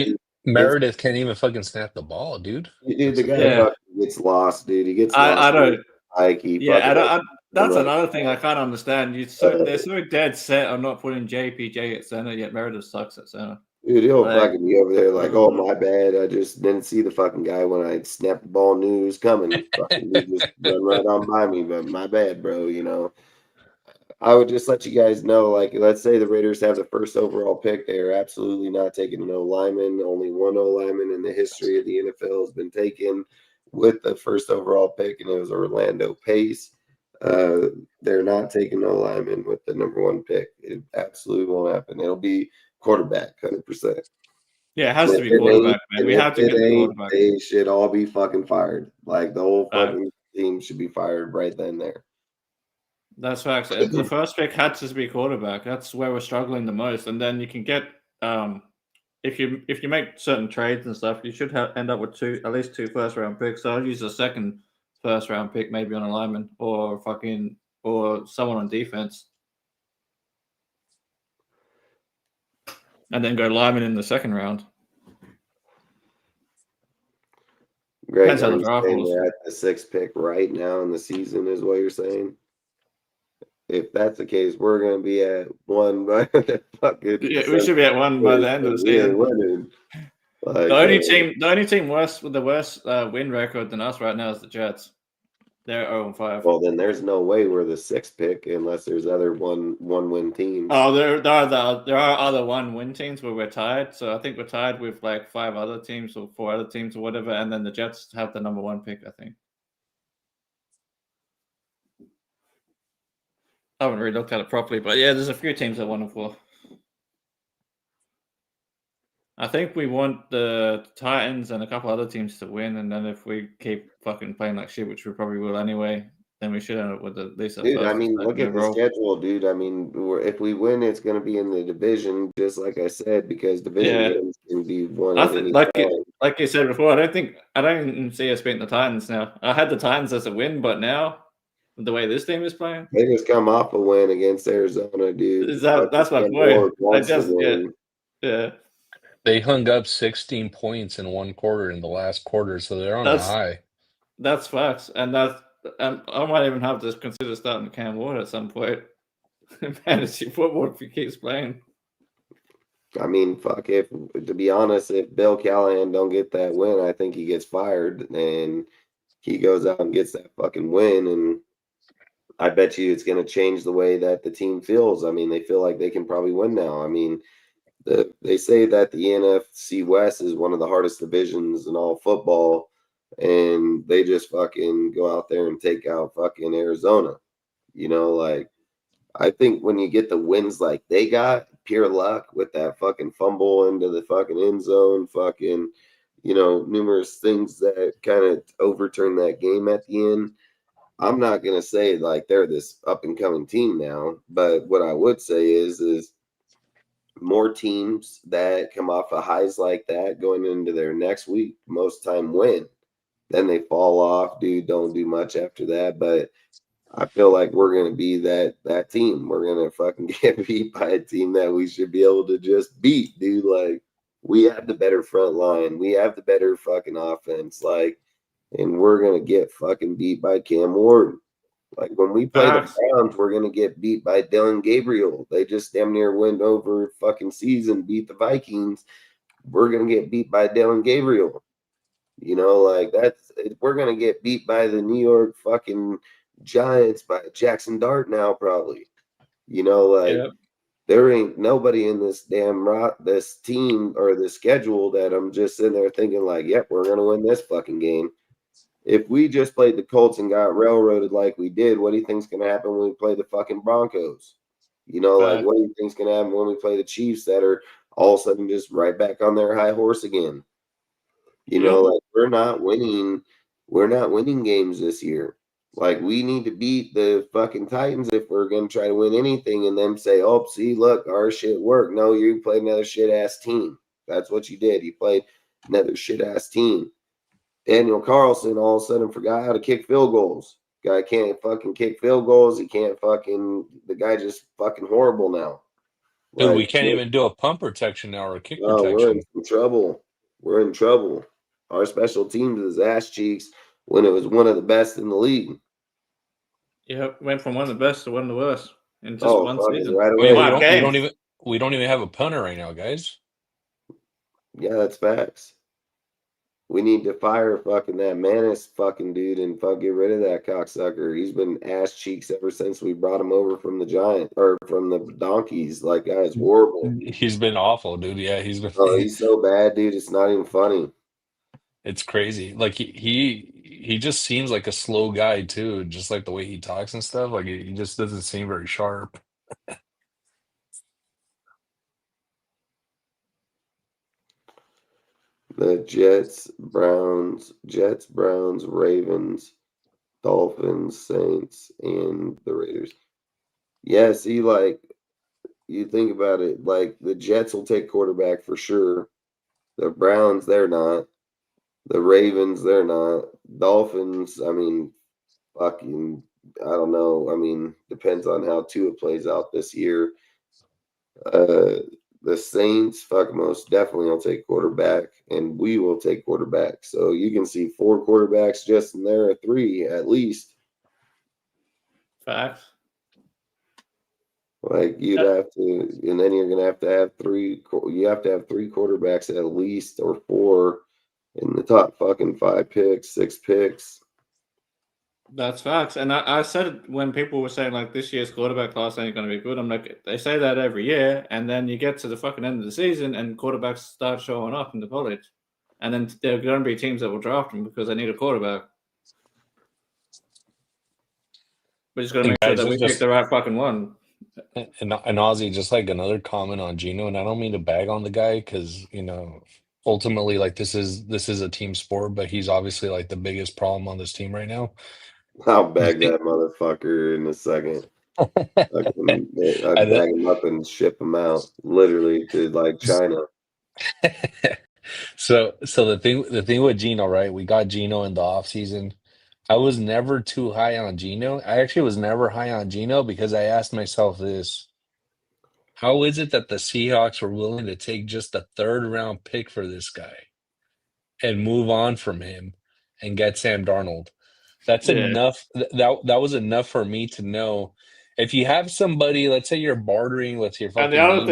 Meredith can't even fucking snap the ball, dude. Dude, the guy Yeah. fucking gets lost, dude. He gets I lost. don't. Like he Yeah, fucking. that's like, another thing I can't understand. They're so dead set on not putting JPJ at center, yet Meredith sucks at center. Dude, he'll Like, fucking be over there like, oh, my bad. I just didn't see the fucking guy when I snapped the ball, knew he was coming. Fucking dude just run right on by me, but my bad, bro. You know, I would just let you guys know, like, let's say the Raiders have the first overall pick. They are absolutely not taking an O lineman. Only one O lineman in the history of the NFL has been taken with the first overall pick, and it was Orlando Pace. They're not taking O lineman with the number one pick. It absolutely won't happen. It'll be quarterback, 100%. yeah, it has to be quarterback, man. We have to get the quarterback. They should all be fucking fired. Like the whole fucking team should be fired right then and there. That's facts. The first pick had to be quarterback. That's where we're struggling the most. And then you can get if you make certain trades and stuff, you should end up with at least two first round picks. So I'll use a second first round pick maybe on a lineman or someone on defense, and then go lineman in the second round. Greg, Depends how the draft was. we're at the sixth pick right now in the season, is what you're saying? If that's the case, we're gonna be at one by the fucking. Yeah, we should be at one by the end of the season. Like, the only team with the worst win record than us right now is the Jets. They're 0-5. Well, then there's no way we're the sixth pick unless there's other one win teams. Oh, there are other 1-win teams where we're tied. So I think we're tied with like 5 other teams or 4 other teams or whatever, and then the Jets have the number 1 pick, I think. I haven't really looked at it properly, but yeah, there's a few teams that 1 and 4. I think we want the Titans and a couple other teams to win, and then if we keep fucking playing like shit, which we probably will anyway, then we should end up with at least. Dude, I mean, look at the schedule, dude. I mean, if we win, it's going to be in the division, just like I said, because division games can be won at any time. Like you said before, I don't even see us beating the Titans now. I had the Titans as a win, but now the way this team is playing, they just come off a win against Arizona, dude. That's my point. Yeah. They hung up 16 points in one quarter in the last quarter, so they're on a high. That's facts, and I might even have to consider starting Cam Ward at some point in fantasy football if he keeps playing. I mean, fuck, to be honest, if Bill Callahan don't get that win, I think he gets fired, and he goes out and gets that fucking win, and I bet you it's going to change the way that the team feels. I mean, they feel like they can probably win now. I mean, they say that the NFC West is one of the hardest divisions in all football, and they just fucking go out there and take out fucking Arizona. You know, like, I think when you get the wins like they got, pure luck with that fucking fumble into the fucking end zone, fucking, you know, numerous things that kind of overturn that game at the end. I'm not going to say like they're this up and coming team now, but what I would say is more teams that come off of highs like that going into their next week, most time win. Then they fall off, dude, don't do much after that. But I feel like we're going to be that team. We're going to fucking get beat by a team that we should be able to just beat, dude. Like, we have the better front line. We have the better fucking offense. Like, and we're going to get fucking beat by Cam Ward. Like, when we play the Browns, we're going to get beat by Dylan Gabriel. They just damn near went over fucking season, beat the Vikings. We're going to get beat by Dylan Gabriel. You know, like, we're going to get beat by the New York fucking Giants, by Jackson Dart now, probably. You know, like, there ain't nobody in this this team or the schedule that I'm just sitting there thinking, like, yep, we're going to win this fucking game. If we just played the Colts and got railroaded like we did, what do you think's going to happen when we play the fucking Broncos? You know, like, what do you think's going to happen when we play the Chiefs that are all of a sudden just right back on their high horse again? You know, like, we're not winning games this year. Like, we need to beat the fucking Titans if we're going to try to win anything and then say, oh, see, look, our shit worked. No, you played another shit-ass team. That's what you did. You played another shit-ass team. Daniel Carlson all of a sudden forgot how to kick field goals. Guy can't fucking kick field goals. He can't fucking – the guy just fucking horrible now. Dude, we can't even do a pump protection now or a kick protection. We're in some trouble. we're in trouble. Our special teams is ass cheeks when it was one of the best in the league. Yeah, went from one of the best to one of the worst in just one fucking season. right Wait, away. Five games. we don't even have a punter right now, guys. Yeah, that's facts. We need to fire fucking that Manis fucking dude and get rid of that cocksucker. He's been ass cheeks ever since we brought him over from the Giant or from the Donkeys. Like, that is horrible. He's been awful, dude. Yeah, he's been. Oh, he's so bad, dude. It's not even funny. It's crazy. Like he just seems like a slow guy too, just like the way he talks and stuff. Like he just doesn't seem very sharp. The Jets, Browns, Ravens, Dolphins, Saints, and the Raiders. Yeah, see, like, you think about it, like, the Jets will take quarterback for sure. The Browns, they're not. The Ravens, they're not. Dolphins, I mean, fucking, I don't know. I mean, depends on how Tua plays out this year. The Saints, fuck, most definitely will take quarterback, and we will take quarterback. So you can see 4 quarterbacks just in there, 3 at least. Facts. Like, you'd have to, and then you're gonna have 3. You have to have 3 quarterbacks at least, or 4 in the top fucking 5 picks, 6 picks. That's facts. And I said when people were saying like this year's quarterback class ain't going to be good, I'm like, they say that every year, and then you get to the fucking end of the season and quarterbacks start showing up in the college, and then there are going to be teams that will draft them because they need a quarterback. We're just going to make sure that we pick the right fucking one. And Ozzy, just like another comment on Geno, and I don't mean to bag on the guy because ultimately, like this is a team sport, but he's obviously like the biggest problem on this team right now. I'll bag that motherfucker in a second. I'd bag him up and ship him out, literally, to like China. So the thing with Geno, right? We got Geno in the offseason. I was never too high on Geno. I actually was never high on Geno because I asked myself this: how is it that the Seahawks were willing to take just a 3rd round pick for this guy and move on from him and get Sam Darnold? That's enough. That was enough for me to know if you have somebody, let's say you're bartering with your fucking. And the other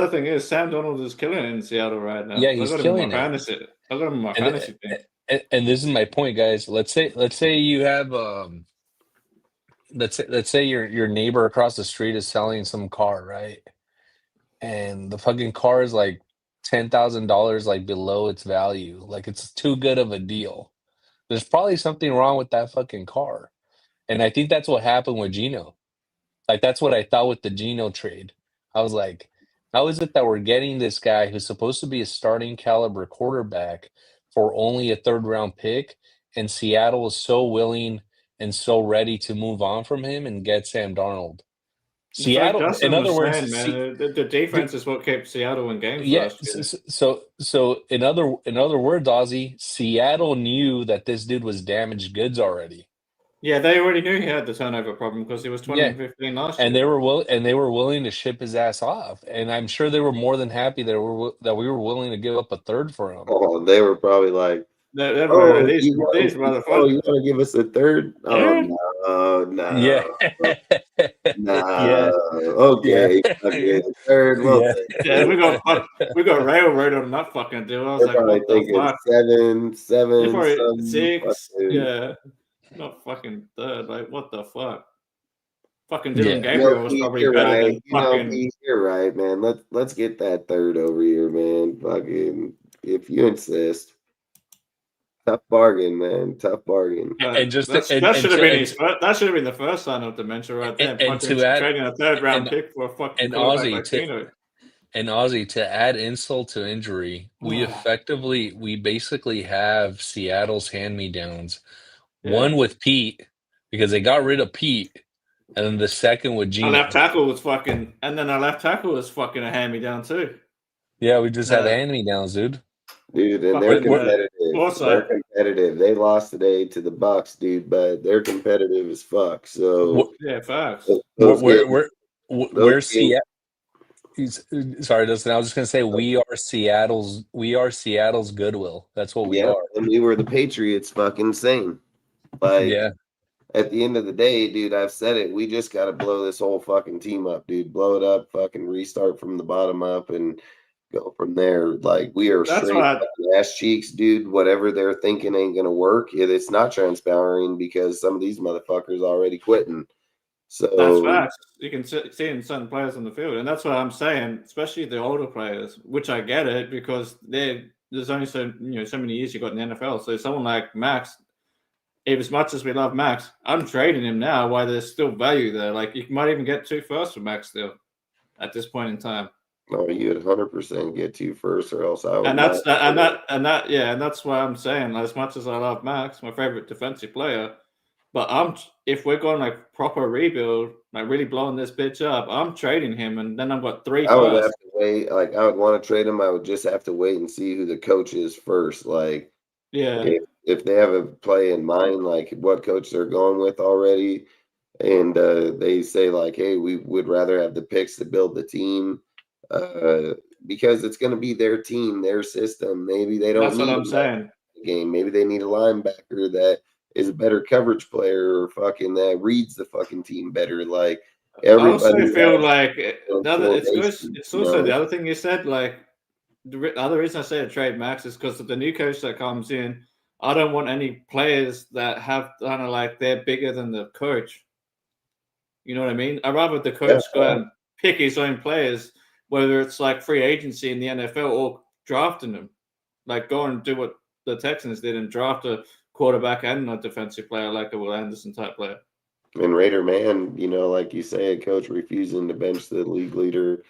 thing is, Sam Darnold is killing it in Seattle right now. Yeah, he's killing it. I got him in my fantasy team. And this is my point, guys. Let's say you have let's say your neighbor across the street is selling some car, right? And the fucking car is like $10,000 like below its value. Like it's too good of a deal. There's probably something wrong with that fucking car. And I think that's what happened with Geno. Like, that's what I thought with the Geno trade. I was like, how is it that we're getting this guy who's supposed to be a starting caliber quarterback for only a 3rd round pick? And Seattle is so willing and so ready to move on from him and get Sam Darnold. Seattle, like in other words, man, the defense is what kept Seattle in games last year. So in other words, Ozzy, Seattle knew that this dude was damaged goods already. Yeah, they already knew he had the turnover problem because he was 20-15 last year. And they were willing to ship his ass off. And I'm sure they were more than happy that we were willing to give up a 3rd for him. Oh, they were probably like, these motherfuckers. You want to give us a 3rd? Oh, no. Yeah. Nah. Yeah. Okay. Yeah. Okay. 3rd. Well, yeah, we got railroad on that fucking deal. I was like, what the fuck? 7, 6. Yeah. Not fucking 3rd. Like, what the fuck? Fucking Dylan Gabriel was probably better than fucking. You're right, man. Let's get that 3rd over here, man. Fucking, if you insist. Tough bargain, man. Tough bargain. And just that should have been the first sign of dementia right there. And to add, trading a 3rd round pick for a fucking Ozzy, to add insult to injury, we basically have Seattle's hand-me-downs. Yeah. One with Pete, because they got rid of Pete, and then the second with Geno. Our left tackle was fucking a hand-me-down too. Yeah, we just had hand-me-downs, dude. Dude, and they're competitive. They're competitive. They lost today to the Bucks, dude, but they're competitive as fuck. So yeah, facts. Where's Seattle? Sorry, Dustin. I was just gonna say we are Seattle's Goodwill. That's what we Yeah, are. and we were the Patriots. Fucking same. Like Yeah. at the end of the day, dude, I've said it. We just got to blow this whole fucking team up, dude. Blow it up, fucking restart from the bottom up, and go from there. Like we are That's straight why ass cheeks, dude. Whatever they're thinking ain't gonna work. It's not transpiring because some of these motherfuckers already quitting. that's So facts. You can see in certain players on the field, and that's what I'm saying. Especially the older players, which I get it because there's only so many years you got in the NFL. So someone like Max, if as much as we love Max, I'm trading him now. Why there's still value there? Like you might even get 2 firsts for Max still at this point in time. no, you'd 100% get 2 first, or else I would And not. and that's why I'm saying, as much as I love Max, my favorite defensive player, but if we're going like proper rebuild, like really blowing this bitch up, I'm trading him, and then I've got 3 I would have firsts. to wait. Like I would want to trade him. I would just have to wait and see who the coach is first. Like Yeah, if they have a play in mind, like what coach they're going with already, and they say like, hey, we would rather have the picks to build the team, because it's going to be their team, their system. Maybe they don't that's what need I'm saying. a game. Maybe they need a linebacker that is a better coverage player, or fucking that reads the fucking team better. Like I also everybody feel has like their the other, formation, it's you also know. the other thing you said. Like the other reason I say to trade Max is because of the new coach that comes in. I don't want any players that have kind of like they're bigger than the coach. You know what I mean? I'd rather the Yeah, coach go out and pick his own players, whether it's like free agency in the NFL or drafting them. Like go and do what the Texans did and draft a quarterback and a defensive player like a Will Anderson type player. and Raider man, like you say, a coach refusing to bench the league leader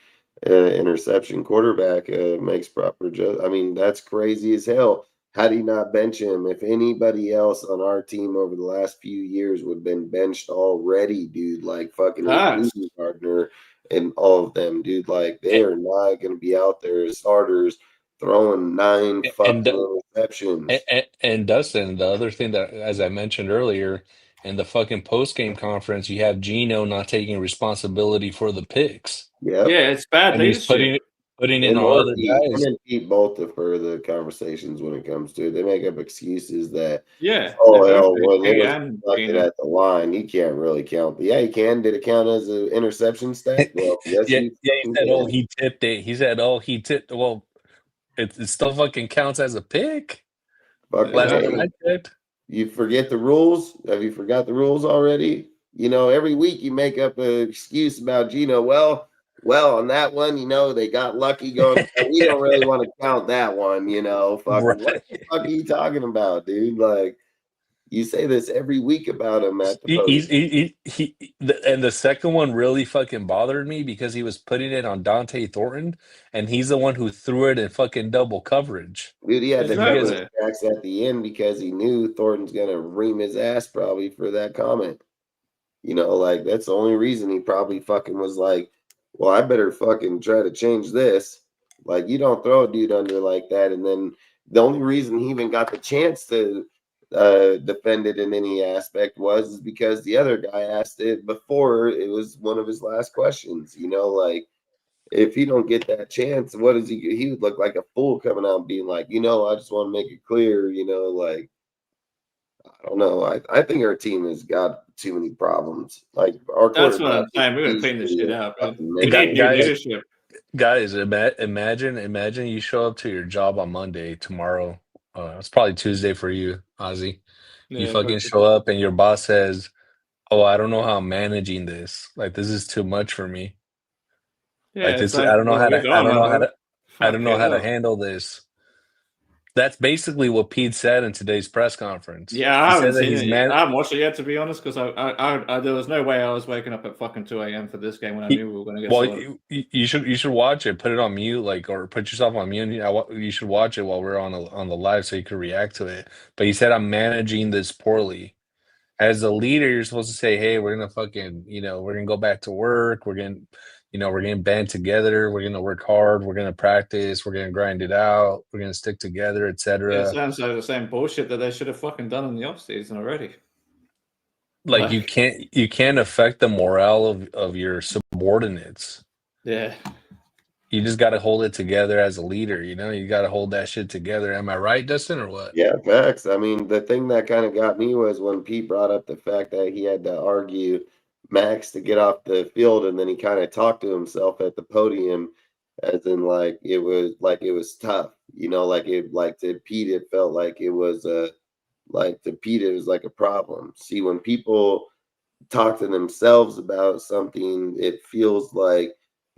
interception quarterback makes proper I mean, that's crazy as hell. How do you not bench him? If anybody else on our team over the last few years would have been benched already, dude, like fucking Facts. including Gardner and all of them, dude, like they are not going to be out there as starters throwing 9 fucking interceptions. And Dustin, the other thing that, as I mentioned earlier, in the fucking post game conference, you have Geno not taking responsibility for the picks, Yep. Yeah, it's bad and he's leadership. putting in And on or other Pete, guys. him and Pete both defer the conversations when it comes to it. They make up excuses that, Yeah, they oh both hell, do. well, it Pete was and deflected Geno. at the line. He can't really count. But yeah, he can. Did it count as an interception stat? Well, yes, Yeah, he yeah. He fucking said, "Oh, can. he tipped it." He said, "Oh, he tipped." Well, it still fucking counts as a pick. Fucking Last time Exactly. I hey, checked. you forget the rules? Have you forgot the rules already? Every week you make up an excuse about Gino. Well, on that one, they got lucky going. We don't really want to count that one, fucking what Right. the fuck are you talking about, dude? Like, you say this every week about him at the post. And the second one really fucking bothered me because he was putting it on Dante Thornton, and he's the one who threw it in fucking double coverage. Dude, he had to You cover guys, his Exactly. tracks at the end because he knew Thornton's gonna ream his ass probably for that comment. Like that's the only reason he probably fucking was like, well, I better fucking try to change this. Like, you don't throw a dude under like that. And then the only reason he even got the chance to defend it in any aspect is because the other guy asked it before it was one of his last questions. Like if he don't get that chance, what is he would look like a fool coming out and being like, I just want to make it clear, like I don't know. I think our team has got too many problems. Like our That's what quarterback I'm is saying. We're gonna clean this easily shit a out, man. fucking We need new guys, leadership. imagine you show up to your job on Monday tomorrow. It's probably Tuesday for you, Ozzy. You Yeah, fucking but show up and your boss says, "Oh, I don't know how I'm managing this. Like, this is too much for me. yeah, Like, it's this, like, well, we're I gone don't now, know bro. I don't know Fucking how to hell. handle this." That's basically what Pete said in today's press conference. Yeah, He I said haven't that seen he's it. man. I haven't watched it yet, to be honest, because there was no way I was waking up at fucking 2 a.m. for this game when I He, knew we were gonna get well, sorted. you should watch it. Put it on mute, like, or put yourself on mute. You should watch it while we're on the live so you can react to it. But he said, "I'm managing this poorly." As a leader, you're supposed to say, "Hey, we're gonna fucking, we're gonna go back to work. We're gonna band together. We're gonna work hard. We're gonna practice. We're gonna grind it out. We're gonna stick together, Yeah, it etc." sounds like the same bullshit that they should have fucking done in the off season already. Like you can't affect the morale of your subordinates. Yeah, You just got to hold it together as a leader. You got to hold that shit together. Am I right, Dustin, or what? Yeah, facts. I mean, the thing that kind of got me was when Pete brought up the fact that he had to argue Max to get off the field, and then he kind of talked to himself at the podium, as in like it was tough, like to Pete it felt like it was like to Pete it was like a problem. See, when people talk to themselves about something, it feels like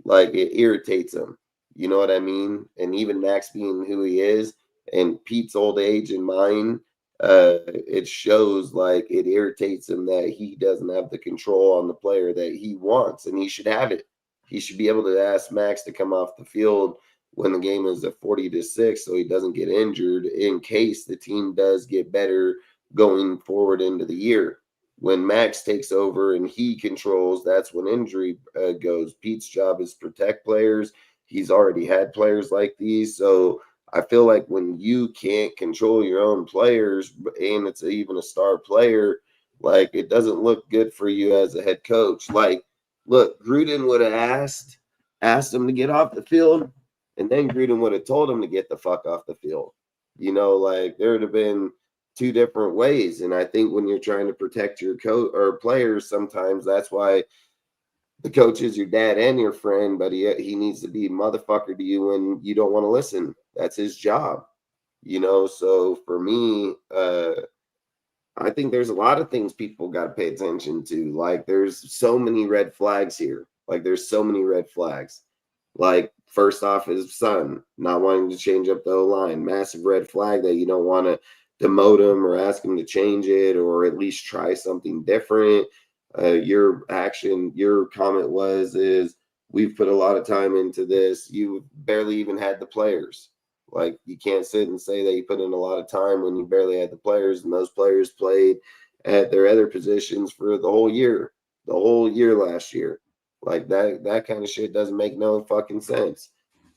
it irritates them. You know what I mean? And even Max being who he is, and Pete's old age and mine, it shows like it irritates him that he doesn't have the control on the player that he wants, and he should have it. He should be able to ask Max to come off the field when the game is at 40-6, so he doesn't get injured in case the team does get better going forward into the year. When Max takes over and he controls, that's when injury goes. Pete's job is protect players. He's already had players like these. So I feel like when you can't control your own players, and it's even a star player, like it doesn't look good for you as a head coach. Like, look, Gruden would have asked him to get off the field, and then Gruden would have told him to get the fuck off the field. Like there would have been two different ways. And I think when you're trying to protect your coach or players, sometimes that's why the coach is your dad and your friend, but he needs to be a motherfucker to you when you don't want to listen. That's his job. So for me, I think there's a lot of things people got to pay attention to. Like there's so many red flags here. Like there's so many red flags. Like first off, his son not wanting to change up the O-line, massive red flag that you don't want to demote him or ask him to change it or at least try something different. Your comment is we've put a lot of time into this. You barely even had the players. Like you can't sit and say that you put in a lot of time when you barely had the players, and those players played at their other positions for the whole year last year. Like that kind of shit doesn't make no fucking sense.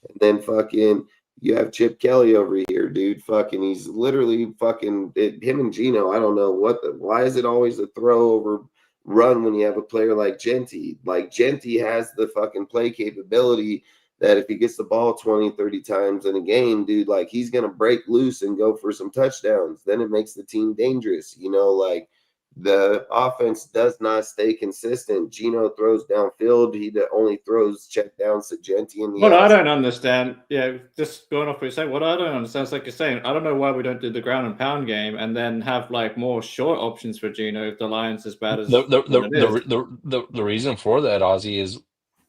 And then fucking you have Chip Kelly over here, dude. Fucking he's literally fucking him and Geno. I don't know why is it always a throw over run when you have a player like Genty? Like Genty has the fucking play capability that if he gets the ball 20, 30 times in a game, dude, like he's going to break loose and go for some touchdowns. Then it makes the team dangerous. Like the offense does not stay consistent. Geno throws downfield. He only throws check downs to Genty in the What I don't understand, just going off what you say, what I don't understand is like you're saying, I don't know why we don't do the ground and pound game and then have like more short options for Geno if the Lions as bad as the reason for that, Ozzy, is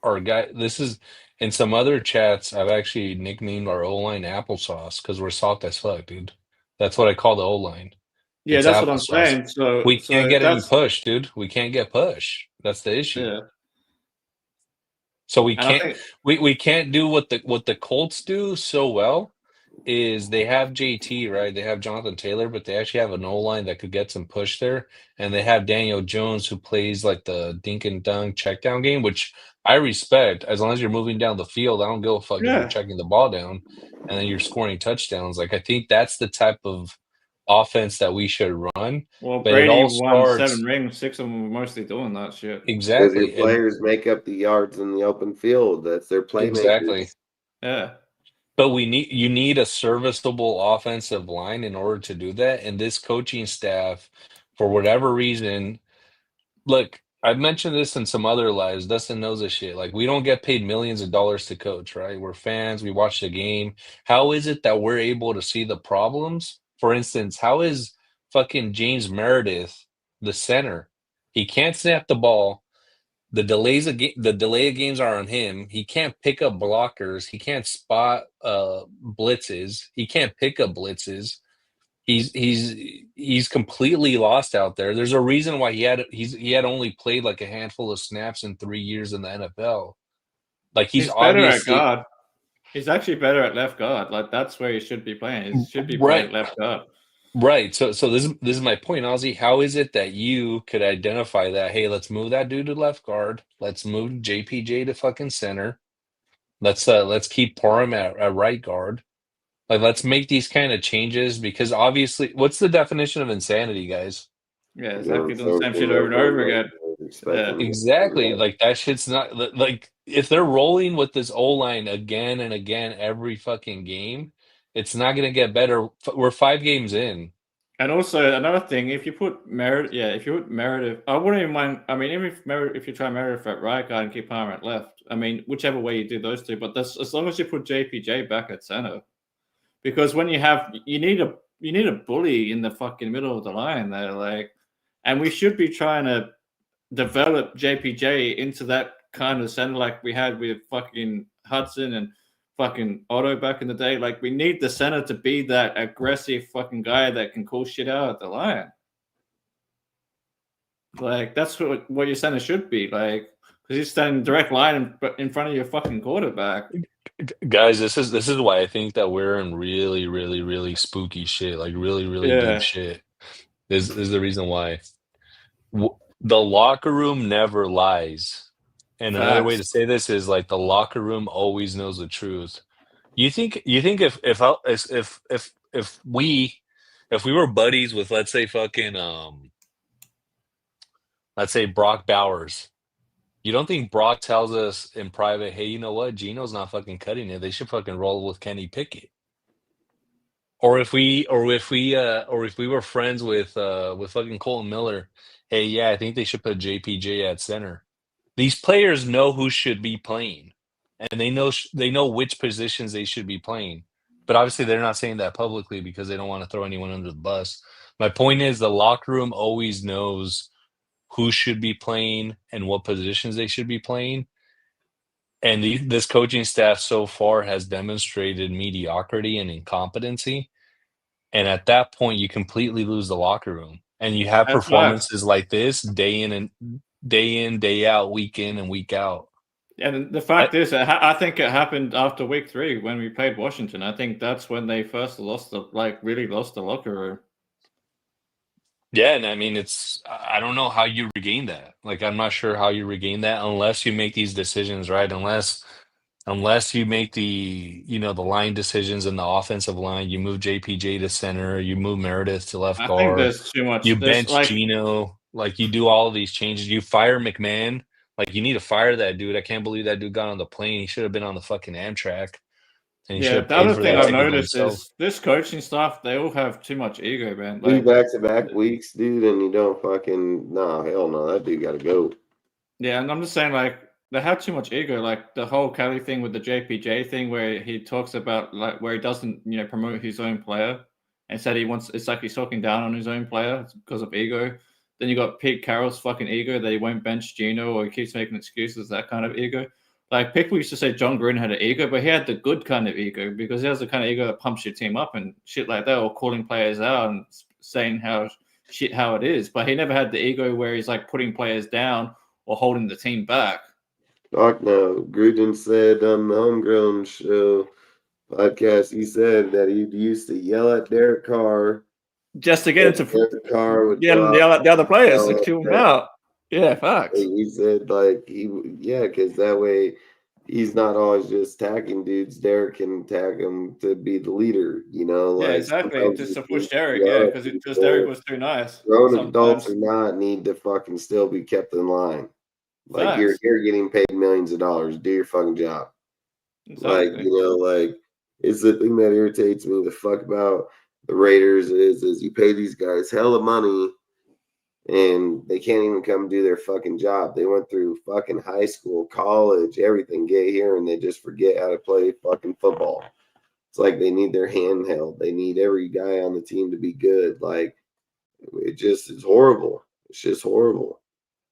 our guy. This is in some other chats. I've actually nicknamed our O-line applesauce because we're soft as fuck, dude. That's what I call the O-line. Yeah, It's that's what I'm applesauce. saying. So we can't get any push, dude. We can't get push. That's the issue. Yeah. So we can't do what the Colts do so well is they have JT, right? They have Jonathan Taylor, but they actually have an O-line that could get some push there. And they have Daniel Jones who plays like the dink and dunk check down game, which I respect. As long as you're moving down the field, I don't give a fuck if you're checking the ball down and then you're scoring touchdowns. Like I think that's the type of offense that we should run. Well, but Brady it all won starts 7 rings, 6 of them were mostly doing that shit. exactly. Because your players make up the yards in the open field. That's their playmakers. Exactly. Yeah. But you need a serviceable offensive line in order to do that. And this coaching staff, for whatever reason, look, I've mentioned this in some other lives. Dustin knows this shit. Like we don't get paid millions of dollars to coach, right? We're fans. We watch the game. How is it that we're able to see the problems? For instance, how is fucking James Meredith the center? He can't snap the ball. The delay of games are on him. He can't pick up blockers. He can't spot blitzes. He can't pick up blitzes. He's completely lost out there. There's a reason why he had only played like a handful of snaps in 3 years in the NFL. Like he's better obviously at guard. He's actually better at left guard. Like that's where he should be playing. He should be playing left guard. Right. So this is my point, Ozzy. How is it that you could identify that? Hey, let's move that dude to left guard. Let's move JPJ to fucking center. Let's keep Parham at right guard. Like let's make these kind of changes because obviously, what's the definition of insanity, guys? Yeah, exactly. Doing the same shit over and over again. expecting Exactly. Like that shit's not like if they're rolling with this O line again and again every fucking game, it's not gonna get better. We're 5 games in. And also another thing, if you put Meredith, I wouldn't even mind. I mean, even if you try Meredith at right guard and keep Palmer at left, I mean, whichever way you do those two, but that's as long as you put JPJ back at center, because when you need a bully in the fucking middle of the line there, like, and we should be trying to develop JPJ into that kind of center like we had with fucking Hudson and fucking Otto back in the day. Like, we need the center to be that aggressive fucking guy that can call shit out at the line. Like, that's what your center should be. Like, because he's standing direct line in front of your fucking quarterback. Guys, this is why I think that we're in really, really, really spooky shit. Like really, really deep shit. This is the reason why. The locker room never lies. And another way to say this is like the locker room always knows the truth. You think if we were buddies with let's say Brock Bowers, you don't think Brock tells us in private, hey, you know what, Geno's not fucking cutting it. They should fucking roll with Kenny Pickett. Or if we were friends with fucking Colton Miller, hey, yeah, I think they should put JPJ at center. These players know who should be playing, and they know which positions they should be playing. But obviously, they're not saying that publicly because they don't want to throw anyone under the bus. My point is, the locker room always knows who should be playing and what positions they should be playing. And this coaching staff so far has demonstrated mediocrity and incompetency. And at that point, you completely lose the locker room. And you have performances like this day in, day out, week in and week out. And the fact is, I think it happened after week 3 when we played Washington. I think that's when they first really lost the locker room. Yeah, and I mean, I don't know how you regain that. Like, I'm not sure how you regain that unless you make these decisions, right? Unless you make the line decisions in the offensive line, you move JPJ to center, you move Meredith to left guard. I think there's too much. You bench Geno, like you do all of these changes. You fire McMahon, like you need to fire that dude. I can't believe that dude got on the plane. He should have been on the fucking Amtrak. And the other thing I've noticed is this coaching staff, they all have too much ego, man. Like, 2 back-to-back weeks, dude, and you don't fucking hell no, that dude got to go. Yeah, and I'm just saying, like, they have too much ego. Like the whole Kelly thing with the JPJ thing, where he talks about like where he doesn't, promote his own player, and said it's like he's talking down on his own player because of ego. Then you got Pete Carroll's fucking ego that he won't bench Geno or he keeps making excuses, that kind of ego. Like, people used to say John Gruden had an ego, but he had the good kind of ego because he has the kind of ego that pumps your team up and shit like that, or calling players out and saying how it is. But he never had the ego where he's like putting players down or holding the team back. Fuck no. Gruden said on the Homegrown Show podcast, he said that he used to yell at Derek Carr just to get into the car with yell at the other players to chew him out. Yeah, facts. He said because that way he's not always just tagging dudes. Derek can tag him to be the leader, Yeah, exactly. Just to push Derek, because Derek was too nice. Grown adults do not need to fucking still be kept in line. Like, you're getting paid millions of dollars. Do your fucking job. Exactly. Like, it's the thing that irritates me the fuck about the Raiders is you pay these guys hella money and they can't even come do their fucking job. They went through fucking high school, college, everything, get here, and they just forget how to play fucking football. It's like they need their hand held. They need every guy on the team to be good. Like, it just is horrible. It's just horrible.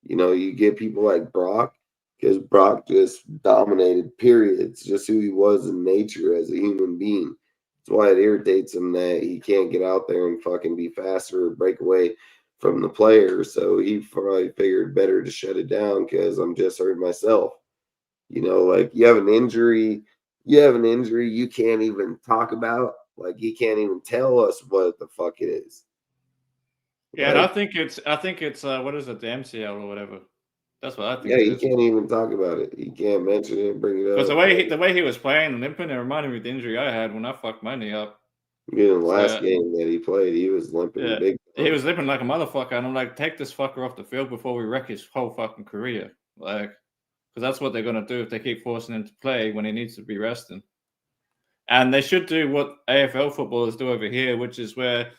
You get people like Brock, because Brock just dominated, period. It's just who he was in nature as a human being. That's why it irritates him that he can't get out there and fucking be faster or break away from the player. So he probably figured better to shut it down because I'm just hurt myself. Like, you have an injury you can't even talk about. Like, he can't even tell us what the fuck it is. Yeah, and I think it's what is it, the MCL or whatever. That's what I think. Yeah, he can't even talk about it. He can't mention it, bring it up. Because the way he was playing and limping, it reminded me of the injury I had when I fucked my knee up. In the last So, game that he played, he was limping yeah, big. he was limping like a motherfucker, and I'm like, take this fucker off the field before we wreck his whole fucking career, like, because that's what they're gonna do if they keep forcing him to play when he needs to be resting. And they should do what AFL footballers do over here, which is where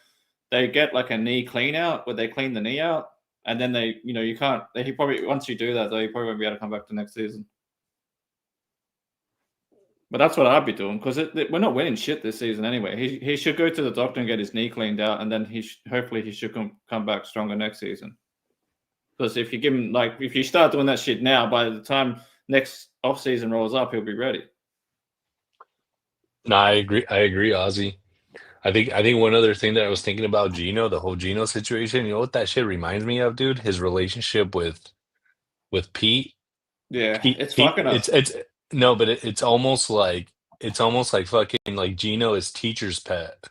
they get like a knee clean out, where they clean the knee out, and then they, you can't. He probably once you do that, though, you probably won't be able to come back to next season. But that's what I'd be doing because we're not winning shit this season anyway. He should go to the doctor and get his knee cleaned out, and then hopefully he should come back stronger next season. Because if you give him if you start doing that shit now, by the time next off season rolls up, he'll be ready. No, I agree, Ozzy. I think one other thing that I was thinking about Geno, the whole Geno situation. You know what that shit reminds me of, dude? His relationship with Pete. Yeah, it's Pete, fucking up. it's no, but it's almost like fucking like Geno is teacher's pet.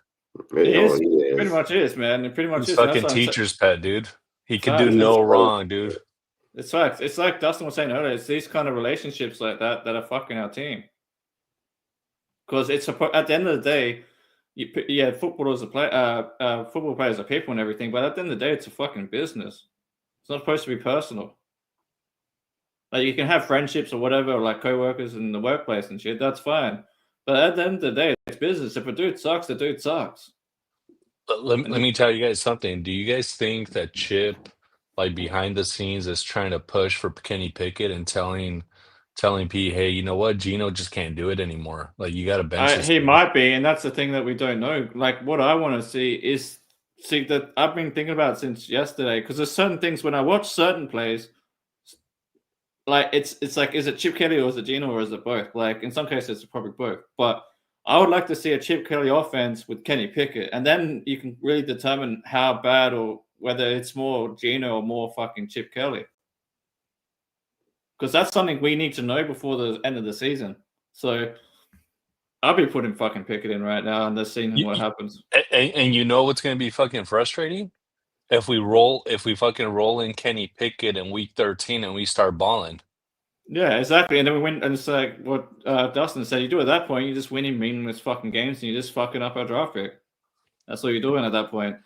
He is. Pretty much is, man. It pretty much He's is. fucking teacher's pet, dude. He could do Facts. no wrong, dude. It's facts. It's like Dustin was saying earlier. It's these kind of relationships like that are fucking our team. Because it's at the end of the day, football players are people and everything, but at the end of the day, it's a fucking business. It's not supposed to be personal. Like you can have friendships or whatever, like co-workers in the workplace and shit. That's fine. But at the end of the day, it's business. If a dude sucks, the dude sucks. But let me tell you guys something. Do you guys think that Chip, like behind the scenes, is trying to push for Kenny Pickett and telling Pete, hey, you know what, Geno just can't do it anymore. Like you got to bench this. He might be, and that's the thing that we don't know. Like what I want to see that I've been thinking about since yesterday because there's certain things when I watch certain plays. Like it's like, is it Chip Kelly or is it Geno or is it both? Like in some cases, it's probably both. But I would like to see a Chip Kelly offense with Kenny Pickett, and then you can really determine how bad or whether it's more Geno or more fucking Chip Kelly. Because that's something we need to know before the end of the season. So I'll be putting fucking Pickett in right now and just seeing what happens. And you know what's going to be fucking frustrating? If we fucking roll in Kenny Pickett in week 13 and we start balling. Yeah, exactly. And then we win, and it's like what Dustin said. You do at that point, you're just winning meaningless fucking games, and you're just fucking up our draft pick. That's what you're doing at that point.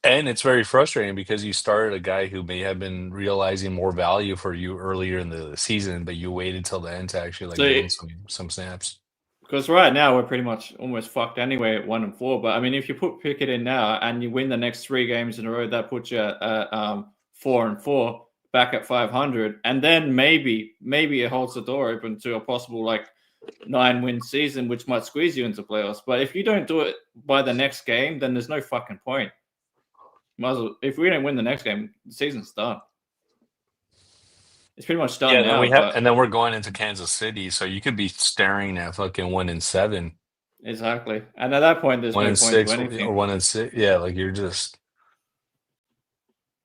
And it's very frustrating because you started a guy who may have been realizing more value for you earlier in the season, but you waited till the end to actually give him some snaps. Because right now we're pretty much almost fucked anyway at 1-4. But I mean, if you put Pickett in now and you win the next 3 games in a row, that puts you at 4-4, back at 500, and then maybe it holds the door open to a possible 9-win season, which might squeeze you into playoffs. But if you don't do it by the next game, then there's no fucking point. Might as well, if we don't win the next game, the season's done. It's pretty much done now. And then we're going into Kansas City, so you could be staring at fucking 1-7. Exactly, and at that point, there's no point to anything. Or 1-6. Yeah, like you're just.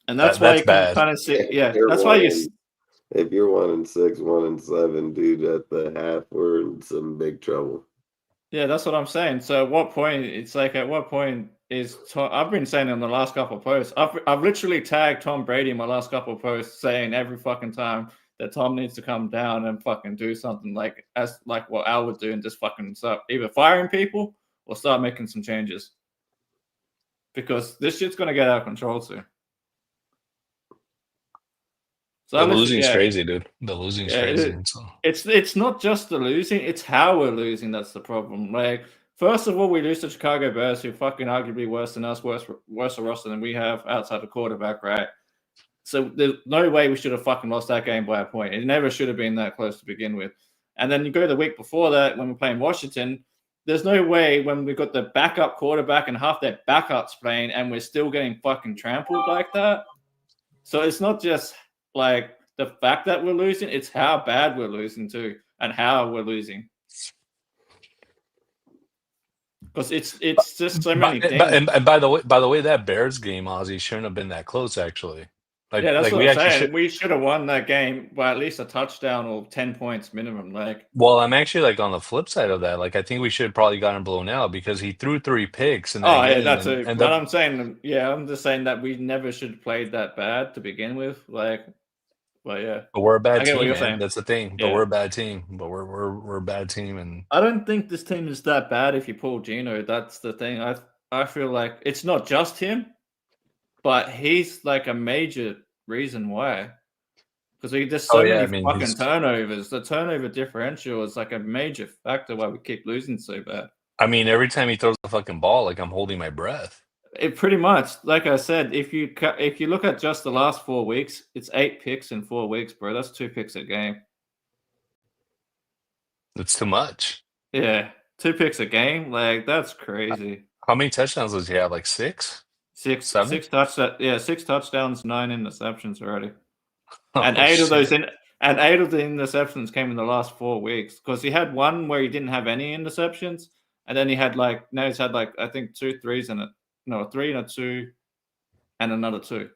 And that's why you can kind of see. Yeah, that's why you. If you're 1-6, 1-7, dude, at the half, we're in some big trouble. Yeah, that's what I'm saying. So, at what point? It's like, at what point is Tom? I've been saying in the last couple of posts. I've literally tagged Tom Brady in my last couple of posts, saying every fucking time that Tom needs to come down and fucking do something like what Al would do and just fucking start either firing people or start making some changes, because this shit's gonna get out of control soon. So the losing's crazy, dude. The losing's crazy. It's not just the losing; it's how we're losing that's the problem. Like, first of all, we lose to Chicago Bears, who fucking arguably worse than us, worse a roster than we have outside the quarterback, right? So there's no way we should have fucking lost that game by a point. It never should have been that close to begin with. And then you go the week before that when we're playing Washington. There's no way when we've got the backup quarterback and half their backups playing and we're still getting fucking trampled like that. So it's not just like the fact that we're losing, it's how bad we're losing too and how we're losing. Because it's just so many things. And by the way, that Bears game, Ozzy, shouldn't have been that close, actually. That's what I'm saying. We should have won that game by at least a touchdown or 10 points minimum. Well, I'm actually on the flip side of that. I think we should have probably gotten blown out because he threw 3 picks. And that's it. But I'm just saying that we never should have played that bad to begin with. But yeah, But we're a bad I get what team, you're man. saying. That's the thing. But Yeah. we're a bad team. But we're a bad team, and I don't think this team is that bad if you pull Geno. That's the thing. I feel like it's not just him, but he's like a major reason why. Because there's so many fucking turnovers. The turnover differential is like a major factor why we keep losing so bad. I mean, every time he throws the fucking ball, like I'm holding my breath. It pretty much, like I said, if you look at just the last 4 weeks, it's 8 picks in 4 weeks, bro. That's 2 picks a game. That's too much. Yeah, 2 picks a game, like that's crazy. How many touchdowns does he have? Like 6? 6 7? 6 touchdowns. Yeah, 6 touchdowns, 9 interceptions already. And Oh, 8 of those shit. and 8 of the interceptions came in the last 4 weeks because he had one where he didn't have any interceptions, and then he had now he's had I think 2 threes and a 3 and a 2 and another 2.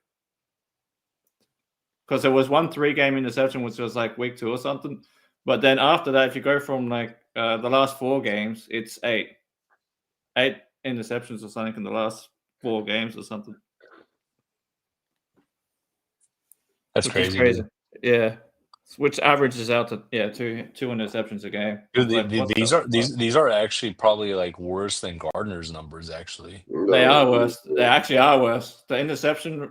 Because there was one 3-game interception which was like week 2 or something, but then after that, if you go from the last 4 games, it's 8 interceptions or something in the last 4 games or something. That's crazy. Dude. Yeah, which averages out to 2 interceptions a game. Dude, these are actually probably like worse than Gardner's numbers. Actually, they are worse. They actually are worse. The interception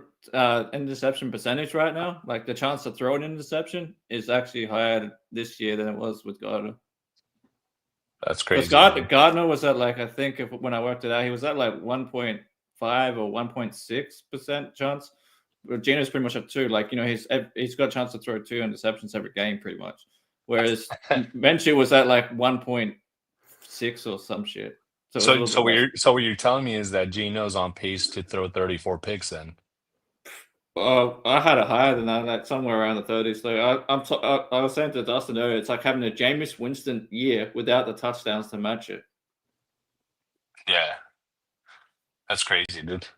percentage right now, like the chance to throw an interception, is actually higher this year than it was with Gardner. That's crazy. Gardner was at I think when I worked it out, he was at 1.5 or 1.6% chance. Geno's pretty much at 2. He's got a chance to throw 2 interceptions every game, pretty much. Whereas Minshew was at 1.6 or some shit. So what you're telling me is that Geno's on pace to throw 34 picks then? I had it higher than that, somewhere around the 30s. So I was saying to Dustin earlier, it's like having a Jameis Winston year without the touchdowns to match it. Yeah, that's crazy, dude.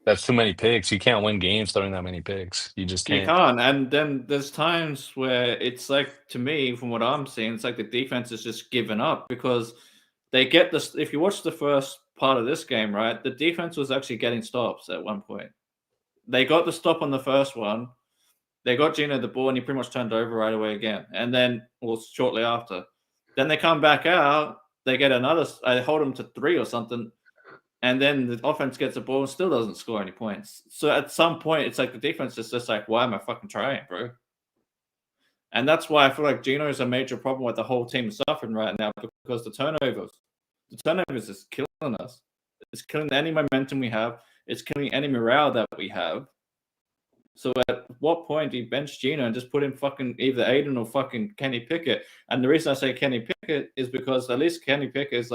That's too many picks. You can't win games throwing that many picks. You just can't. You can't. And then there's times where it's to me, from what I'm seeing, it's like the defense is just giving up because they get this. If you watch the first part of this game, right, the defense was actually getting stops at one point. They got the stop on the first one. They got Geno the ball, and he pretty much turned over right away again. And then, shortly after. Then they come back out. They get another. I hold them to 3 or something. And then the offense gets the ball and still doesn't score any points. So at some point, it's like the defense is just why am I fucking trying, bro? And that's why I feel like Geno is a major problem with the whole team suffering right now because the turnovers is killing us. It's killing any momentum we have. It's killing any morale that we have. So at what point do you bench Geno and just put in fucking either Aiden or fucking Kenny Pickett? And the reason I say Kenny Pickett is because at least Kenny Pickett is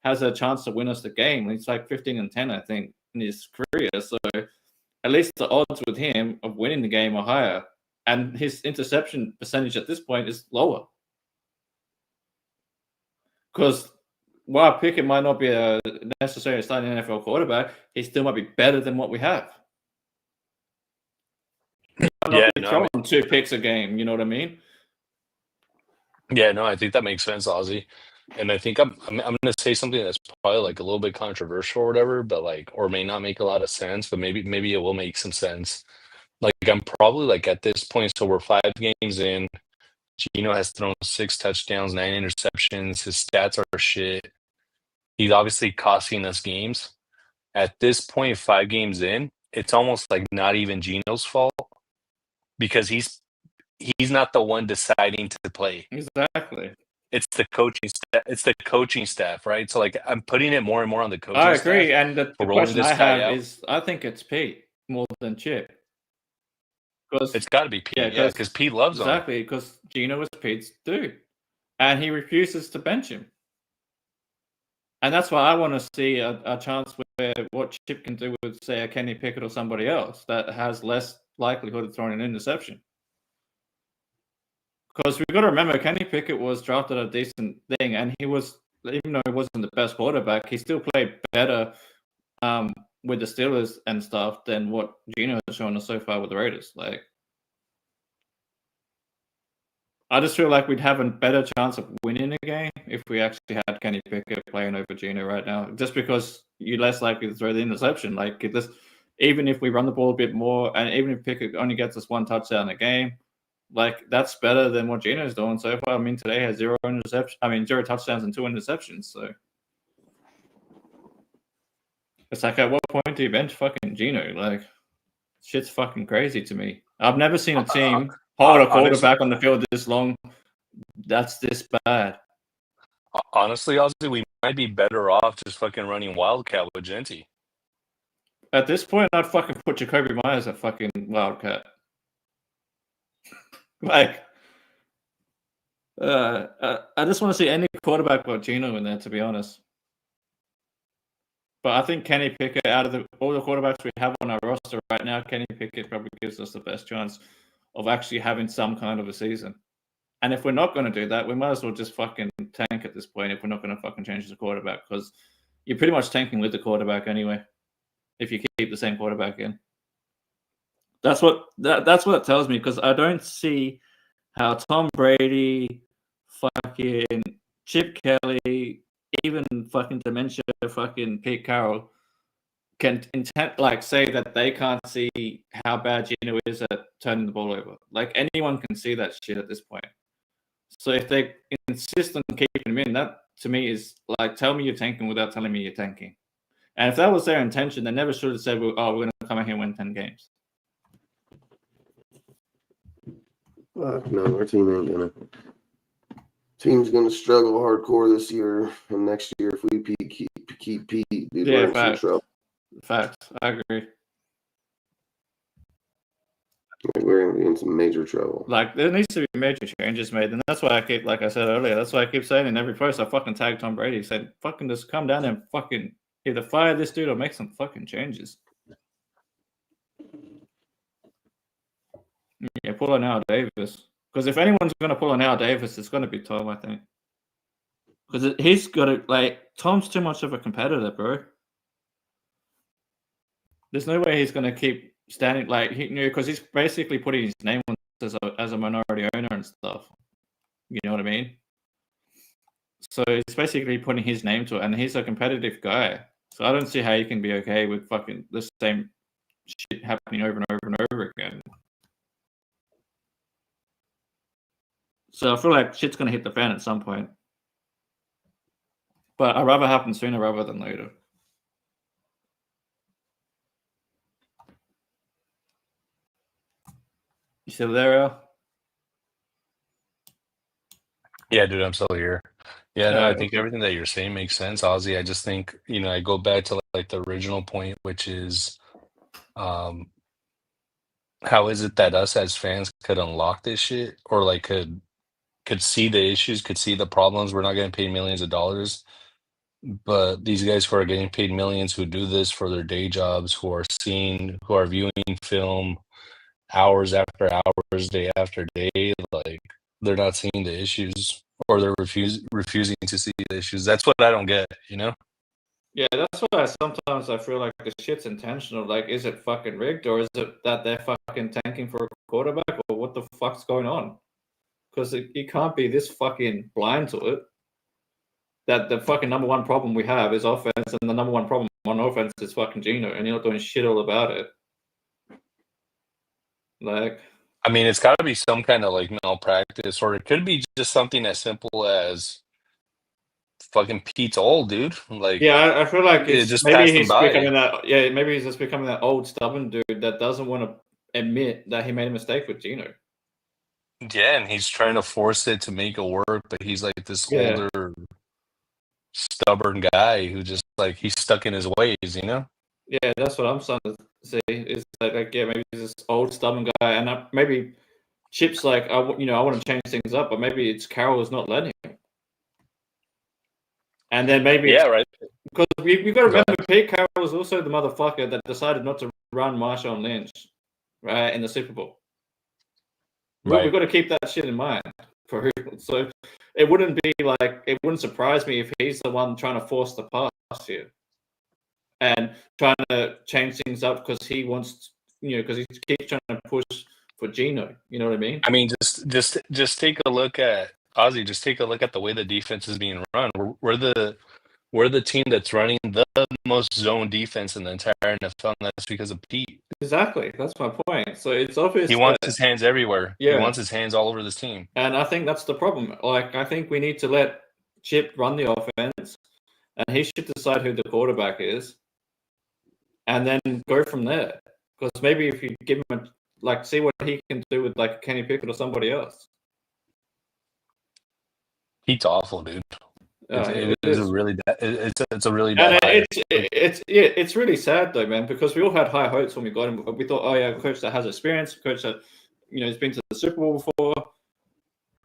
has a chance to win us the game. He's 15-10, I think, in his career. So at least the odds with him of winning the game are higher. And his interception percentage at this point is lower. Because while Pickett might not be a necessarily starting NFL quarterback, he still might be better than what we have. He might not be throwing 2 picks a game, you know what I mean? Yeah, no, I think that makes sense, Ozzy. And I think I'm going to say something that's probably a little bit controversial or whatever, but or may not make a lot of sense, but maybe it will make some sense. I'm probably at this point, so we're 5 games in. Geno has thrown 6 touchdowns, 9 interceptions. His stats are shit. He's obviously costing us games. At this point, 5 games in, it's almost not even Geno's fault because he's not the one deciding to play. Exactly. It's the coaching staff. It's the coaching staff, right? So I'm putting it more and more on the coaching staff. I agree, and the question I have is, I think it's Pete more than Chip. It's got to be Pete, because Pete loves him. Exactly, because Geno was Pete's dude, and he refuses to bench him. And that's why I want to see a chance where what Chip can do with, say, a Kenny Pickett or somebody else that has less likelihood of throwing an interception. Because we've got to remember, Kenny Pickett was drafted a decent thing, and he was, even though he wasn't the best quarterback, he still played better with the Steelers and stuff than what Geno has shown us so far with the Raiders. I just feel like we'd have a better chance of winning a game if we actually had Kenny Pickett playing over Geno right now, just because you're less likely to throw the interception. Even if we run the ball a bit more, and even if Pickett only gets us 1 touchdown a game, Like that's better than what Geno's doing so far. I mean, today has 0 interceptions. I mean, 0 touchdowns and 2 interceptions. So it's like, at what point do you bench fucking Geno? Like, shit's fucking crazy to me. I've never seen a team hold a quarterback on the field this long. That's this bad. Honestly, Ozzy, we might be better off just fucking running Wildcat with Genty. At this point, I'd fucking put Jacoby Myers at fucking Wildcat. Like, I just want to see any quarterback but Geno in there, to be honest. But I think Kenny Pickett, out of all the quarterbacks we have on our roster right now, Kenny Pickett probably gives us the best chance of actually having some kind of a season. And if we're not going to do that, we might as well just fucking tank at this point if we're not going to fucking change the quarterback, because you're pretty much tanking with the quarterback anyway if you keep the same quarterback in. That's what it tells me, because I don't see how Tom Brady, fucking Chip Kelly, even fucking dementia, fucking Pete Carroll can say that they can't see how bad Geno is at turning the ball over. Like, anyone can see that shit at this point. So if they insist on keeping him in, that to me is like, tell me you're tanking without telling me you're tanking. And if that was their intention, they never should have said, we're going to come out here and win 10 games. No, our team ain't gonna. Team's gonna struggle hardcore this year, and next year if we keep Pete, dude, we're in some trouble. Facts, I agree. We're gonna be in some major trouble. Like, there needs to be major changes made, and that's why I keep, like I said earlier, that's why I keep saying in every post I fucking tag Tom Brady, said, fucking just come down and fucking either fire this dude or make some fucking changes. Yeah, pull on Al Davis. Because if anyone's going to pull on Al Davis, it's going to be Tom, I think. Because he's got to, like, Tom's too much of a competitor, bro. There's no way he's going to keep standing, like, because he's basically putting his name on as a minority owner and stuff. You know what I mean? So it's basically putting his name to it, and he's a competitive guy. So I don't see how you can be okay with fucking the same shit happening over and over and over again. So I feel like shit's going to hit the fan at some point. But I'd rather happen sooner rather than later. You still there, Al? Yeah, dude, I'm still here. Yeah, no, I think everything that you're saying makes sense, Ozzy. I just think, I go back to like the original point, which is how is it that us as fans could unlock this shit, or like could see the issues, could see the problems. We're not getting paid millions of dollars, but these guys who are getting paid millions, who do this for their day jobs, who are viewing film hours after hours, day after day, like, they're not seeing the issues, or they're refusing to see the issues. That's what I don't get, Yeah, that's why sometimes I feel like the shit's intentional. Like, is it fucking rigged, or is it that they're fucking tanking for a quarterback, or what the fuck's going on? Because you can't be this fucking blind to it. That the fucking number one problem we have is offense, and the number one problem on offense is fucking Geno, and you're not doing shit all about it. Like, I mean, it's got to be some kind of like malpractice, or it could be just something as simple as fucking Pete's old, dude. Like, yeah, I feel like it just maybe passed him he's by. becoming that. Yeah, maybe he's just becoming that old stubborn dude that doesn't want to admit that he made a mistake with Geno. Yeah, and he's trying to force it to make it work, but he's like this older, stubborn guy who just like he's stuck in his ways, Yeah, that's what I'm starting to see. Is like maybe he's this old stubborn guy, and maybe Chip's like, I want to change things up, but maybe it's Carroll is not letting him. And then maybe right, because we've got to remember, Pete Carroll was also the motherfucker that decided not to run Marshawn Lynch, right, in the Super Bowl. Right. We've got to keep that shit in mind. So it wouldn't surprise me if he's the one trying to force the pass here and trying to change things up because he wants, because he keeps trying to push for Geno. You know what I mean? I mean, just take a look at Ozzy. Just take a look at the way the defense is being run. We're the team that's running the most zone defense in the entire NFL, and that's because of Pete. Exactly. That's my point. So it's obvious He wants that, his hands everywhere. Yeah. He wants his hands all over this team. And I think that's the problem. Like, I think we need to let Chip run the offense, and he should decide who the quarterback is, and then go from there. Because maybe if you give him see what he can do with like Kenny Pickett or somebody else. He's awful, dude. It is a really bad. It's a really And bad hire. it's really sad though, man, because we all had high hopes when we got him. We thought, oh yeah, a coach that has experience, a coach that has been to the Super Bowl before,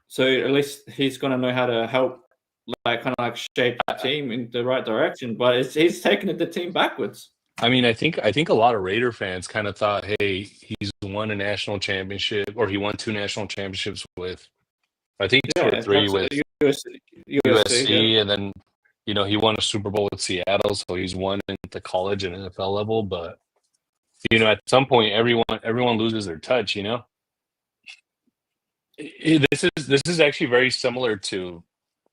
so at least he's going to know how to help, shape that team in the right direction. But he's taking the team backwards. I mean, I think a lot of Raider fans kind of thought, hey, he's won a national championship, or he won 2 national championships with, I think 2 or 3 with USC, yeah. and then he won a Super Bowl with Seattle, so he's won at the college and NFL level. But at some point, everyone loses their touch. This is actually very similar to,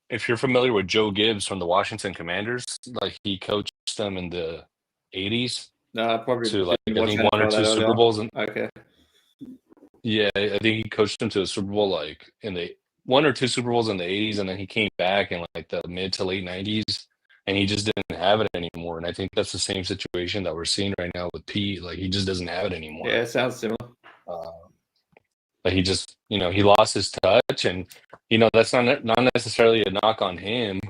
if you're familiar with Joe Gibbs from the Washington Commanders, like he coached them in the 80s. No, probably to I think 1 or 2 Super Bowls. Okay. Yeah, I think he coached them to a Super Bowl in the 1 or 2 Super Bowls in the 80s, and then he came back in the mid to late 90s, and he just didn't have it anymore. And I think that's the same situation that we're seeing right now with Pete. Like, he just doesn't have it anymore. Yeah, it sounds similar. He just, he lost his touch, and that's not necessarily a knock on him,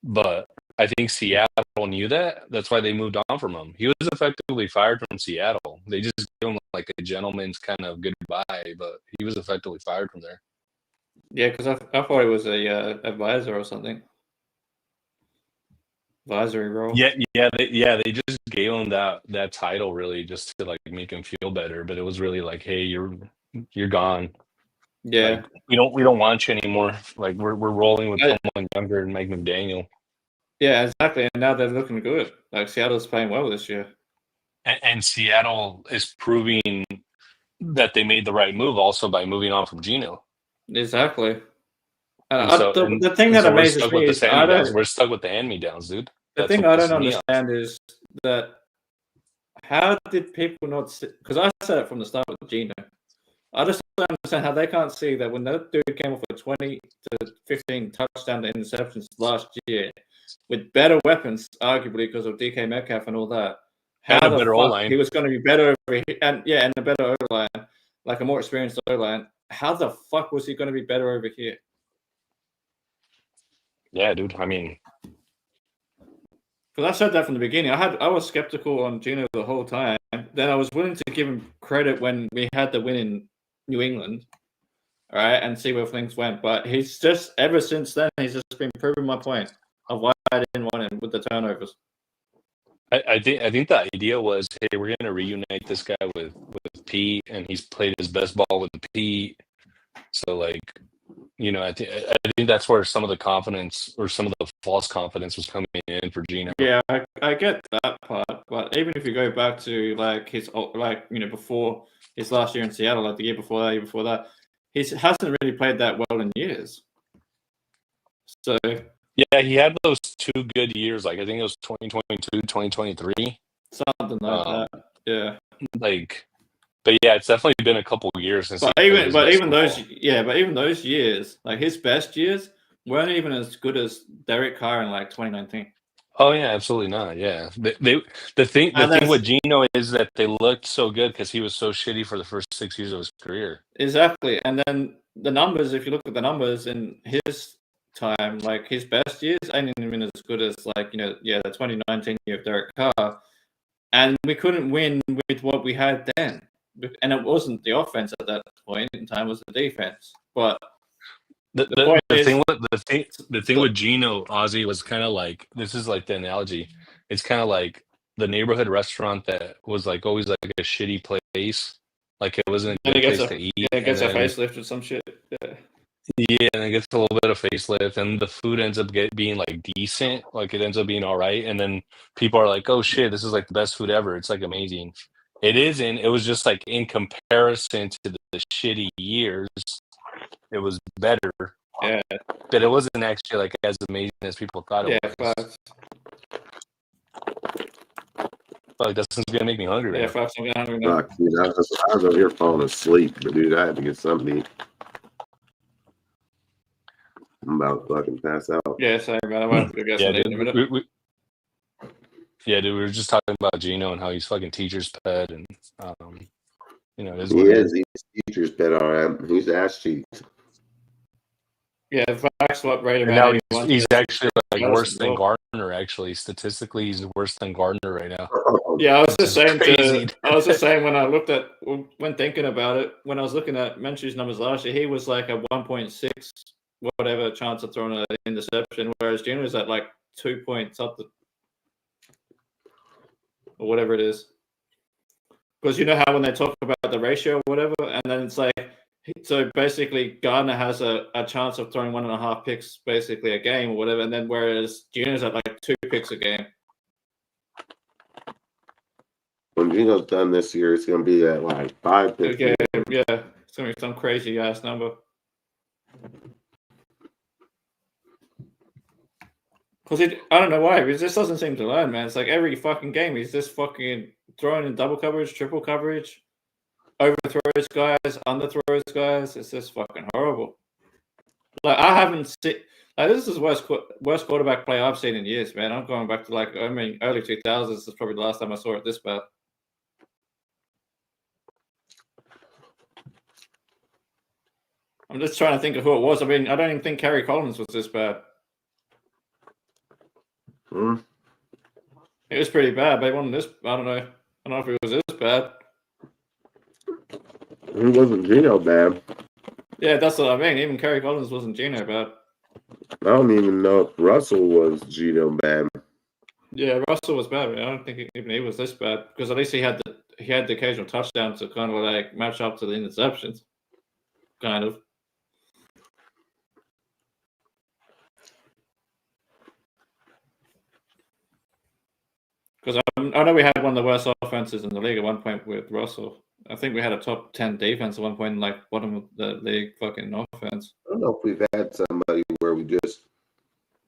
but I think Seattle knew that. That's why they moved on from him. He was effectively fired from Seattle. They just gave him a gentleman's kind of goodbye, but he was effectively fired from there. Yeah, because I thought he was a advisor or something. Advisory role. Yeah. They just gave him that title really just to make him feel better. But it was really hey, you're gone. Yeah, we don't want you anymore. We're rolling with someone younger and Mike McDaniel. Yeah, exactly. And now they're looking good. Seattle's playing well this year. And Seattle is proving that they made the right move also by moving on from Geno. Exactly. The thing that amazes me is we're stuck with the hand-me-downs, dude. The thing I don't understand is that how did people not see? Because I said it from the start with Geno. I just don't understand how they can't see that when that dude came off with 20 to 15 touchdown to interceptions last year with better weapons, arguably because of DK Metcalf and all that. How the better O-line. He was going to be better over here, and a better O-line, a more experienced O-line. How the fuck was he going to be better over here? Yeah, dude. I mean, because I said that from the beginning. I was skeptical on Geno the whole time. Then I was willing to give him credit when we had the win in New England, all right, and see where things went. But he's just ever since then he's just been proving my point of why I didn't want him with the turnovers. I think the idea was, hey, we're gonna reunite this guy with Pete, and he's played his best ball with Pete. So I think that's where some of the confidence or some of the false confidence was coming in for Geno. Yeah, I get that part, but even if you go back to his before his last year in Seattle, the year before that, he hasn't really played that well in years. So yeah, he had those 2 good years. I think it was 2022, 2023, something like that. Yeah, but yeah, it's definitely been a couple of years since. But even those years, his best years, weren't even as good as Derek Carr in 2019. Oh yeah, absolutely not. Yeah, the thing with Geno is that they looked so good because he was so shitty for the first 6 years of his career. Exactly, and then the numbers. If you look at the numbers in his time, his best years ain't even as good as the 2019 year of Derek Carr, and we couldn't win with what we had then. And it wasn't the offense at that point in time; it was the defense. But the thing with Geno, Ozzy, was kind of this is the analogy. It's kind of like the neighborhood restaurant that was always a shitty place. It wasn't a good place to eat. Yeah, it gets a facelift or some shit. Yeah, and it gets a little bit of facelift, and the food ends up being decent. It ends up being all right, and then people are like, "Oh shit, this is the best food ever." It's amazing. It isn't. It was just in comparison to the shitty years, it was better. Yeah, but it wasn't actually as amazing as people thought it was. Like that's gonna make me hungry. Yeah, Right now. facts. I'm gonna hungry now. Fuck, dude, I was over here falling asleep, but dude, I had to get something to eat. I'm about to fucking pass out. Yeah, sorry, man. I won't get Yeah, something in a minute. dude. Yeah, dude. We were just talking about Geno and how he's fucking teacher's pet, and you know, it is He what it is. is. He's teacher's pet, all right. He's ass cheeks. Yeah, facts. What rate And around now 81? he's actually like That was worse than cool. Gardner. Actually, statistically, he's worse than Gardner right now. Yeah, I was Which just is saying crazy. I was just saying when thinking about it, when I was looking at Minshew's numbers last year, he was like a 1.6 whatever chance of throwing an interception, whereas Geno was at like 2 point something or whatever it is. Because you know how when they talk about the ratio or whatever, and then it's like, so basically Gardner has a chance of throwing 1.5 picks basically a game or whatever, and then whereas Geno's at like 2 picks a game. When Geno's done this year, it's going to be at like 5 picks. Yeah, it's gonna be some crazy ass number. Because I don't know why, but it just doesn't seem to learn, man. It's like every fucking game he's just fucking throwing in double coverage, triple coverage, overthrows guys, underthrows guys. It's just fucking horrible. Like I haven't seen like this is the worst quarterback play I've seen in years, man. I'm going back to like early 2000s. This is probably the last time I saw it this bad. I'm just trying to think of who it was. I mean, I don't even think Kerry Collins was this bad. It was pretty bad, but it wasn't this. I don't know. I don't know if it was this bad. He wasn't Geno bad. Yeah, that's what I mean. Even Kerry Collins wasn't Geno bad. I don't even know if Russell was Geno bad. Yeah, Russell was bad. But I don't think even he was this bad because at least he had the occasional touchdown to kind of like match up to the interceptions, kind of. Because I know we had one of the worst offenses in the league at one point with Russell. I think we had a top 10 defense at one point, like bottom of the league fucking offense. I don't know if we've had somebody where we just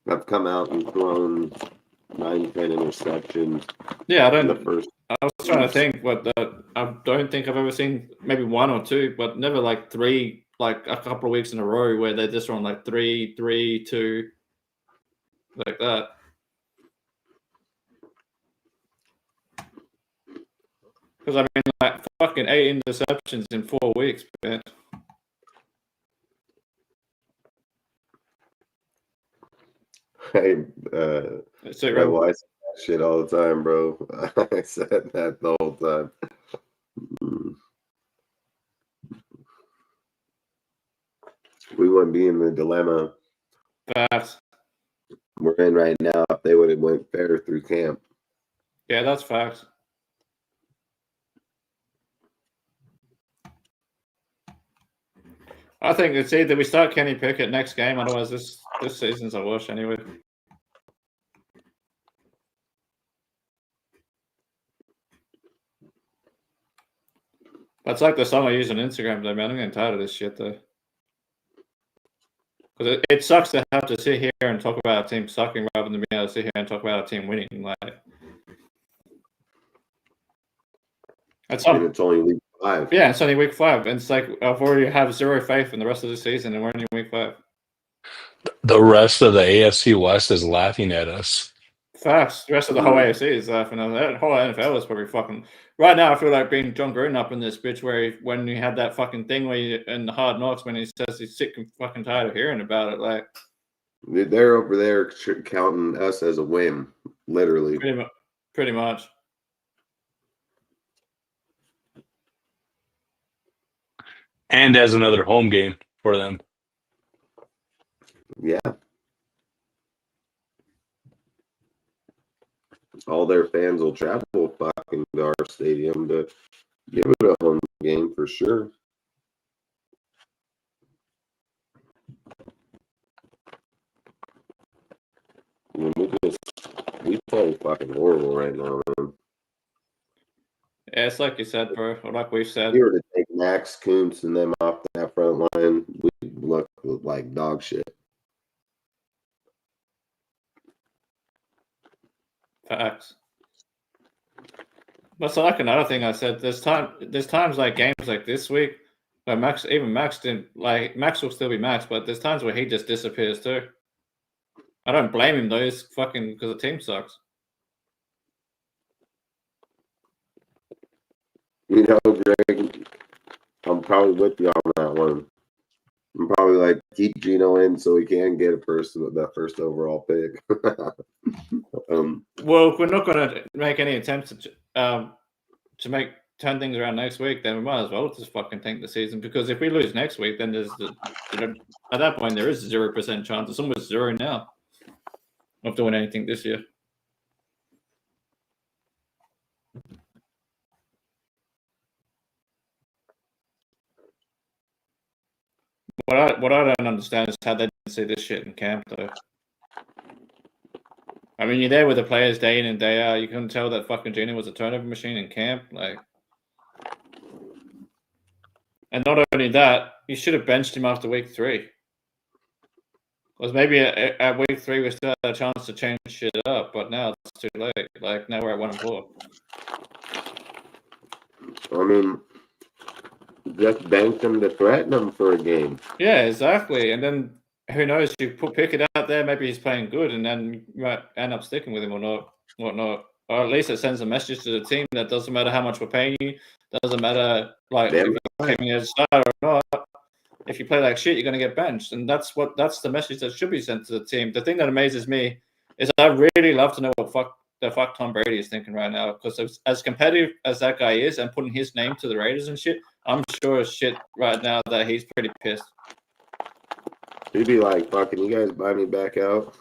have come out and thrown 9, 10 interceptions. Yeah, in the first. I was trying to think, but I don't think I've ever seen maybe 1 or 2, but never like 3, like a couple of weeks in a row where they just run like 3, 3, 2, like that. Because I mean, like fucking 8 interceptions in 4 weeks, man. Hey, That's it, my right? wife said that shit all the time, bro. I said that the whole time. We wouldn't be in the dilemma Facts. we're in right now if they would have went fair through camp. Yeah, that's facts. I think it's either we start Kenny Pickett next game, otherwise this season's a wash anyway. That's like the song I use on Instagram, though, man. I'm getting tired of this shit, though. Because it sucks to have to sit here and talk about a team sucking rather than being able to sit here and talk about a team winning. Like, And it's only week 5. Yeah, it's only week 5. And it's like I've already have 0 faith in the rest of the season, and we're only in week 5. The rest of the AFC West is laughing at us. Facts. The rest of the whole AFC is laughing at that. Whole NFL is probably fucking. Right now, I feel like being John Gruden up in this bitch where when you had that fucking thing where you, in the Hard Knocks when he says he's sick and fucking tired of hearing about it. Like, they're over there counting us as a win, literally. Pretty much. And as another home game for them. Yeah. All their fans will travel fucking to our stadium to give it a home game for sure. I mean, we play fucking horrible right now, man. Yeah, it's like you said, bro. Or like we've said. If we were to take Max Kuntz and them off that front line, we look like dog shit. Facts. But so like another thing I said, there's times like games like this week where Max didn't like Max will still be Max, but there's times where he just disappears too. I don't blame him though. He's fucking because the team sucks. You know, Greg, I'm probably with you on that one. I'm probably like keep Geno in so he can get that first overall pick. Well, if we're not going to make any attempts to turn things around next week, then we might as well just fucking tank the season. Because if we lose next week, then there's at that point there is 0% chance. It's almost zero now of doing anything this year. What I don't understand is how they didn't see this shit in camp though. I mean, you're there with the players day in and day out. You couldn't tell that fucking Geno was a turnover machine in camp, like. And not only that, you should have benched him after week 3. Because maybe at week 3 we still had a chance to change shit up, but now it's too late. Like now we're at 1-4. I mean, just bench him to threaten him for a game. Yeah, exactly. And then who knows? You put Pickett out there, maybe he's playing good, and then you might end up sticking with him or not, whatnot. Or at least it sends a message to the team that doesn't matter how much we're paying you, doesn't matter like if you came in as a starter or not. If you play like shit, you're going to get benched, and that's the message that should be sent to the team. The thing that amazes me is I really love to know what the fuck Tom Brady is thinking right now, because as competitive as that guy is and putting his name to the Raiders and shit, I'm sure as shit right now that he's pretty pissed. He'd be like, "Fucking, you guys buy me back out."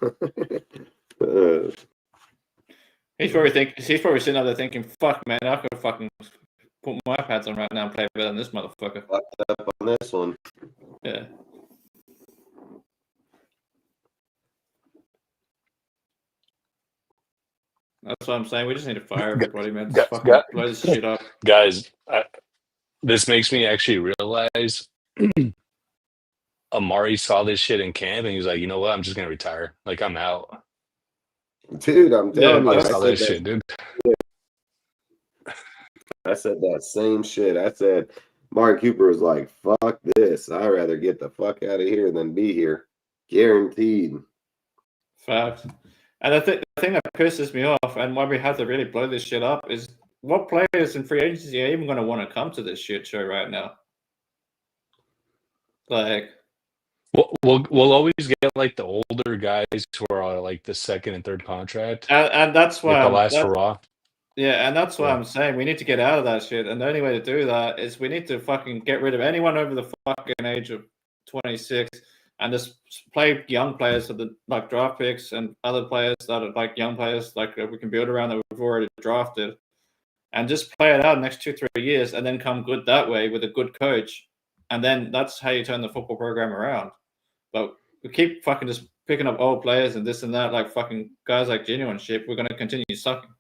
He's probably sitting up there thinking, "Fuck, man, I could fucking put my pads on right now and play better than this motherfucker." Fucked up on this one. Yeah. That's what I'm saying. We just need to fire everybody, man. Just fucking blow this shit up. Guys, this makes me actually realize Amari saw this shit in camp and he was like, you know what? I'm just going to retire. Like, I'm out. Dude, I'm telling you. I saw that shit, dude. I said that same shit. I said, Mark Cooper was like, fuck this. I'd rather get the fuck out of here than be here. Guaranteed. Facts. And the thing that pisses me off and why we have to really blow this shit up is what players in free agency are even going to want to come to this shit show right now? Like, we'll always get like the older guys who are like the second and third contract, and that's why the last hurrah. Yeah, and that's why I'm saying we need to get out of that shit. And the only way to do that is we need to fucking get rid of anyone over the fucking age of 26 and just play young players for the like draft picks and other players that are like young players like we can build around that we've already drafted, and just play it out the next 2-3 years and then come good that way with a good coach, and then that's how you turn the football program around. But we keep fucking just picking up old players and this and that, like fucking guys like Geno and shit. We're gonna continue sucking.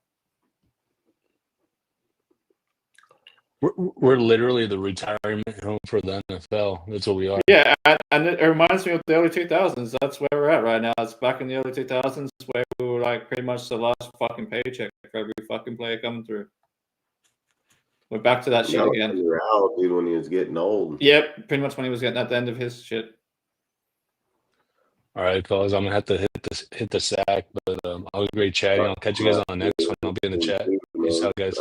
We're literally the retirement home for the NFL. That's what we are. Yeah, and it reminds me of the early 2000s. That's where we're at right now. It's back in the early 2000s where we were like pretty much the last fucking paycheck for every fucking player coming through. We're back to that shit again. You were out, dude, when he was getting old. Yep, pretty much when he was getting at the end of his shit. All right, fellas, I'm gonna have to hit the sack, but I was great chatting. I'll catch you guys on the next one. I'll be in the chat. Peace out, guys.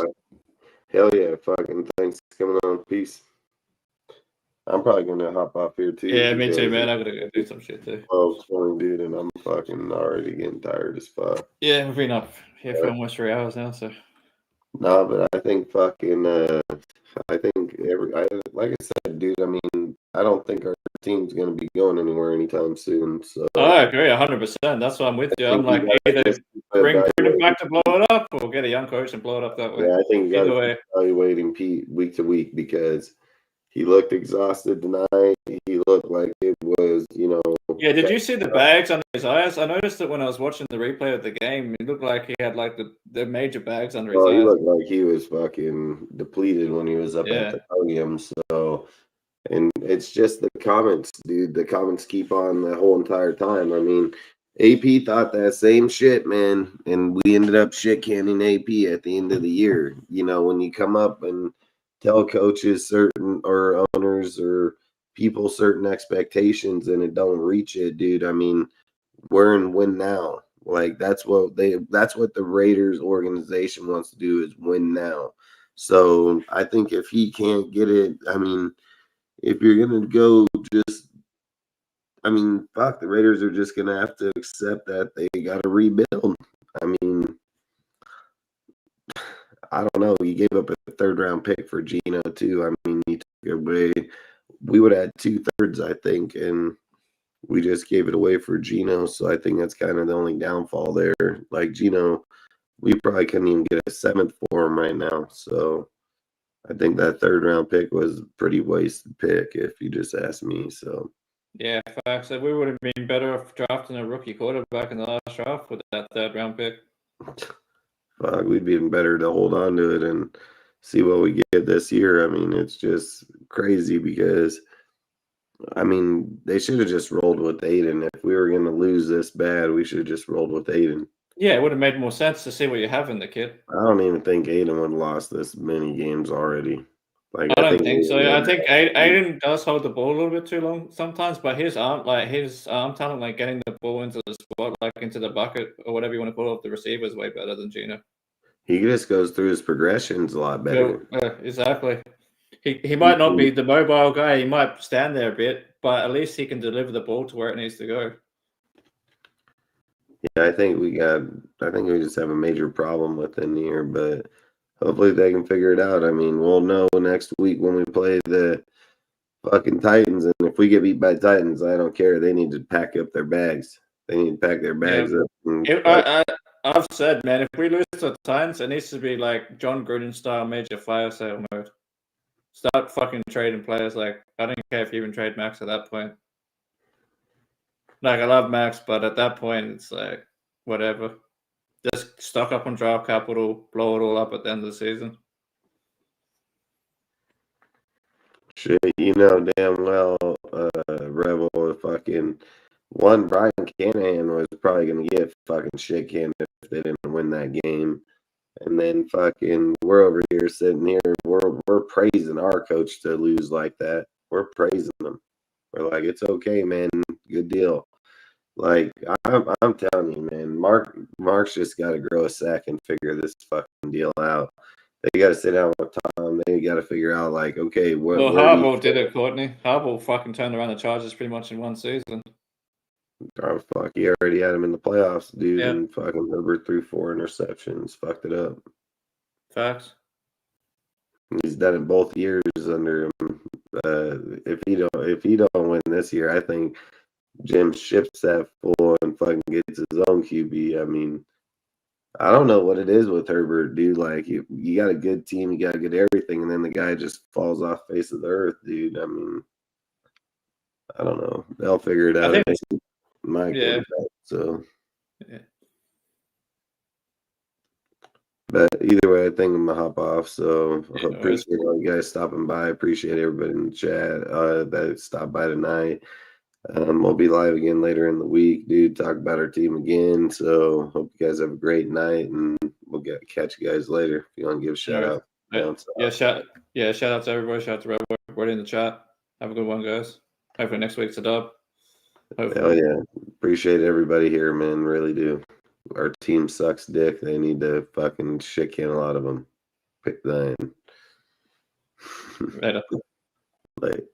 Hell yeah, fucking thanks for coming on. Peace. I'm probably gonna hop off here too. Yeah, me too, man. I gotta go do some shit too. 12:20, dude, and I'm fucking already getting tired as fuck. Yeah, we've been up here for almost 3 hours now, so. No, but I think fucking, like I said, dude, I mean, I don't think our team's going to be going anywhere anytime soon. So I agree 100%. That's why I'm with you. I'm like, either bring Gruden back to blow it up or get a young coach and blow it up that way. Yeah, I think you got to be evaluating Pete week to week because he looked exhausted tonight. He looked like it was, Yeah, did you see the bags under his eyes? I noticed that when I was watching the replay of the game, it looked like he had like the major bags under his eyes. He looked like he was fucking depleted when he was up at the podium. So, and it's just the comments, dude. The comments keep on the whole entire time. I mean, AP thought that same shit, man, and we ended up shit canning AP at the end of the year. You know, when you come up and tell coaches certain or owners or people certain expectations and it don't reach it, dude. I mean, we're in win now. Like that's what the Raiders organization wants to do is win now. So I think if he can't get it, I mean, if you're gonna go just I mean, fuck, the Raiders are just going to have to accept that they got to rebuild. I mean, I don't know. You gave up a third round pick for Geno, too. I mean, you took away, we would have had 2/3, I think, and we just gave it away for Geno. So I think that's kind of the only downfall there. Like, Geno, we probably couldn't even get a 7th for him right now. So I think that third round pick was a pretty wasted pick, if you just ask me. So. Yeah, facts. We would have been better off drafting a rookie quarterback in the last draft with that third round pick. Fuck, we'd be even better to hold on to it and see what we get this year. I mean, it's just crazy because, I mean, they should have just rolled with Aiden. If we were going to lose this bad, we should have just rolled with Aiden. Yeah, it would have made more sense to see what you have in the kid. I don't even think Aiden would have lost this many games already. Like, I don't think so. I think Aiden does hold the ball a little bit too long sometimes, but his arm talent, like getting the ball into the spot, like into the bucket or whatever you want to call it, the receiver is way better than Geno. He just goes through his progressions a lot better. Exactly. He might not be the mobile guy. He might stand there a bit, but at least he can deliver the ball to where it needs to go. Yeah, I think we just have a major problem within here, but hopefully they can figure it out. I mean, we'll know next week when we play the fucking Titans, and if we get beat by Titans, I don't care. They need to pack up their bags. They need to pack their bags up. I've said, man, if we lose to the Titans, it needs to be like John Gruden style major fire sale mode. Start fucking trading players. Like, I don't care if you even trade Max at that point. Like, I love Max, but at that point, it's like, whatever. Just stock up on draft capital, blow it all up at the end of the season. Shit, you know damn well, Rebel fucking one Brian Canahan was probably gonna get fucking shit canned if they didn't win that game. And then fucking we're over here sitting here, we're praising our coach to lose like that. We're praising them. We're like, it's okay, man. Good deal. Like I'm telling you, man, Mark's just got to grow a sack and figure this fucking deal out. They got to sit down with Tom. They got to figure out, like, okay, what? Well, Harbaugh did it, Courtney. Harbaugh fucking turned around the Chargers pretty much in one season. Oh, fuck, he already had him in the playoffs, dude, Yeah. and fucking Herbert threw 4 interceptions, fucked it up. Facts. He's done it both years under him. If he don't win this year, I think Jim ships that fool and fucking gets his own QB. I mean, I don't know what it is with Herbert, dude. Like, you got a good team, you got good everything, and then the guy just falls off the face of the earth, dude. I mean, I don't know. They'll figure it out. My quarterback, so. Yeah. But either way, I think I'm gonna hop off. So Yeah, appreciate all you guys stopping by. Appreciate everybody in the chat that stopped by tonight. We'll be live again later in the week, dude. Talk about our team again. So hope you guys have a great night, and we'll catch you guys later. If you want to give a shout out. Shout out to everybody. Shout out to everybody in the chat. Have a good one, guys. Hopefully next week's a dub. Hell yeah. Appreciate everybody here, man. Really do. Our team sucks dick. They need to fucking shit can a lot of them. Pick thine. Later. Late.